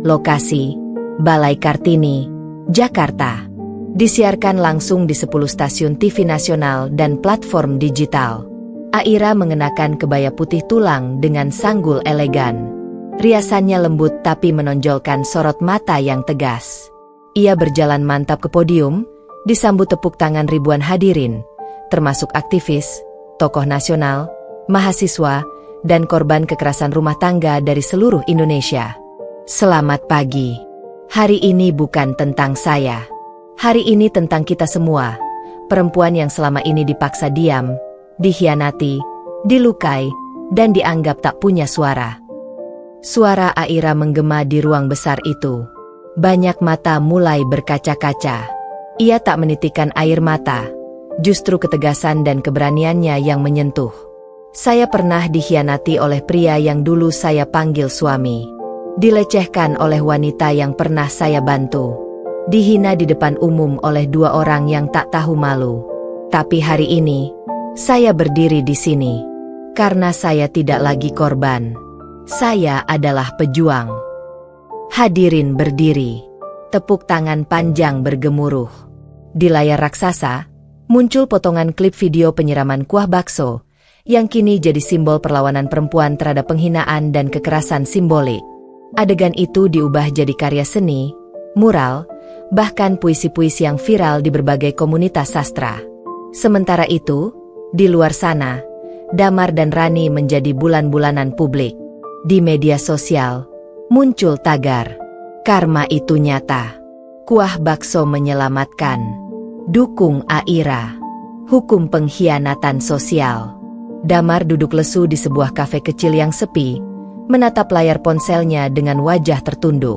Lokasi, Balai Kartini, Jakarta. Disiarkan langsung di 10 stasiun TV nasional dan platform digital. Aira mengenakan kebaya putih tulang dengan sanggul elegan. Riasannya lembut tapi menonjolkan sorot mata yang tegas. Ia berjalan mantap ke podium, disambut tepuk tangan ribuan hadirin, termasuk aktivis, tokoh nasional, mahasiswa, dan korban kekerasan rumah tangga dari seluruh Indonesia. Selamat pagi. Hari ini bukan tentang saya. Hari ini tentang kita semua, perempuan yang selama ini dipaksa diam, dikhianati, dilukai, dan dianggap tak punya suara. Suara Aira menggema di ruang besar itu. Banyak mata mulai berkaca-kaca. Ia tak menitikkan air mata, justru ketegasan dan keberaniannya yang menyentuh. Saya pernah dikhianati oleh pria yang dulu saya panggil suami. Dilecehkan oleh wanita yang pernah saya bantu. Dihina di depan umum oleh 2 orang yang tak tahu malu. Tapi hari ini, saya berdiri di sini. Karena saya tidak lagi korban. Saya adalah pejuang. Hadirin berdiri. Tepuk tangan panjang bergemuruh. Di layar raksasa, muncul potongan klip video penyiraman kuah bakso, yang kini jadi simbol perlawanan perempuan terhadap penghinaan dan kekerasan simbolik. Adegan itu diubah jadi karya seni, mural, bahkan puisi-puisi yang viral di berbagai komunitas sastra. Sementara itu, di luar sana, Damar dan Rani menjadi bulan-bulanan publik. Di media sosial, muncul tagar, "Karma itu nyata. Kuah bakso menyelamatkan. Dukung Aira. Hukum pengkhianatan sosial." Damar duduk lesu di sebuah kafe kecil yang sepi, menatap layar ponselnya dengan wajah tertunduk.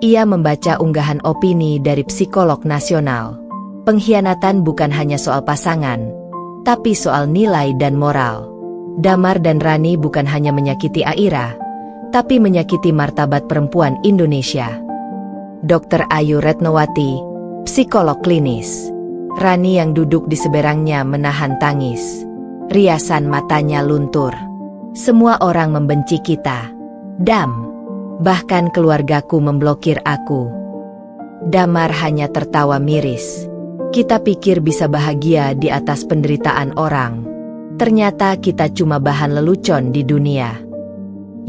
Ia membaca unggahan opini dari psikolog nasional. Pengkhianatan bukan hanya soal pasangan, tapi soal nilai dan moral. Damar dan Rani bukan hanya menyakiti Aira, tapi menyakiti martabat perempuan Indonesia. Dr. Ayu Retnowati, psikolog klinis. Rani yang duduk di seberangnya menahan tangis. Riasan matanya luntur. Semua orang membenci kita. Dam. Bahkan keluargaku memblokir aku. Damar hanya tertawa miris. Kita pikir bisa bahagia di atas penderitaan orang. Ternyata kita cuma bahan lelucon di dunia.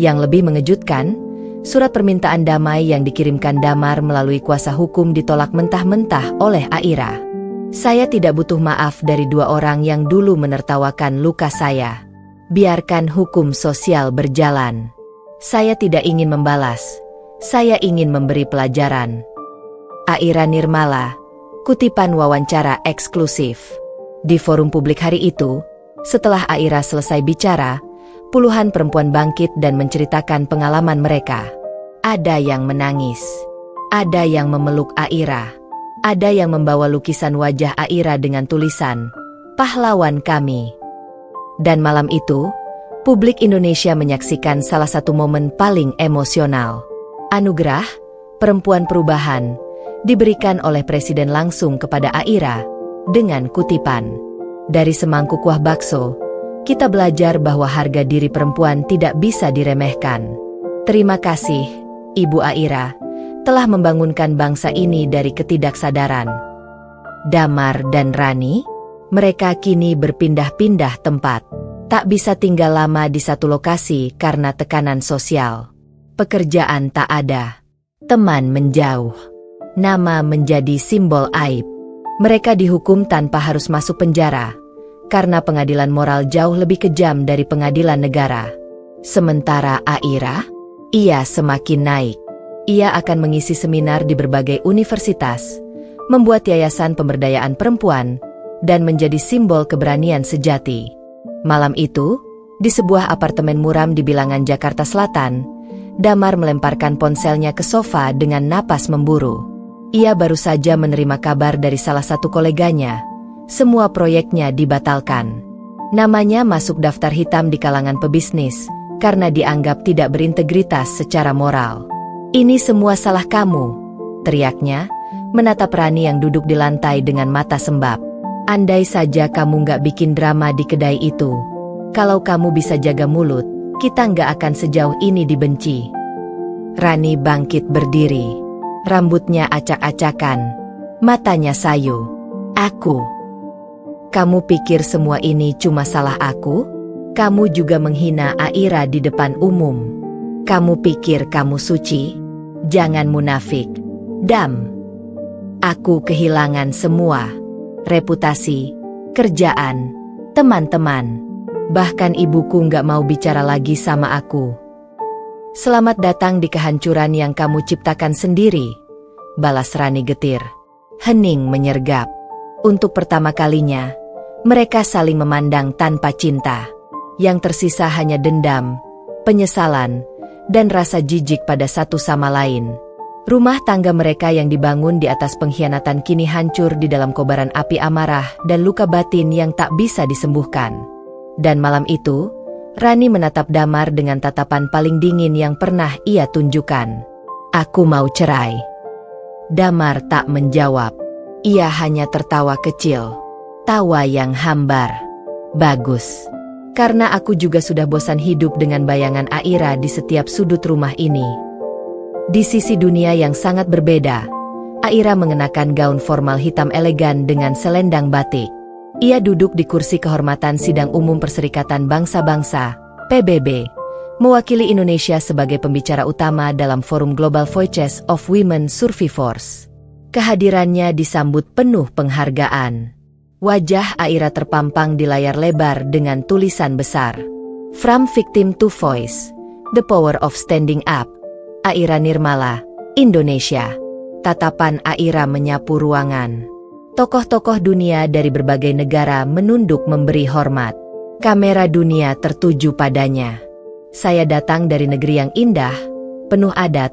Yang lebih mengejutkan, surat permintaan damai yang dikirimkan Damar melalui kuasa hukum ditolak mentah-mentah oleh Aira. Saya tidak butuh maaf dari 2 orang yang dulu menertawakan luka saya. Biarkan hukum sosial berjalan. Saya tidak ingin membalas. Saya ingin memberi pelajaran. Aira Nirmala, kutipan wawancara eksklusif. Di forum publik hari itu, setelah Aira selesai bicara, puluhan perempuan bangkit dan menceritakan pengalaman mereka. Ada yang menangis. Ada yang memeluk Aira. Ada yang membawa lukisan wajah Aira dengan tulisan, "Pahlawan kami." Dan malam itu, publik Indonesia menyaksikan salah satu momen paling emosional. Anugerah Perempuan Perubahan diberikan oleh Presiden langsung kepada Aira dengan kutipan, "Dari semangkuk kuah bakso, Kita belajar bahwa harga diri perempuan tidak bisa diremehkan. Terima kasih, Ibu Aira, telah membangunkan bangsa ini dari ketidaksadaran. Damar dan Rani, mereka kini berpindah-pindah tempat. Tak bisa tinggal lama di satu lokasi karena tekanan sosial. Pekerjaan tak ada. Teman menjauh. Nama menjadi simbol aib. Mereka dihukum tanpa harus masuk penjara, karena pengadilan moral jauh lebih kejam dari pengadilan negara. Sementara Aira, ia semakin naik. Ia akan mengisi seminar di berbagai universitas, membuat yayasan pemberdayaan perempuan, dan menjadi simbol keberanian sejati. Malam itu, di sebuah apartemen muram di bilangan Jakarta Selatan, Damar melemparkan ponselnya ke sofa dengan napas memburu. Ia baru saja menerima kabar dari salah satu koleganya. Semua proyeknya dibatalkan. Namanya masuk daftar hitam di kalangan pebisnis, karena dianggap tidak berintegritas secara moral. "Ini semua salah kamu," teriaknya, menatap Rani yang duduk di lantai dengan mata sembab. "Andai saja kamu nggak bikin drama di kedai itu. Kalau kamu bisa jaga mulut, kita nggak akan sejauh ini dibenci." Rani bangkit berdiri. Rambutnya acak-acakan. Matanya sayu. "Aku. Kamu pikir semua ini cuma salah aku? Kamu juga menghina Aira di depan umum. Kamu pikir kamu suci? Jangan munafik. Dam. Aku kehilangan semua. Reputasi, kerjaan, teman-teman. Bahkan ibuku nggak mau bicara lagi sama aku." "Selamat datang di kehancuran yang kamu ciptakan sendiri," balas Rani getir. Hening menyergap. Untuk pertama kalinya, mereka saling memandang tanpa cinta. Yang tersisa hanya dendam, penyesalan, dan rasa jijik pada satu sama lain. Rumah tangga mereka yang dibangun di atas pengkhianatan kini hancur di dalam kobaran api amarah dan luka batin yang tak bisa disembuhkan. Dan malam itu, Rani menatap Damar dengan tatapan paling dingin yang pernah ia tunjukkan. "Aku mau cerai." Damar tak menjawab. Ia hanya tertawa kecil. Tawa yang hambar. "Bagus. Karena aku juga sudah bosan hidup dengan bayangan Aira di setiap sudut rumah ini." Di sisi dunia yang sangat berbeda, Aira mengenakan gaun formal hitam elegan dengan selendang batik. Ia duduk di kursi kehormatan Sidang Umum Perserikatan Bangsa-Bangsa, PBB, mewakili Indonesia sebagai pembicara utama dalam Forum Global Voices of Women Survivors. Kehadirannya disambut penuh penghargaan. Wajah Aira terpampang di layar lebar dengan tulisan besar, "From Victim to Voice, The Power of Standing Up. Aira Nirmala, Indonesia." Tatapan Aira menyapu ruangan. Tokoh-tokoh dunia dari berbagai negara menunduk memberi hormat. Kamera dunia tertuju padanya. "Saya datang dari negeri yang indah, penuh adat,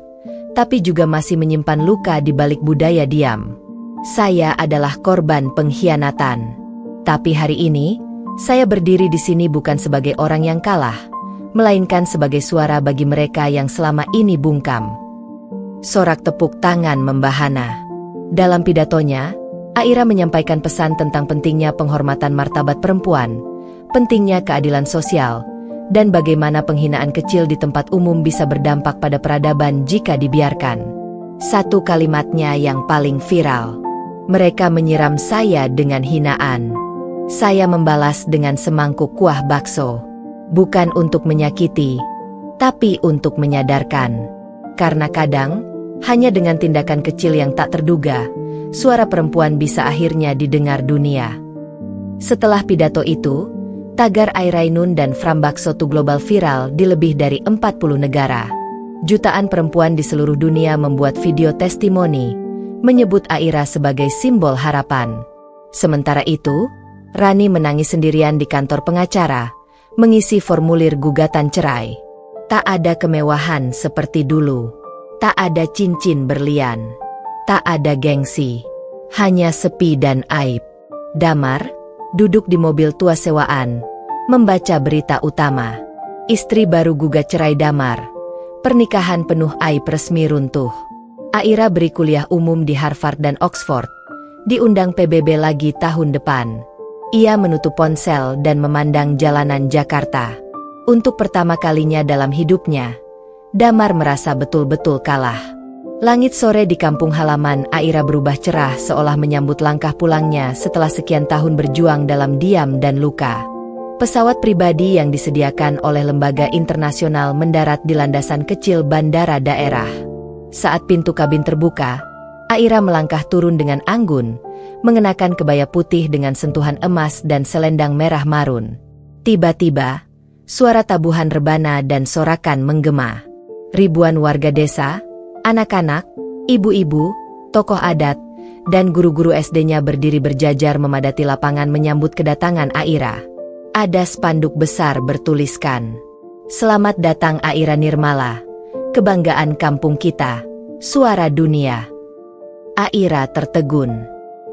tapi juga masih menyimpan luka di balik budaya diam. Saya adalah korban pengkhianatan. Tapi hari ini, saya berdiri di sini bukan sebagai orang yang kalah, melainkan sebagai suara bagi mereka yang selama ini bungkam." Sorak tepuk tangan membahana. Dalam pidatonya, Aira menyampaikan pesan tentang pentingnya penghormatan martabat perempuan, pentingnya keadilan sosial, dan bagaimana penghinaan kecil di tempat umum bisa berdampak pada peradaban jika dibiarkan. Satu kalimatnya yang paling viral. "Mereka menyiram saya dengan hinaan. Saya membalas dengan semangkuk kuah bakso. Bukan untuk menyakiti, tapi untuk menyadarkan. Karena kadang, hanya dengan tindakan kecil yang tak terduga, suara perempuan bisa akhirnya didengar dunia." Setelah pidato itu, tagar Airainun dan From Bakso to Global viral di lebih dari 40 negara. Jutaan perempuan di seluruh dunia membuat video testimoni, menyebut Aira sebagai simbol harapan. Sementara itu, Rani menangis sendirian di kantor pengacara, mengisi formulir gugatan cerai. Tak ada kemewahan seperti dulu. Tak ada cincin berlian. Tak ada gengsi. Hanya sepi dan aib. Damar duduk di mobil tua sewaan, membaca berita utama. Istri baru gugat cerai Damar. Pernikahan penuh aib resmi runtuh. Aira beri kuliah umum di Harvard dan Oxford. Diundang PBB lagi tahun depan. Ia menutup ponsel dan memandang jalanan Jakarta. Untuk pertama kalinya dalam hidupnya, Damar merasa betul-betul kalah. Langit sore di kampung halaman Aira berubah cerah seolah menyambut langkah pulangnya setelah sekian tahun berjuang dalam diam dan luka. Pesawat pribadi yang disediakan oleh lembaga internasional mendarat di landasan kecil bandara daerah. Saat pintu kabin terbuka, Aira melangkah turun dengan anggun, mengenakan kebaya putih dengan sentuhan emas dan selendang merah marun. Tiba-tiba, suara tabuhan rebana dan sorakan menggema. Ribuan warga desa, anak-anak, ibu-ibu, tokoh adat, dan guru-guru SD-nya berdiri berjajar memadati lapangan menyambut kedatangan Aira. Ada spanduk besar bertuliskan, "Selamat datang Aira Nirmala, kebanggaan kampung kita, suara dunia." Aira tertegun.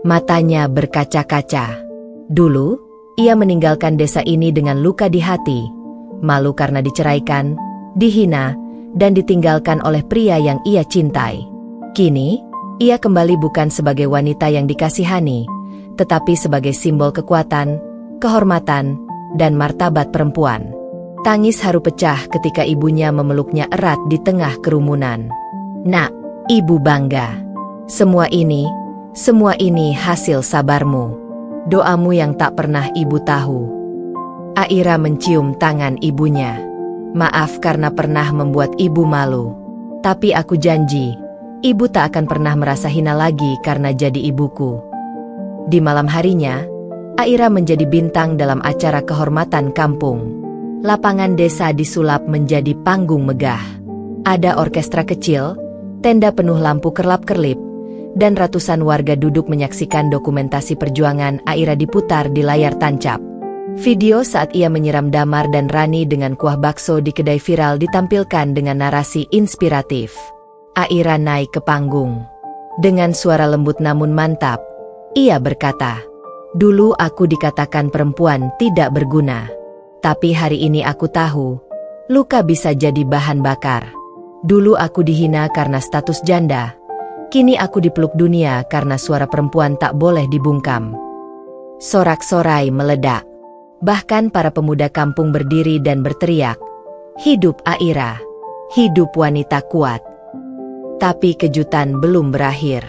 Matanya berkaca-kaca. Dulu, ia meninggalkan desa ini dengan luka di hati, malu karena diceraikan, dihina, dan ditinggalkan oleh pria yang ia cintai. Kini, ia kembali bukan sebagai wanita yang dikasihani, tetapi sebagai simbol kekuatan, kehormatan, dan martabat perempuan. Tangis haru pecah ketika ibunya memeluknya erat di tengah kerumunan. "Nak, ibu bangga. Semua ini hasil sabarmu. Doamu yang tak pernah ibu tahu." Aira mencium tangan ibunya. "Maaf karena pernah membuat ibu malu. Tapi aku janji, ibu tak akan pernah merasa hina lagi karena jadi ibuku." Di malam harinya, Aira menjadi bintang dalam acara kehormatan kampung. Lapangan desa disulap menjadi panggung megah. Ada orkestra kecil, tenda penuh lampu kerlap-kerlip, dan ratusan warga duduk menyaksikan dokumentasi perjuangan Aira diputar di layar tancap. Video saat ia menyiram Damar dan Rani dengan kuah bakso di kedai viral ditampilkan dengan narasi inspiratif. Aira naik ke panggung. Dengan suara lembut namun mantap, ia berkata, "Dulu aku dikatakan perempuan tidak berguna. Tapi hari ini aku tahu, luka bisa jadi bahan bakar. Dulu aku dihina karena status janda. Kini aku dipeluk dunia karena suara perempuan tak boleh dibungkam." Sorak-sorai meledak. Bahkan para pemuda kampung berdiri dan berteriak, "Hidup Aira! Hidup wanita kuat!" Tapi kejutan belum berakhir.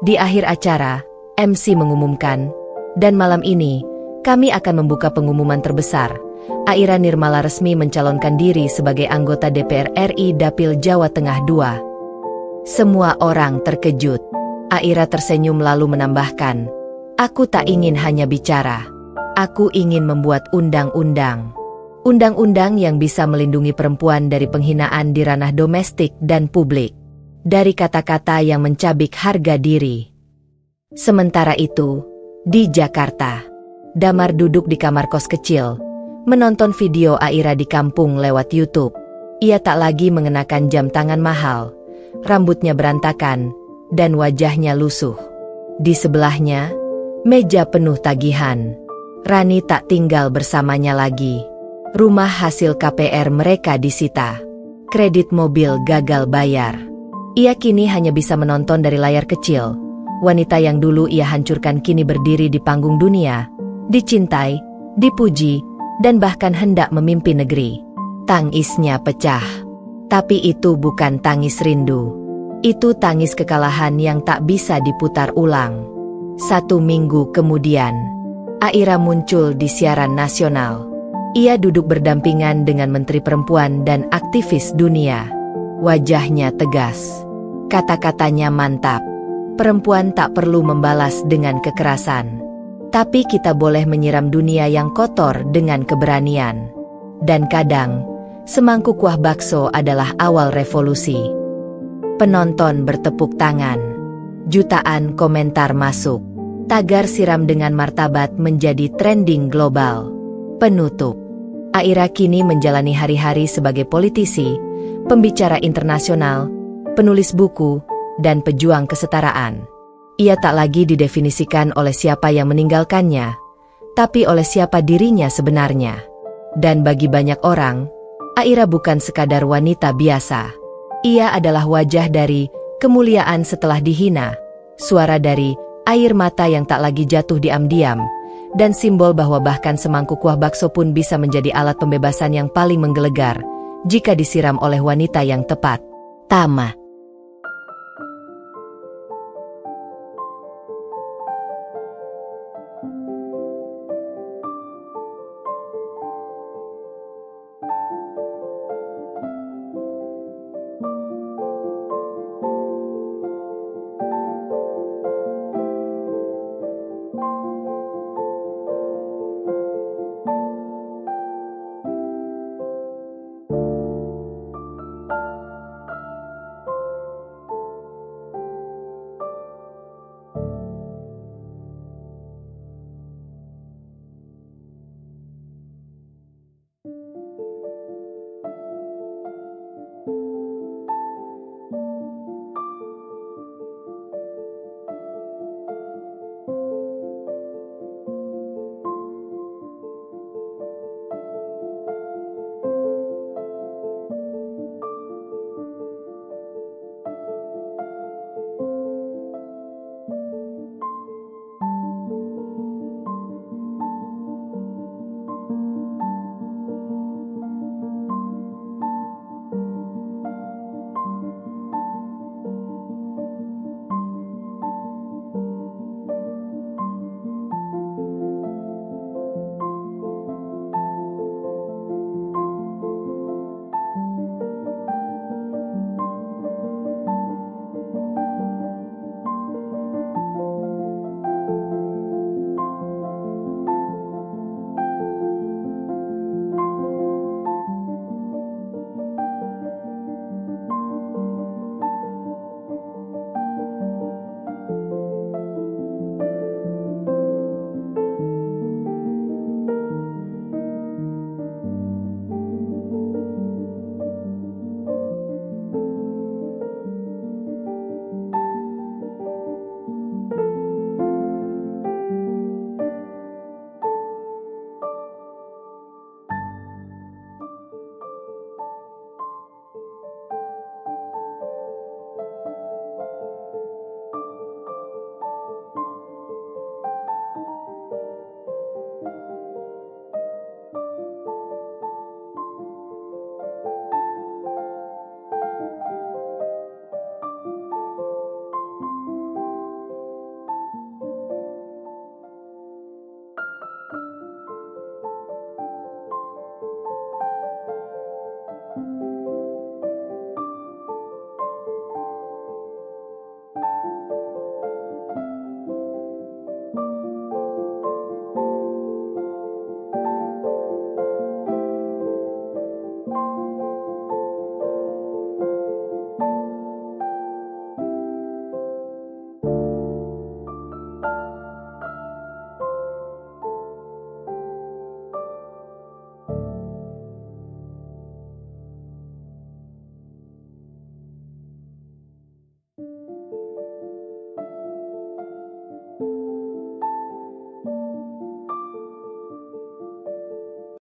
Di akhir acara, MC mengumumkan, "Dan malam ini, kami akan membuka pengumuman terbesar. Aira Nirmala resmi mencalonkan diri sebagai anggota DPR RI Dapil Jawa Tengah II." Semua orang terkejut. Aira tersenyum lalu menambahkan, "Aku tak ingin hanya bicara. Aku ingin membuat undang-undang. Undang-undang yang bisa melindungi perempuan dari penghinaan di ranah domestik dan publik. Dari kata-kata yang mencabik harga diri." Sementara itu, di Jakarta, Damar duduk di kamar kos kecil, menonton video Aira di kampung lewat YouTube. Ia tak lagi mengenakan jam tangan mahal, rambutnya berantakan, dan wajahnya lusuh. Di sebelahnya, meja penuh tagihan. Rani tak tinggal bersamanya lagi. Rumah hasil KPR mereka disita. Kredit mobil gagal bayar. Ia kini hanya bisa menonton dari layar kecil. Wanita yang dulu ia hancurkan kini berdiri di panggung dunia, dicintai, dipuji, dan bahkan hendak memimpin negeri. Tangisnya pecah. Tapi itu bukan tangis rindu. Itu tangis kekalahan yang tak bisa diputar ulang. 1 minggu kemudian, Aira muncul di siaran nasional. Ia duduk berdampingan dengan Menteri Perempuan dan aktivis dunia. Wajahnya tegas. Kata-katanya mantap. Perempuan tak perlu membalas dengan kekerasan. Tapi kita boleh menyiram dunia yang kotor dengan keberanian. Dan kadang, semangkuk kuah bakso adalah awal revolusi. Penonton bertepuk tangan. Jutaan komentar masuk. Tagar siram dengan martabat menjadi trending global. Penutup. Aira kini menjalani hari-hari sebagai politisi, pembicara internasional, penulis buku, dan pejuang kesetaraan. Ia tak lagi didefinisikan oleh siapa yang meninggalkannya, tapi oleh siapa dirinya sebenarnya. Dan bagi banyak orang, Aira bukan sekadar wanita biasa. Ia adalah wajah dari kemuliaan setelah dihina, suara dari air mata yang tak lagi jatuh diam-diam, dan simbol bahwa bahkan semangkuk kuah bakso pun bisa menjadi alat pembebasan yang paling menggelegar jika disiram oleh wanita yang tepat. Tama.